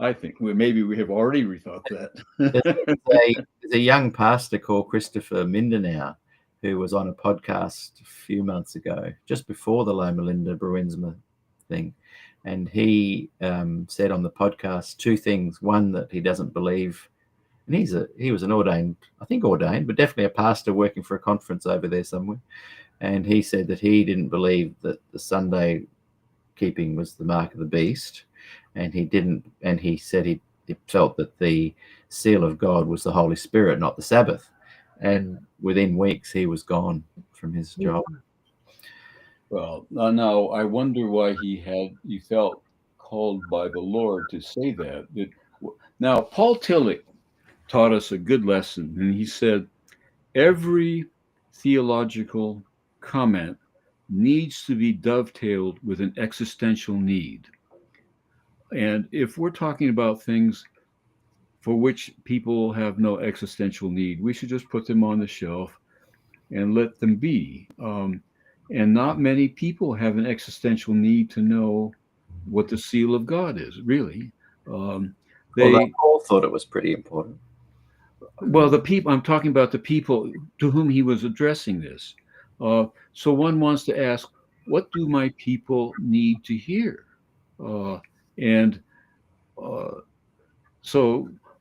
I think maybe we have already rethought that. There's a young pastor called Christopher Mindanao who was on a podcast a few months ago, just before the Loma Linda Bruinsma thing. And he said on the podcast 2 things. One, that he doesn't believe, and he was an ordained, but definitely a pastor working for a conference over there somewhere. And he said that he didn't believe that the Sunday keeping was the mark of the beast. And he didn't, and he said he felt that the seal of God was the Holy Spirit, not the Sabbath. And within weeks, he was gone from his job. Well, now I wonder why he felt called by the Lord to say that. Now, Paul Tillich taught us a good lesson, and he said, every theological comment needs to be dovetailed with an existential need. And if we're talking about things for which people have no existential need, we should just put them on the shelf and let them be. And not many people have an existential need to know what the seal of God is, really. Although Paul thought it was pretty important. Well, the people, I'm talking about the people to whom he was addressing this. So one wants to ask, what do my people need to hear? So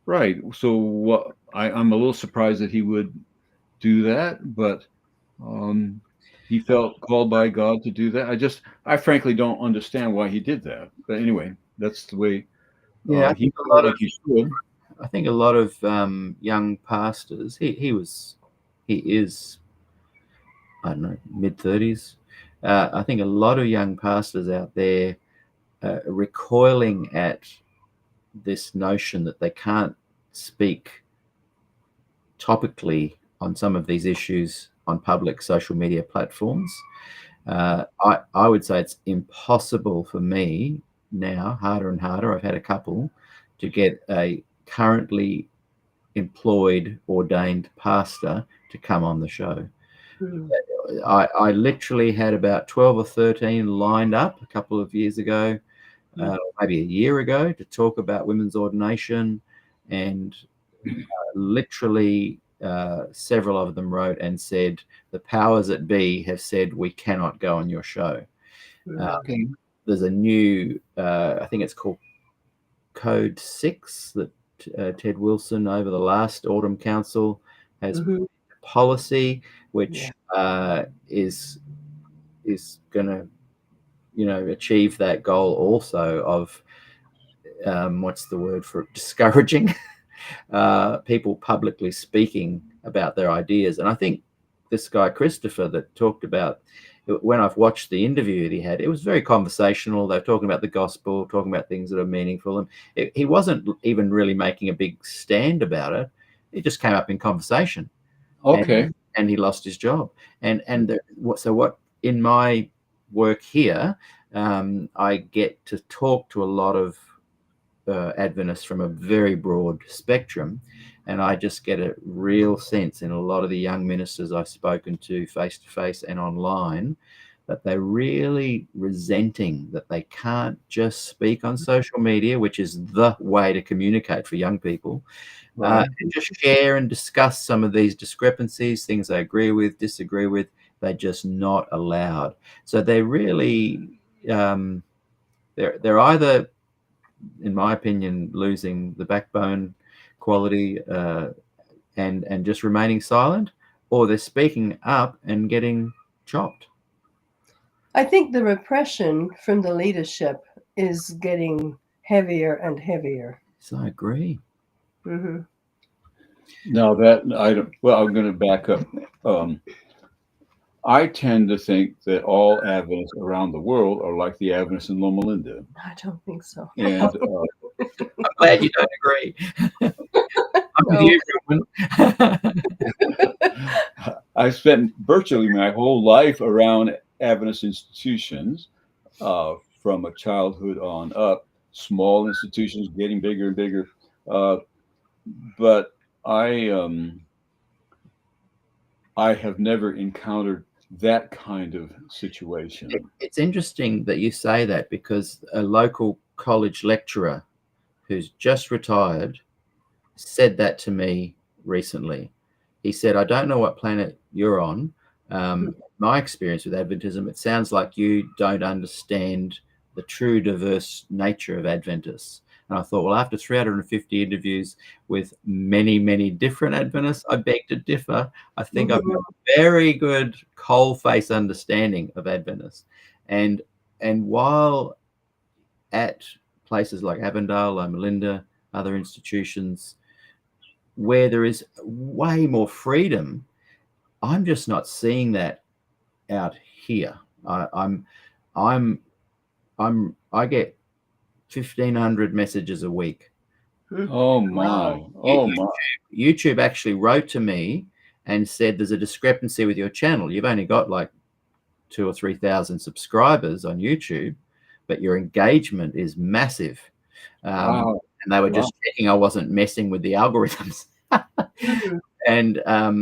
what, I'm a little surprised that he would do that, but he felt called by God to do that. I frankly don't understand why he did that. But anyway, that's the way he felt like he should. I think a lot of young pastors, he is, I don't know, mid-30s. I think a lot of young pastors out there recoiling at this notion that they can't speak topically on some of these issues on public social media platforms. I would say it's impossible for me now, harder and harder. I've had a couple to get a currently employed ordained pastor to come on the show. I literally had about 12 or 13 lined up a couple of years ago, maybe a year ago, to talk about women's ordination, and literally several of them wrote and said, the powers that be have said we cannot go on your show. There's a new, I think it's called Code 6 that Ted Wilson over the last Autumn Council has policy, which is going to, achieve that goal also of what's the word for it? Discouraging people publicly speaking about their ideas. And I think this guy Christopher that talked about, when I've watched the interview that he had, it was very conversational. They're talking about the gospel, talking about things that are meaningful. And he wasn't even really making a big stand about it. It just came up in conversation. Okay. And he lost his job. So what in my work here, I get to talk to a lot of Adventists from a very broad spectrum, and I just get a real sense in a lot of the young ministers I've spoken to face to face and online that they're really resenting that they can't just speak on social media, which is the way to communicate for young people, and just share and discuss some of these discrepancies, things they agree with, disagree with. They're just not allowed. So they're really they're either, in my opinion, losing the backbone quality and just remaining silent, or they're speaking up and getting chopped. I think the repression from the leadership is getting heavier and heavier. So I agree. Now that I'm going to back up. I tend to think that all Adventists around the world are like the Adventists in Loma Linda. I don't think so. And I'm glad you don't agree. I'm with you, Roman. I spent virtually my whole life around Adventist institutions, from a childhood on up, small institutions getting bigger and bigger. But I have never encountered that kind of situation. It's interesting that you say that, because a local college lecturer who's just retired said that to me recently. He said, I don't know what planet you're on. My experience with Adventism, it sounds like you don't understand the true diverse nature of Adventists. And I thought, well, after 350 interviews with many, many different Adventists, I beg to differ. I think I've got a very good coal-face understanding of Adventists. And while at places like Avondale, Loma Linda, other institutions where there is way more freedom. I'm just not seeing that out here. I get 1,500 messages a week. Oh my! Oh my! YouTube actually wrote to me and said there's a discrepancy with your channel. You've only got like 2,000 or 3,000 subscribers on YouTube, but your engagement is massive. Wow! And they were just checking I wasn't messing with the algorithms. And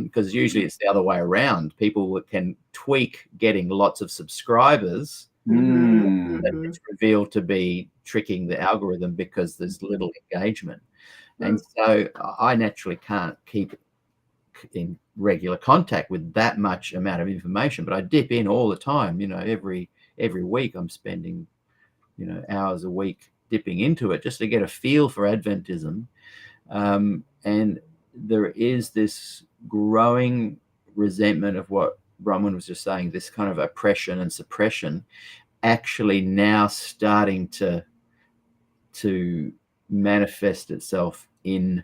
because usually it's the other way around. People can tweak getting lots of subscribers. It's revealed to be tricking the algorithm because there's little engagement. And so I naturally can't keep in regular contact with that much amount of information, but I dip in all the time. Every week I'm spending hours a week dipping into it just to get a feel for Adventism. And there is this growing resentment of what Bronwyn was just saying, this kind of oppression and suppression actually now starting to manifest itself in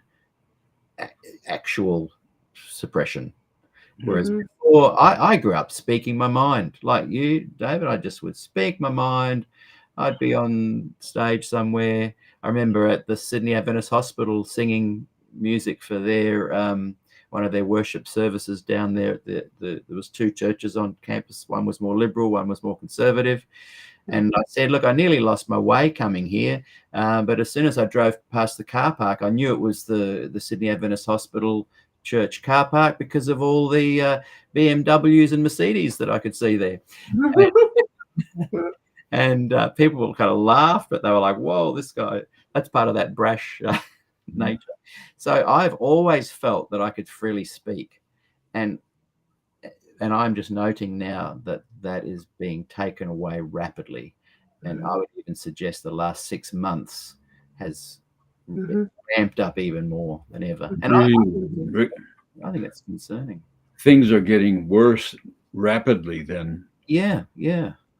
actual suppression. Whereas before, I grew up speaking my mind. Like you, David, I just would speak my mind. I'd be on stage somewhere. I remember at the Sydney Adventist Hospital singing music for their one of their worship services down there. There was 2 churches on campus. One was more liberal, one was more conservative. And I said, look, I nearly lost my way coming here. But as soon as I drove past the car park, I knew it was the Sydney Adventist Hospital church car park because of all the BMWs and Mercedes that I could see there. And people kind of laughed, but they were like, whoa, this guy, that's part of that brash nature. So I've always felt that I could freely speak. And I'm just noting now that that is being taken away rapidly. And I would even suggest the last 6 months has ramped up even more than ever. And I think that's concerning. Things are getting worse rapidly then. Yeah.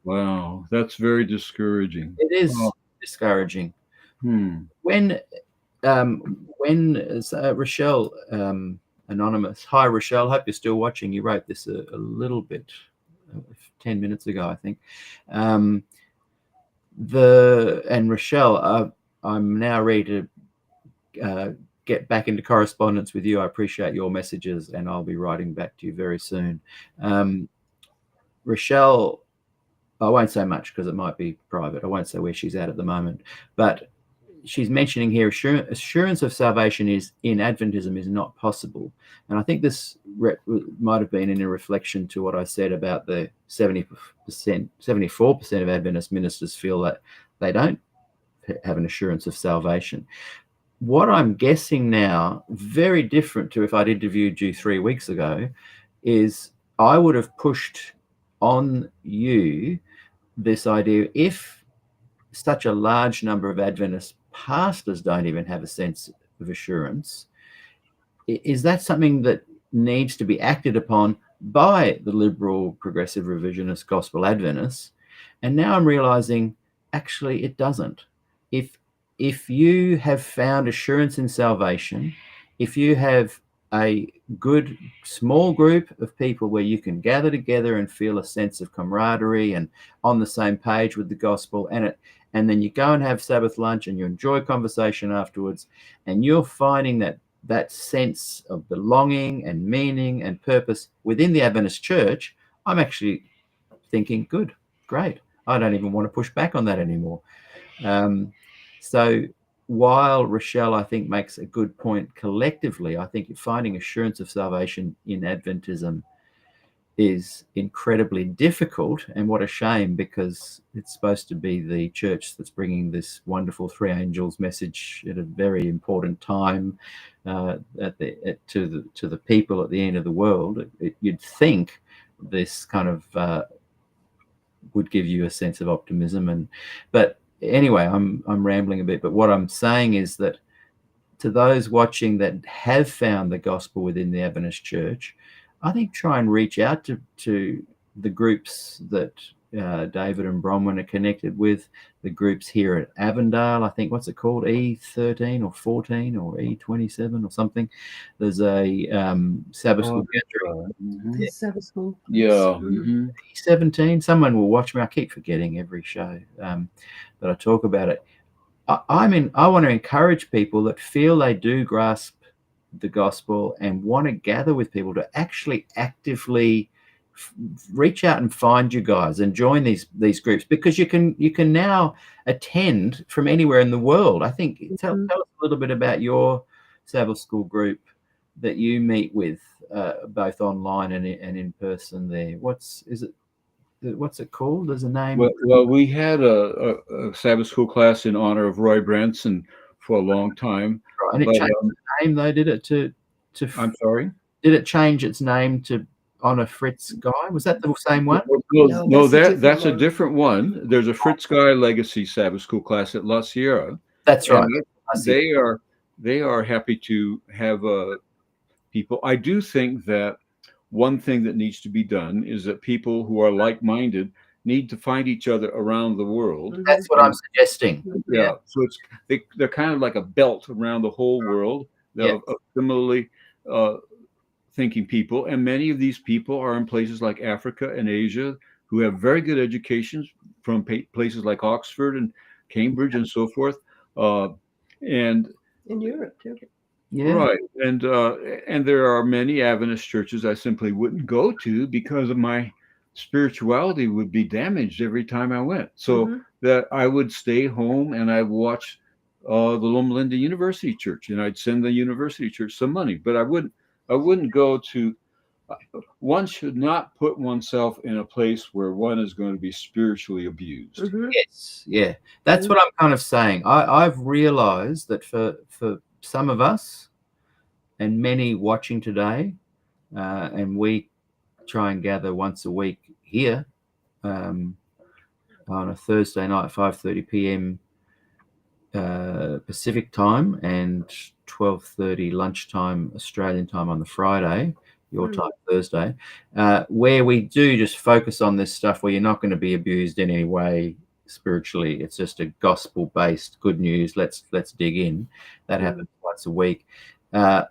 Wow, that's very discouraging. It is discouraging. When Rochelle, anonymous, hi Rochelle, hope you're still watching. You wrote this a little bit 10 minutes ago, I think. And Rochelle, I'm now ready to get back into correspondence with you. I appreciate your messages, and I'll be writing back to you very soon. Rochelle, I won't say much because it might be private. I won't say where she's at the moment, but she's mentioning here assurance of salvation is in Adventism is not possible. And I think this might have been in a reflection to what I said about the 74% of Adventist ministers feel that they don't have an assurance of salvation. What I'm guessing now, very different to if I'd interviewed you 3 weeks ago, is I would have pushed on you this idea, if such a large number of Adventist pastors don't even have a sense of assurance, is that something that needs to be acted upon by the liberal, progressive, revisionist gospel Adventists? And now I'm realizing actually it doesn't. If you have found assurance in salvation, if you have a good small group of people where you can gather together and feel a sense of camaraderie and on the same page with the gospel, and then you go and have Sabbath lunch and you enjoy conversation afterwards, and you're finding that sense of belonging and meaning and purpose within the Adventist church, I'm actually thinking, good, great. I don't even want to push back on that anymore. So while Rochelle, I think, makes a good point collectively, I think finding assurance of salvation in Adventism is incredibly difficult, and what a shame, because it's supposed to be the church that's bringing this wonderful 3 angels message at a very important time to the people at the end of the world. You'd think this kind of would give you a sense of optimism, but anyway, I'm rambling a bit, but what I'm saying is that to those watching that have found the gospel within the Adventist church, I think try and reach out to the groups that David and Bronwyn are connected with, the groups here at Avondale, I think, what's it called, E13 or 14 or E27 or something. There's a Sabbath school gathering. Mhm. Sabbath school. Yeah. Mhm. E17, someone will watch me. I keep forgetting every show that I talk about it. I want to encourage people that feel they do grasp the gospel and want to gather with people to actually actively reach out and find you guys and join these groups, because you can now attend from anywhere in the world. I think tell us a little bit about your Sabbath school group that you meet with both online and in person there. What's it called? There's a name. Well, we had a Sabbath school class in honor of Roy Branson for a long time. Right. And it changed the name though, did it? I'm sorry? Did it change its name to honor Fritz Guy? Was that the same one? No, that's a different one. There's a Fritz Guy Legacy Sabbath school class at La Sierra. That's right. They are happy to have people. I do think that one thing that needs to be done is that people who are like-minded need to find each other around the world. That's what I'm suggesting. Yeah. So they're kind of like a belt around the whole world of similarly thinking people. And many of these people are in places like Africa and Asia who have very good educations from places like Oxford and Cambridge and so forth. And in Europe too. Yeah. Right. And there are many Adventist churches I simply wouldn't go to because of my spirituality would be damaged every time I went. So that I would stay home and I'd watch the Loma Linda University Church, and I'd send the university church some money, but I wouldn't go to. One should not put oneself in a place where one is going to be spiritually abused. Yes, yeah, that's what I'm kind of saying. I've realized that for some of us and many watching today, and we try and gather once a week here on a Thursday night, 5:30 p.m. Pacific time and 12:30 lunchtime Australian time on the Friday, your time Thursday, where we do just focus on this stuff where you're not going to be abused in any way spiritually. It's just a gospel-based good news. Let's dig in. That happens once a week.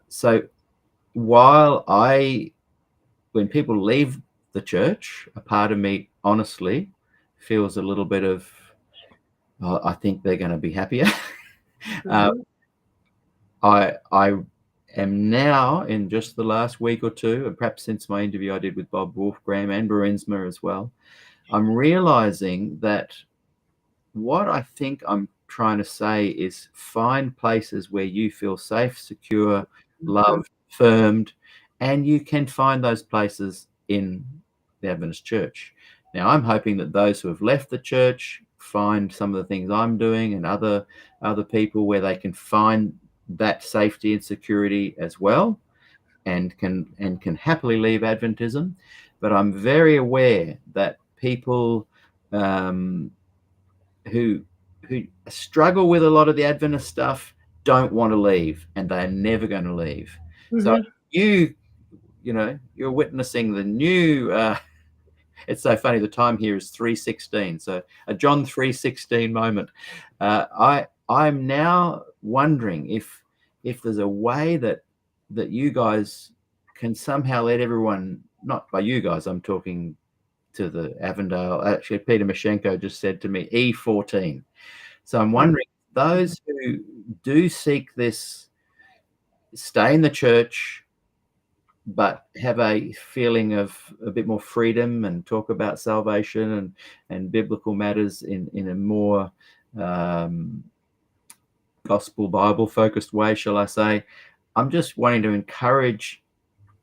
So while when people leave the church, a part of me honestly feels a little bit of, I think they're going to be happier. I am now, in just the last week or two, and perhaps since my interview I did with Bob Wolfgram and Bruinsma as well, I'm realizing that what I think I'm trying to say is find places where you feel safe, secure, loved, affirmed, and you can find those places in the Adventist church. Now, I'm hoping that those who have left the church find some of the things I'm doing and other people where they can find that safety and security as well, and can happily leave Adventism. But I'm very aware that people who struggle with a lot of the Adventist stuff don't want to leave, and they're never going to leave. So you're witnessing the new. It's so funny. The time here is 3:16, so a John 3:16 moment. I'm now wondering if there's a way that you guys can somehow let everyone, not by you guys, I'm talking to the Avondale. Actually, Peter Mashenko just said to me, E14. So I'm wondering, those who do seek this, stay in the church, but have a feeling of a bit more freedom and talk about salvation and biblical matters in a more gospel Bible focused way, shall I say. I'm just wanting to encourage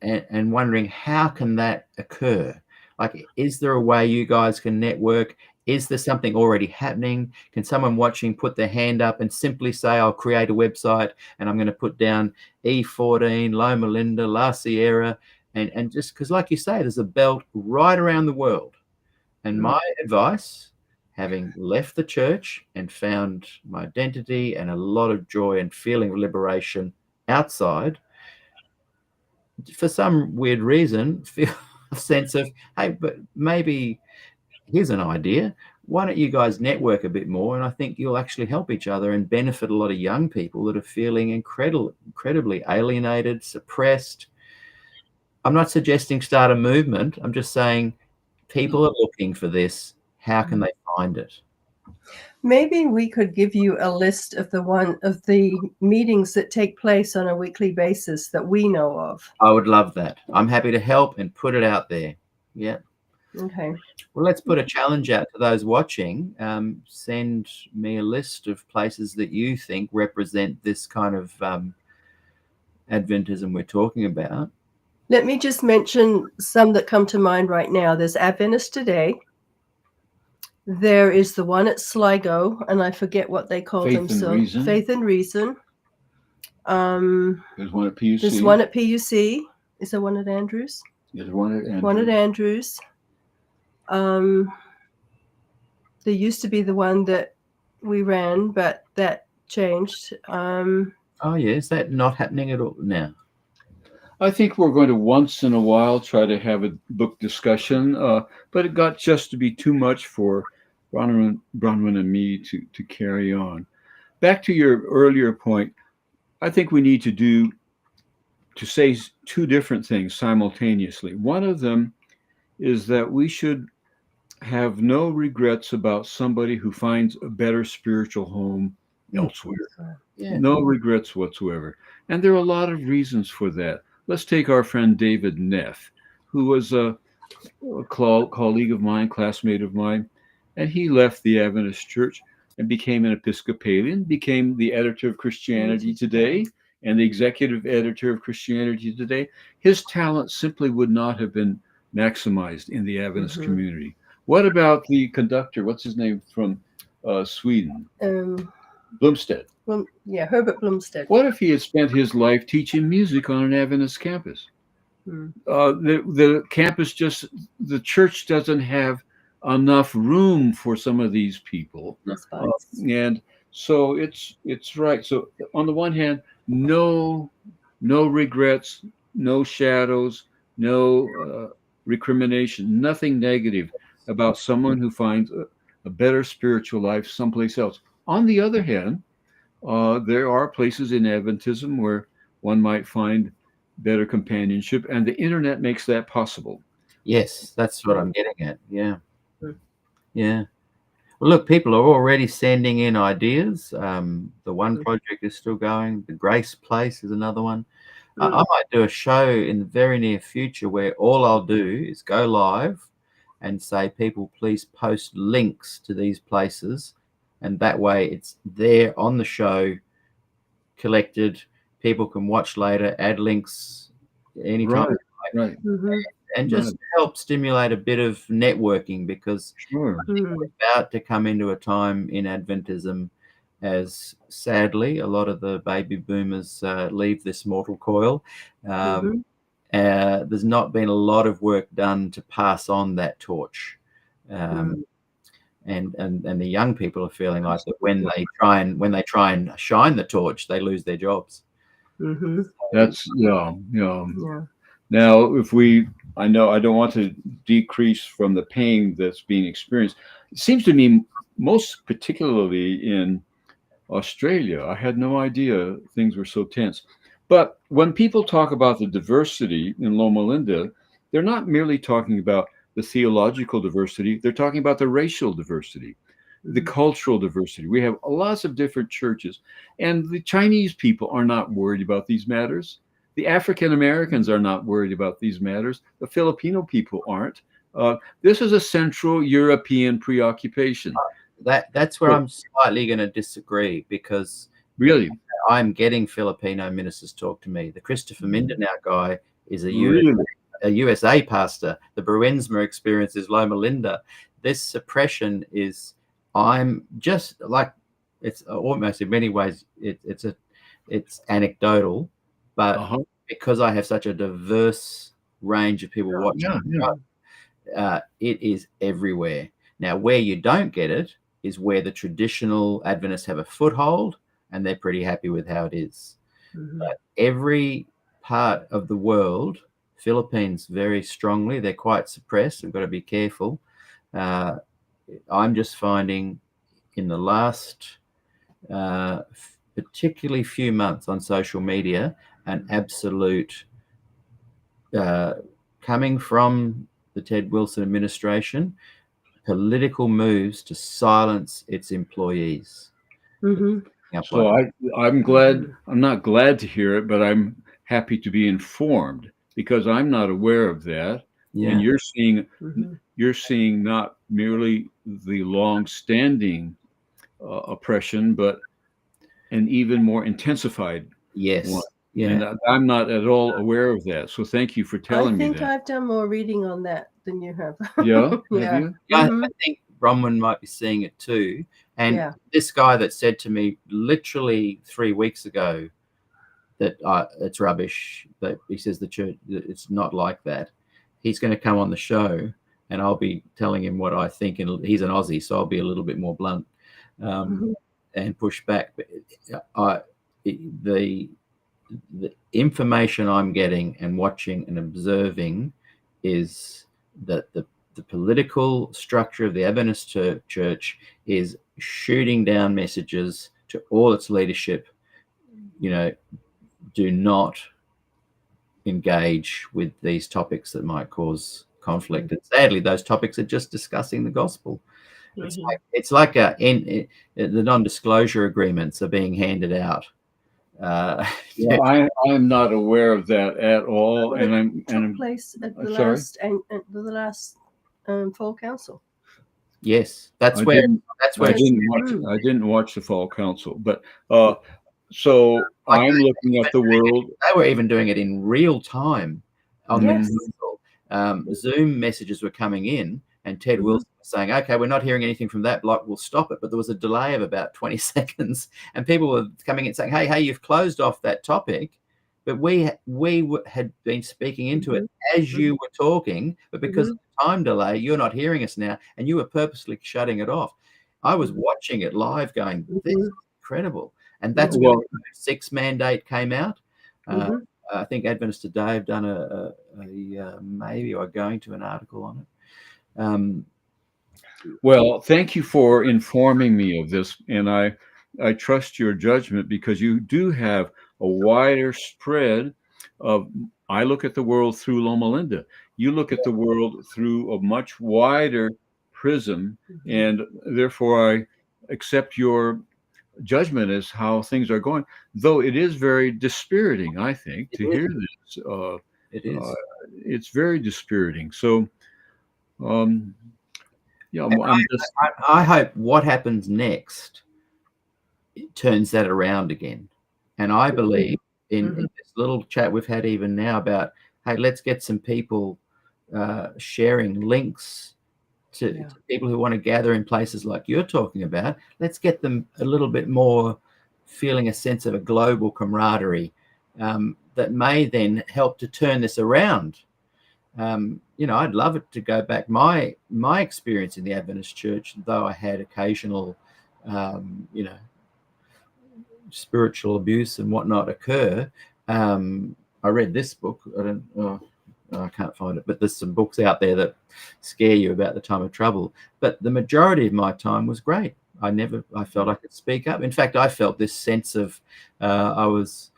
and wondering, how can that occur? Like, is there a way you guys can network? Is there something already happening? Can someone watching put their hand up and simply say, I'll create a website and I'm going to put down E14, Loma Linda, La Sierra, and just because, like you say, there's a belt right around the world. And my advice, having left the church and found my identity and a lot of joy and feeling of liberation outside, for some weird reason, feel a sense of, hey, but maybe here's an idea. Why don't you guys network a bit more? And I think you'll actually help each other and benefit a lot of young people that are feeling incredibly alienated, suppressed. I'm not suggesting start a movement. I'm just saying people are looking for this. How can they find it? Maybe we could give you a list of the meetings that take place on a weekly basis that we know of. I would love that. I'm happy to help and put it out there. Yeah. Okay. Well, let's put a challenge out to those watching. Send me a list of places that you think represent this kind of Adventism we're talking about. Let me just mention some that come to mind right now. There's Adventist Today. There is the one at Sligo, and I forget what they call Faith and themselves. Reason. Faith and Reason. There's one at PUC. There's one at PUC. Is there one at Andrews? There's one at Andrews. One at Andrews. There used to be the one that we ran, but that changed. Oh, yeah. Is that not happening at all now? I think we're going to once in a while try to have a book discussion, but it got just to be too much for Bronwyn and me to carry on. Back to your earlier point, I think we need to say two different things simultaneously. One of them is that we should have no regrets about somebody who finds a better spiritual home elsewhere. Yeah. No regrets whatsoever. And there are a lot of reasons for that. Let's take our friend David Neff, who was a colleague of mine, classmate of mine, and he left the Adventist Church and became an Episcopalian, became the editor of Christianity Today and the executive editor of Christianity Today. His talent simply would not have been maximized in the Adventist community. What about the conductor? What's his name from Sweden? Blomstedt. Well, yeah, Herbert Blomstedt. What if he had spent his life teaching music on an Adventist campus? The campus the church doesn't have enough room for some of these people. And so it's right. So on the one hand, no regrets, no shadows, no recrimination, nothing negative about someone who finds a better spiritual life someplace else. On the other hand, there are places in Adventism where one might find better companionship, and the internet makes that possible. Yes, that's what I'm getting at. Yeah. Yeah. Well, look, people are already sending in ideas. The One Project is still going. The Grace Place is another one. I might do a show in the very near future where all I'll do is go live and say, people, please post links to these places. And that way it's there on the show, collected. People can watch later, add links anytime. Right. And just help stimulate a bit of networking, because I think we're about to come into a time in Adventism as sadly a lot of the baby boomers leave this mortal coil. There's not been a lot of work done to pass on that torch. And the young people are feeling like that when they try and shine the torch, they lose their jobs. That's Now, I know I don't want to decrease from the pain that's being experienced. It seems to me, most particularly in Australia, I had no idea things were so tense. But when people talk about the diversity in Loma Linda, they're not merely talking about the theological diversity, they're talking about the racial diversity, the cultural diversity. We have lots of different churches, and the Chinese people are not worried about these matters. The African Americans are not worried about these matters. The Filipino people aren't. This is a Central European preoccupation. That's where I'm slightly going to disagree, because really, I'm getting Filipino ministers talk to me. The Christopher Mindanao guy is a USA pastor. The Bruinsma experience is Loma Linda. This suppression is, I'm just like, it's almost in many ways it's anecdotal, but because I have such a diverse range of people watching, it is everywhere. Now, where you don't get it is where the traditional Adventists have a foothold and they're pretty happy with how it is. But every part of the world, Philippines very strongly, they're quite suppressed. We've got to be careful. I'm just finding in the last particularly few months on social media an absolute coming from the Ted Wilson administration, political moves to silence its employees. Mm-hmm. So I'm glad. I'm not glad to hear it, but I'm happy to be informed because I'm not aware of that. Yeah. And Mm-hmm. you're seeing not merely the long-standing oppression, but an even more intensified Yes. one. Yeah. And I'm not at all aware of that. So thank you for telling me I think that. I've done more reading on that than you have. Yeah, have Yeah. you? Yeah, Mhm. I think Bronwyn might be seeing it too. And Yeah. this guy that said to me literally 3 weeks ago that it's rubbish, that he says the church, it's not like that. He's going to come on the show and I'll be telling him what I think. And he's an Aussie, so I'll be a little bit more blunt and push back. But the information I'm getting and watching and observing is that the political structure of the Adventist Church is shooting down messages to all its leadership, do not engage with these topics that might cause conflict. And sadly, those topics are just discussing the gospel. It's like the non-disclosure agreements are being handed out. Yeah, I'm not aware of that at all, and I'm took place at the sorry? last fall council. Yes, that's I where I didn't watch the fall council, but so I'm looking at the world. They were even doing it in real time on Yes. the council. Zoom messages were coming in, and Ted Wilson was saying, "Okay, we're not hearing anything from that block. We'll stop it." But there was a delay of about 20 seconds, and people were coming in saying, "Hey, you've closed off that topic." But we had been speaking into it as you were talking, but because of the time delay, you're not hearing us now, and you were purposely shutting it off. I was watching it live going, this is incredible. And that's when the 6 mandate came out. I think Adventists Today have done a maybe or going to an article on it. Well, thank you for informing me of this, and I trust your judgment because you do have a wider spread of. I look at the world through Loma Linda. You look at the world through a much wider prism, and therefore I accept your judgment as how things are going. Though it is very dispiriting, I think, to hear this. It is. It's very dispiriting. So, yeah, I hope what happens next turns that around again. And I believe in this little chat we've had even now about, hey, let's get some people sharing links to people who want to gather in places like you're talking about. Let's get them a little bit more feeling a sense of a global camaraderie that may then help to turn this around. I'd love it to go back. My experience in the Adventist Church, though I had occasional, spiritual abuse and whatnot occur. I read this book. I can't find it, but there's some books out there that scare you about the time of trouble. But the majority of my time was great. I felt I could speak up. In fact, I felt this sense of I was,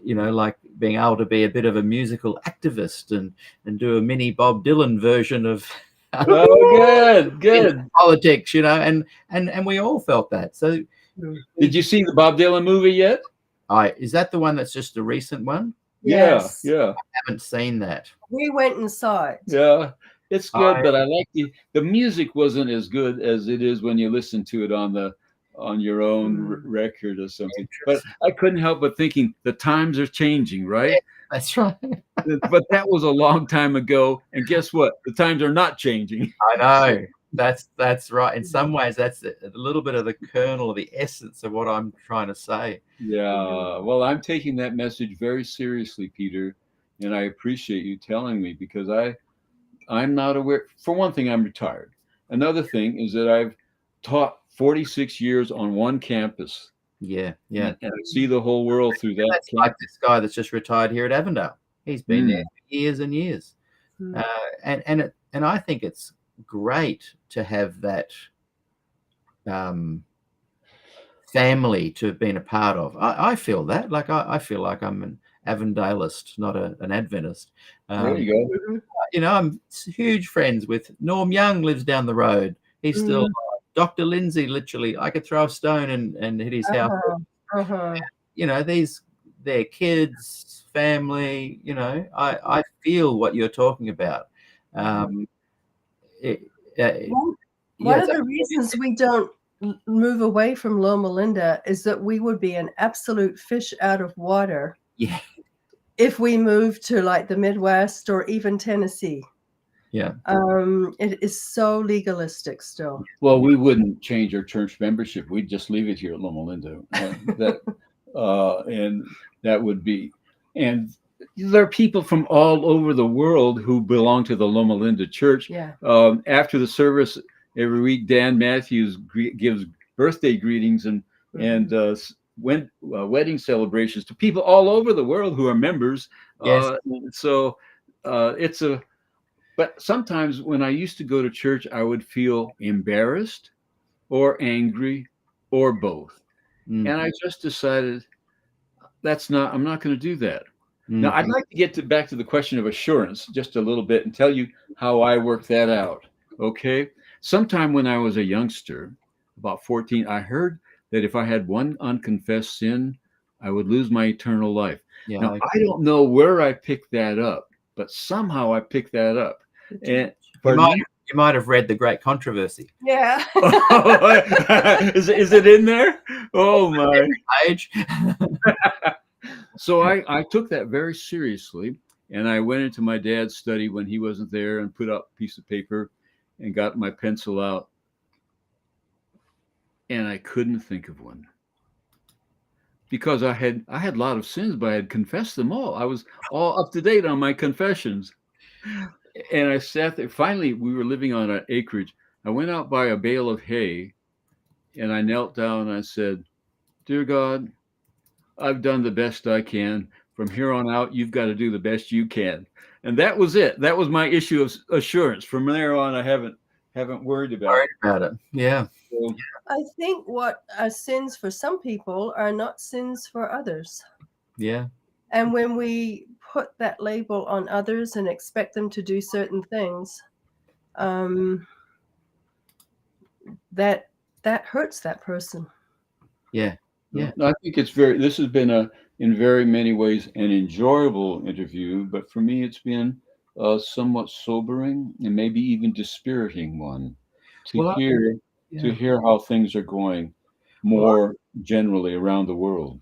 like being able to be a bit of a musical activist and do a mini Bob Dylan version of good politics, and we all felt that. So, did you see the Bob Dylan movie yet? Is that the one that's just a recent one? Yes. Yeah. I haven't seen that. We went and saw it. Yeah, it's good, but I like the music wasn't as good as it is when you listen to it on your own record or something. But I couldn't help but thinking the times are changing, right? Yeah, that's right. But that was a long time ago, and guess what? The times are not changing. I know. That's right. In some ways, that's a little bit of the kernel of the essence of what I'm trying to say. Yeah. Well, I'm taking that message very seriously, Peter, and I appreciate you telling me because I'm not aware. For one thing, I'm retired. Another thing is that I've taught 46 years on one campus. Yeah. And I see the whole world through that. That's like this guy that's just retired here at Avondale. He's been there for years and years. And I think it's great to have that family to have been a part of. I feel that. Like I feel like I'm an Avondaleist, not an Adventist. There you go. Mhm. You know, I'm huge friends with Norm Young, lives down the road. He's still alive. Dr. Lindsay, literally, I could throw a stone and hit his house. You know, their kids, family, you know, I feel what you're talking about. It, One of the reasons we don't move away from Loma Linda is that we would be an absolute fish out of water yeah, if we moved to like the Midwest or even Tennessee. yeah. It is so legalistic still. Well, we wouldn't change our church membership. We'd just leave it here at Loma Linda. And that would be, and there are people from all over the world who belong to the Loma Linda Church. Yeah. After the service every week, Dan Matthews gives birthday greetings and wedding celebrations to people all over the world who are members. Yes. But sometimes when I used to go to church, I would feel embarrassed or angry or both. And I just decided I'm not going to do that. Now, I'd like to get back to the question of assurance just a little bit and tell you how I worked that out. Okay. Sometime when I was a youngster, about 14, I heard that if I had one unconfessed sin, I would lose my eternal life. Yeah, now, I don't know where I picked that up, but somehow I picked that up. And you might have read The Great Controversy. Yeah. Is it in there? Oh my age. So I took that very seriously, and I went into my dad's study when he wasn't there and put up a piece of paper and got my pencil out, and I couldn't think of one because I had a lot of sins, but I had confessed them all. I was all up to date on my confessions. And I sat there. Finally, we were living on an acreage. I went out by a bale of hay, and I knelt down and I said, "Dear God, I've done the best I can. From here on out, you've got to do the best you can." And that was it. That was my issue of assurance. From there on, I haven't worried about it. Yeah. So, I think what are sins for some people are not sins for others. Yeah. And when we put that label on others and expect them to do certain things, that hurts that person. Yeah. Yeah. I think this has been in very many ways an enjoyable interview, but for me, it's been a somewhat sobering and maybe even dispiriting one to hear how things are going more generally around the world.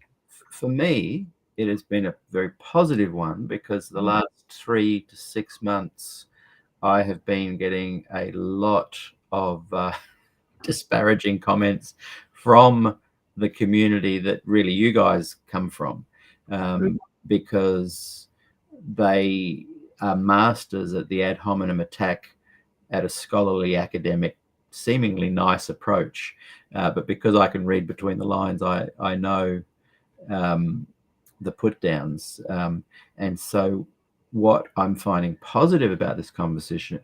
For me, it has been a very positive one because the last 3 to 6 months, I have been getting a lot of disparaging comments from the community that really you guys come from, because they are masters at the ad hominem attack at a scholarly, academic, seemingly nice approach. But because I can read between the lines, I know the put downs. And so what I'm finding positive about this conversation is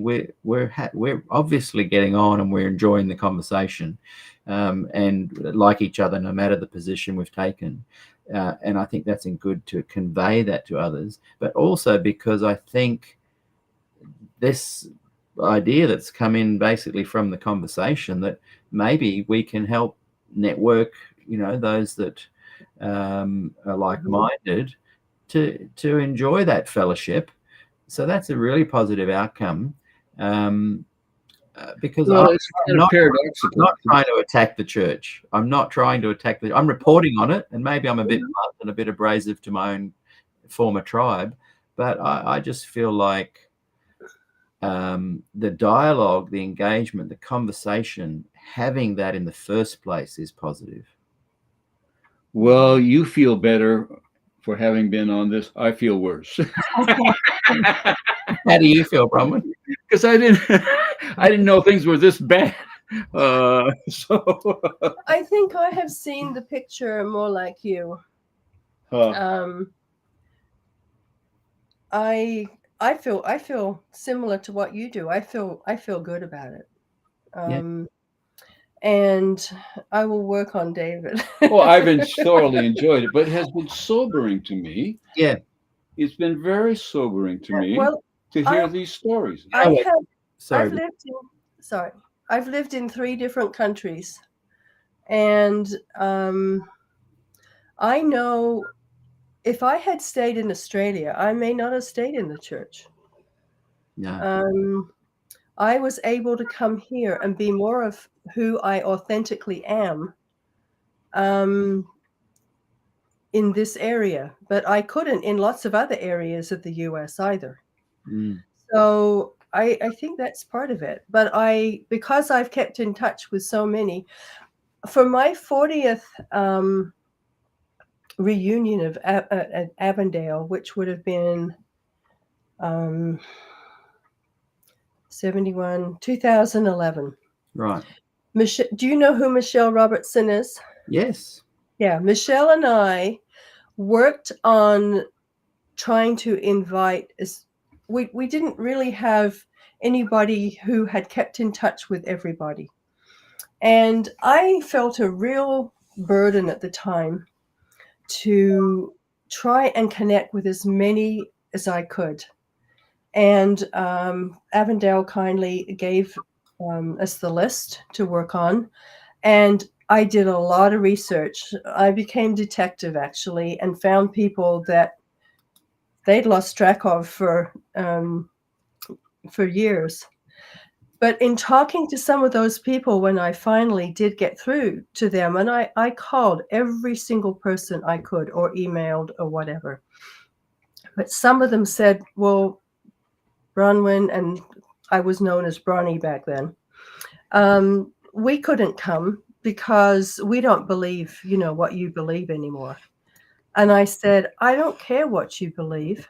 we're obviously getting on and we're enjoying the conversation, and like each other no matter the position we've taken, and I think that's good to convey that to others, but also because I think this idea that's come in basically from the conversation that maybe we can help network, those that are like-minded to enjoy that fellowship. So that's a really positive outcome, because I'm not trying to attack the church. I'm not trying to attack I'm reporting on it, and maybe I'm a bit blunt and a bit abrasive to my own former tribe, but I just feel like the dialogue, the engagement, the conversation, having that in the first place is positive. Well, you feel better for having been on this. I feel worse. How do you feel, Bronwyn? Because I didn't know things were this bad. So I think I have seen the picture more like you. I I feel similar to what you do. I feel good about it. Yeah. And I will work on David. Well, I've thoroughly enjoyed it, but it has been sobering to me. Yeah. It's been very sobering to me Well, to hear I these stories. I Oh, have sorry. I've lived in 3 different countries, and I know if I had stayed in Australia, I may not have stayed in the church. No. I was able to come here and be more of who I authentically am in this area, but I couldn't in lots of other areas of the US either. So I think that's part of it. But because I've kept in touch with so many, for my 40th reunion of at Avondale, which would have been 2011. Right. Do you know who Michelle Robertson is? Yes. Yeah, Michelle and I worked on trying to invite. We didn't really have anybody who had kept in touch with everybody, and I felt a real burden at the time to try and connect with as many as I could. And Avondale kindly gave us the list to work on. And I did a lot of research. I became detective, actually, and found people that they'd lost track of for years. But in talking to some of those people, when I finally did get through to them, and I called every single person I could or emailed or whatever. But some of them said, well, Bronwyn, and I was known as Bronnie back then, we couldn't come because we don't believe, what you believe anymore. And I said, I don't care what you believe.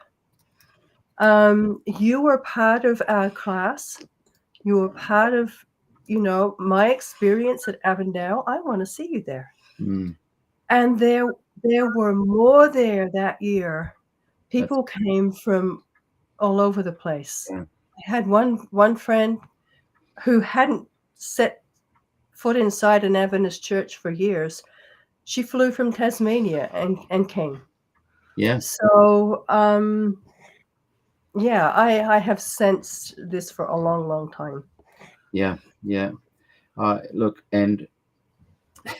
You were part of our class. You were part of, my experience at Avondale. I want to see you there. And there were more there that year. People came from all over the place. Yeah. I had one friend who hadn't set foot inside an Adventist church for years. She flew from Tasmania and came. Yeah. So, yeah, I have sensed this for a long, long time. Yeah. Yeah. Look, and I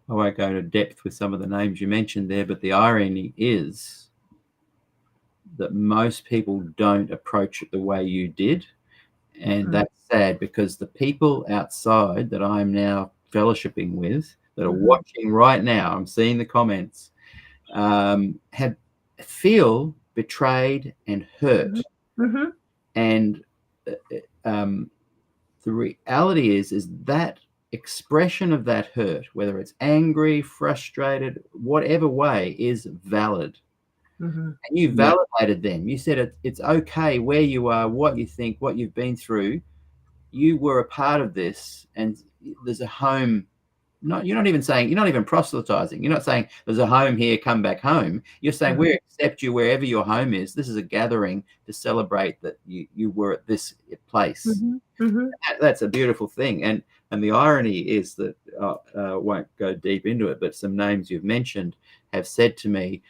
won't go into depth with some of the names you mentioned there, but the irony is that most people don't approach it the way you did. And that's sad, because the people outside that I'm now fellowshipping with, that are watching right now, I'm seeing the comments, feel betrayed and hurt. And the reality is that expression of that hurt, whether it's angry, frustrated, whatever way, is valid. And you validated them. You said it's okay where you are, what you think, what you've been through. You were a part of this, and there's a home. You're not even proselytizing. You're not saying there's a home here, come back home. You're saying we accept you wherever your home is. This is a gathering to celebrate that you were at this place. That's a beautiful thing. And the irony is that I won't go deep into it, but some names you've mentioned have said to me,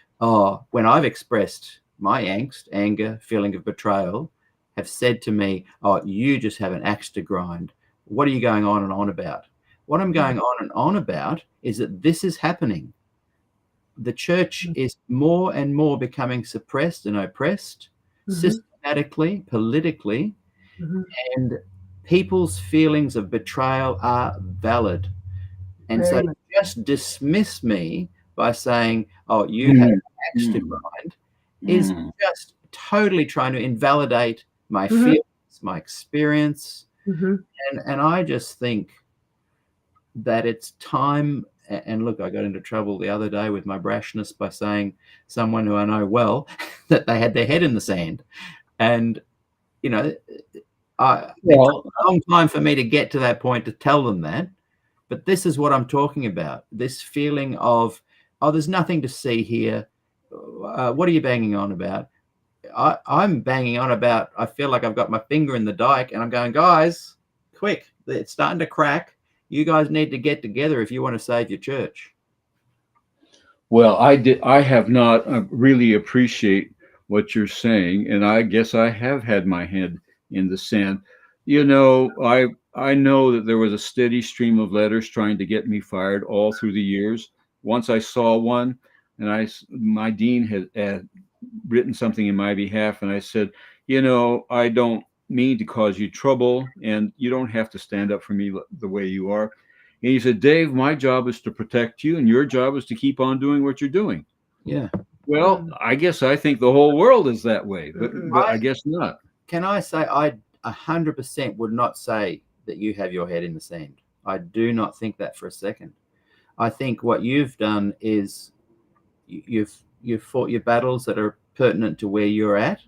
when I've expressed my angst, anger, feeling of betrayal, have said to me, you just have an axe to grind. What are you going on and on about? What I'm going on and on about is that this is happening. The church is more and more becoming suppressed and oppressed, systematically, politically, and people's feelings of betrayal are valid. And so to just dismiss me by saying, you have an axe to grind, is just totally trying to invalidate my feelings, my experience. And I just think that it's time. And look, I got into trouble the other day with my brashness by saying someone who I know well that they had their head in the sand. And, it's a long time for me to get to that point to tell them that. But this is what I'm talking about. This feeling of, there's nothing to see here. What are you banging on about? I'm banging on about, I feel like I've got my finger in the dike, and I'm going, guys, quick, it's starting to crack. You guys need to get together if you want to save your church. Well, I have not really appreciate what you're saying, and I guess I have had my head in the sand. You know, I know that there was a steady stream of letters trying to get me fired all through the years. Once I saw one, and my dean had written something in my behalf, and I said, you know, I don't mean to cause you trouble, and you don't have to stand up for me the way you are. And he said, Dave, my job is to protect you, and your job is to keep on doing what you're doing. Yeah. Well, I guess I think the whole world is that way, but I guess not. Can I say, I 100% would not say that you have your head in the sand. I do not think that for a second. I think what you've done is you've fought your battles that are pertinent to where you're at,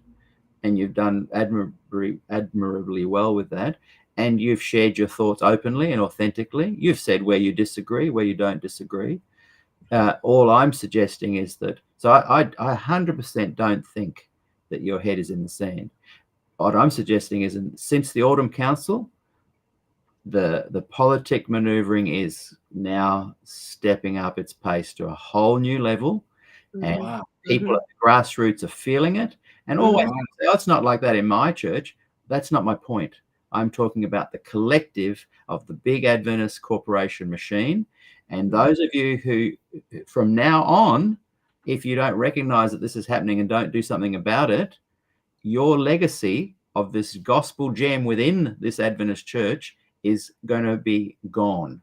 and you've done admirably well with that. And you've shared your thoughts openly and authentically. You've said where you disagree, where you don't disagree. All I'm suggesting is that, so I 100% don't think that your head is in the sand. What I'm suggesting is, since the Autumn Council, the politic manoeuvring is now stepping up its pace to a whole new level, and people at the grassroots are feeling it. And always say, oh, it's not like that in my church. That's not my point. I'm talking about the collective of the big Adventist corporation machine. And those of you who, from now on, if you don't recognize that this is happening and don't do something about it, your legacy of this gospel gem within this Adventist church is going to be gone.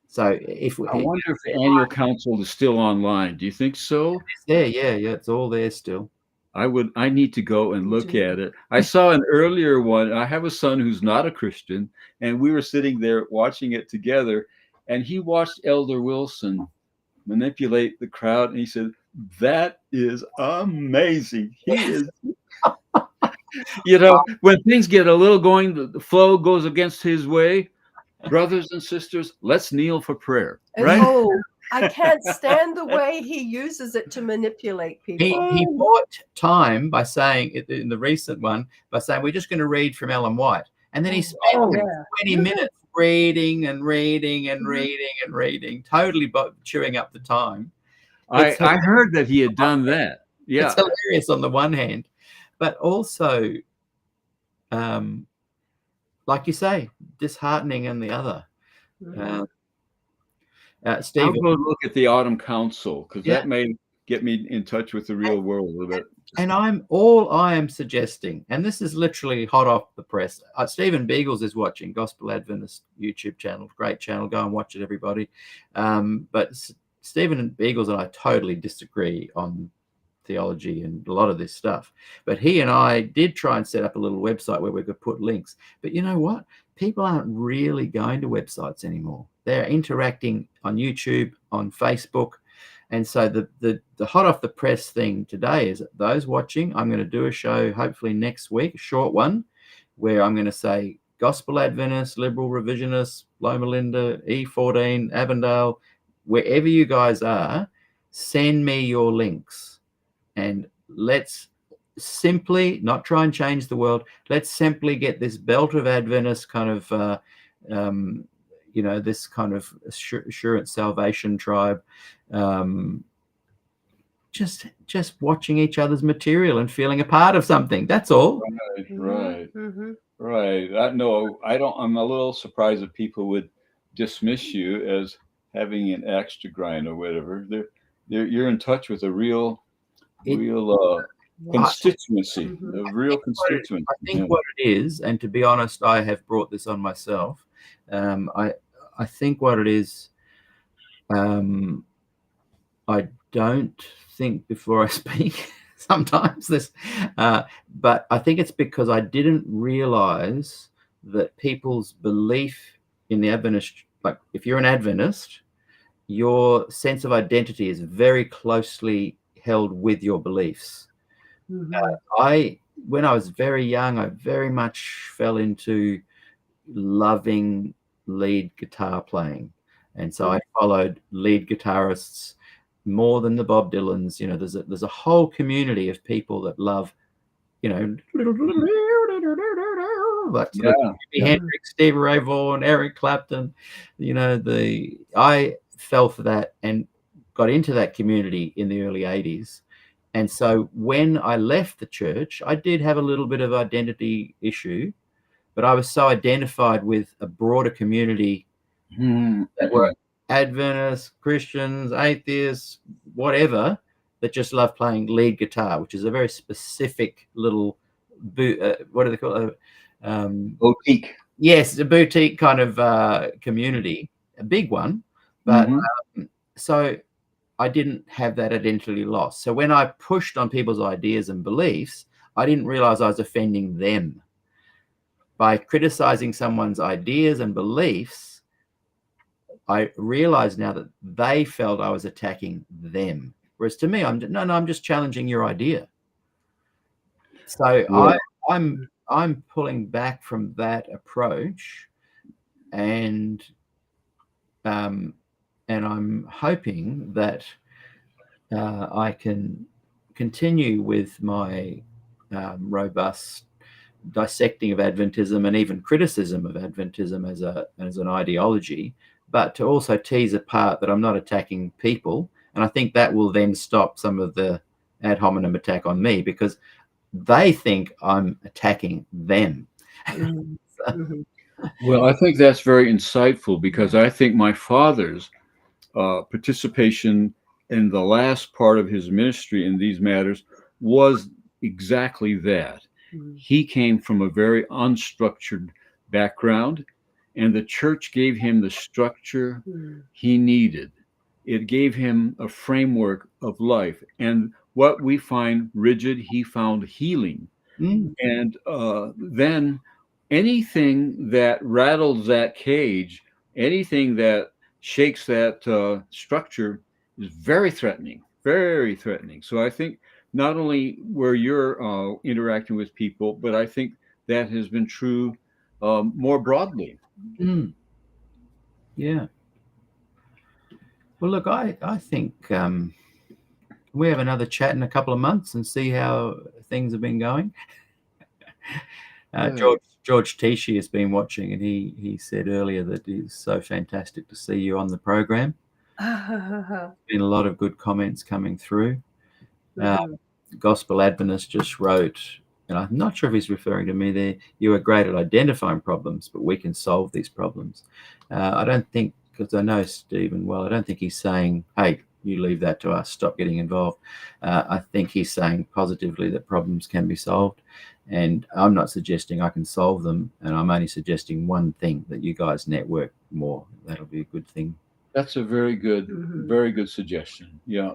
So I wonder if the annual council is still online. Do you think so? It's there, yeah, it's all there still. I need to go and look at it. I saw an earlier one. I have a son who's not a Christian, and we were sitting there watching it together, and he watched Elder Wilson manipulate the crowd, and he said, that is amazing. He is, you know, when things get a little going, the flow goes against his way. Brothers and sisters, let's kneel for prayer. Right? Oh, I can't stand the way he uses it to manipulate people. He bought time by saying, in the recent one, by saying, we're just going to read from Ellen White. And then he spent 20 minutes reading and reading and reading and reading, totally chewing up the time. I heard that he had done that. Yeah. It's hilarious on the one hand, but also, like you say, disheartening on the other. Stephen, I'll go look at the Autumn Council, because that may get me in touch with the real world a little bit. And I am suggesting, and this is literally hot off the press. Stephen Beagles is watching Gospel Adventist YouTube channel, great channel. Go and watch it, everybody. But Stephen Beagles and I totally disagree on theology and a lot of this stuff. But he and I did try and set up a little website where we could put links. But you know what? People aren't really going to websites anymore. They're interacting on YouTube, on Facebook. And so the hot off the press thing today is, those watching, I'm going to do a show hopefully next week, a short one, where I'm going to say Gospel Adventist, Liberal Revisionist, Loma Linda, E14, Avondale, wherever you guys are, send me your links. And let's simply not try and change the world. Let's simply get this belt of Adventist kind of, this kind of assurance salvation tribe, just watching each other's material and feeling a part of something. That's all. Right. I'm a little surprised that people would dismiss you as having an axe to grind or whatever. You're in touch with a real constituency, a real constituency. I think what it is, and to be honest, I have brought this on myself. I think what it is, I don't think before I speak sometimes this, but I think it's because I didn't realize that people's belief in the Adventist, like if you're an Adventist, your sense of identity is very closely held with your beliefs. When I was very young, I very much fell into loving lead guitar playing. And so I followed lead guitarists, more than the Bob Dylans. You know, there's a whole community of people that love, you know, like sort of Jimi Hendrix, Stevie Ray Vaughan, Eric Clapton. You know, I fell for that and got into that community in the early 80s. And so when I left the church, I did have a little bit of identity issue, but I was so identified with a broader community that were Adventists, Christians, atheists, whatever, that just love playing lead guitar, which is a very specific little, what do they call it? Boutique. Yes, a boutique kind of community, a big one. But so I didn't have that identity loss. So when I pushed on people's ideas and beliefs, I didn't realize I was offending them. By criticizing someone's ideas and beliefs, I realize now that they felt I was attacking them. Whereas to me, I'm just challenging your idea. So I'm pulling back from that approach, and I'm hoping that I can continue with my robust dissecting of Adventism and even criticism of Adventism as an ideology, but to also tease apart that I'm not attacking people. And I think that will then stop some of the ad hominem attack on me, because they think I'm attacking them. Well, I think that's very insightful, because I think my father's participation in the last part of his ministry in these matters was exactly that. He came from a very unstructured background, and the church gave him the structure he needed. It gave him a framework of life, and what we find rigid, he found healing. And then anything that rattles that cage, anything that shakes that structure, is very threatening, very threatening. So I think not only where you're interacting with people, but I think that has been true more broadly. Yeah. Well, look, I think we have another chat in a couple of months and see how things have been going. George Tichy has been watching, and he said earlier that it's so fantastic to see you on the program. There's been a lot of good comments coming through. Gospel Adventist just wrote, and I'm not sure if he's referring to me there, you are great at identifying problems, but we can solve these problems. I don't think, because I know Stephen well, I don't think he's saying, hey, you leave that to us, stop getting involved. I think he's saying positively that problems can be solved, and I'm not suggesting I can solve them, and I'm only suggesting one thing, that you guys network more. That'll be a good thing. That's a very good suggestion. Yeah.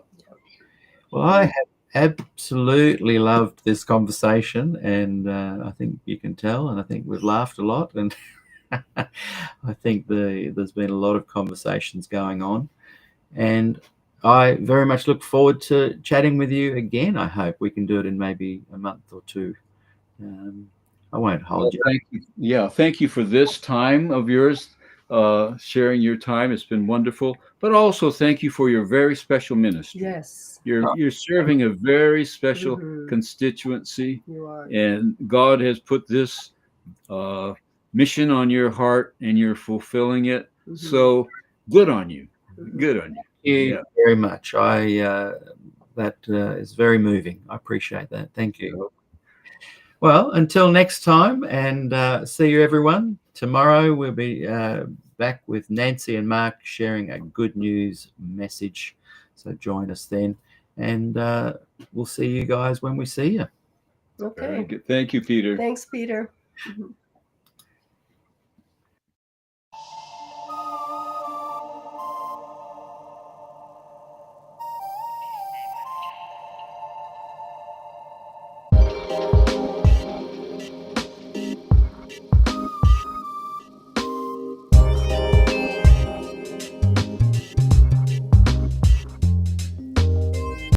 Well, I have absolutely loved this conversation, and I think you can tell, and I think we've laughed a lot, and I think there's been a lot of conversations going on, and I very much look forward to chatting with you again. I hope we can do it in maybe a month or two. I won't hold you. Thank you. Yeah, thank you for this time of yours, sharing your time. It's been wonderful. But also thank you for your very special ministry. Yes. You're serving a very special constituency. You are. And God has put this mission on your heart, and you're fulfilling it. So good on you. Good on you. Thank you very much. That is very moving. I appreciate that. Thank you. Well, until next time, and see you, everyone. Tomorrow we'll be back with Nancy and Mark sharing a good news message. So join us then, and we'll see you guys when we see you. Okay. Very good. Thank you, Peter. Thanks, Peter.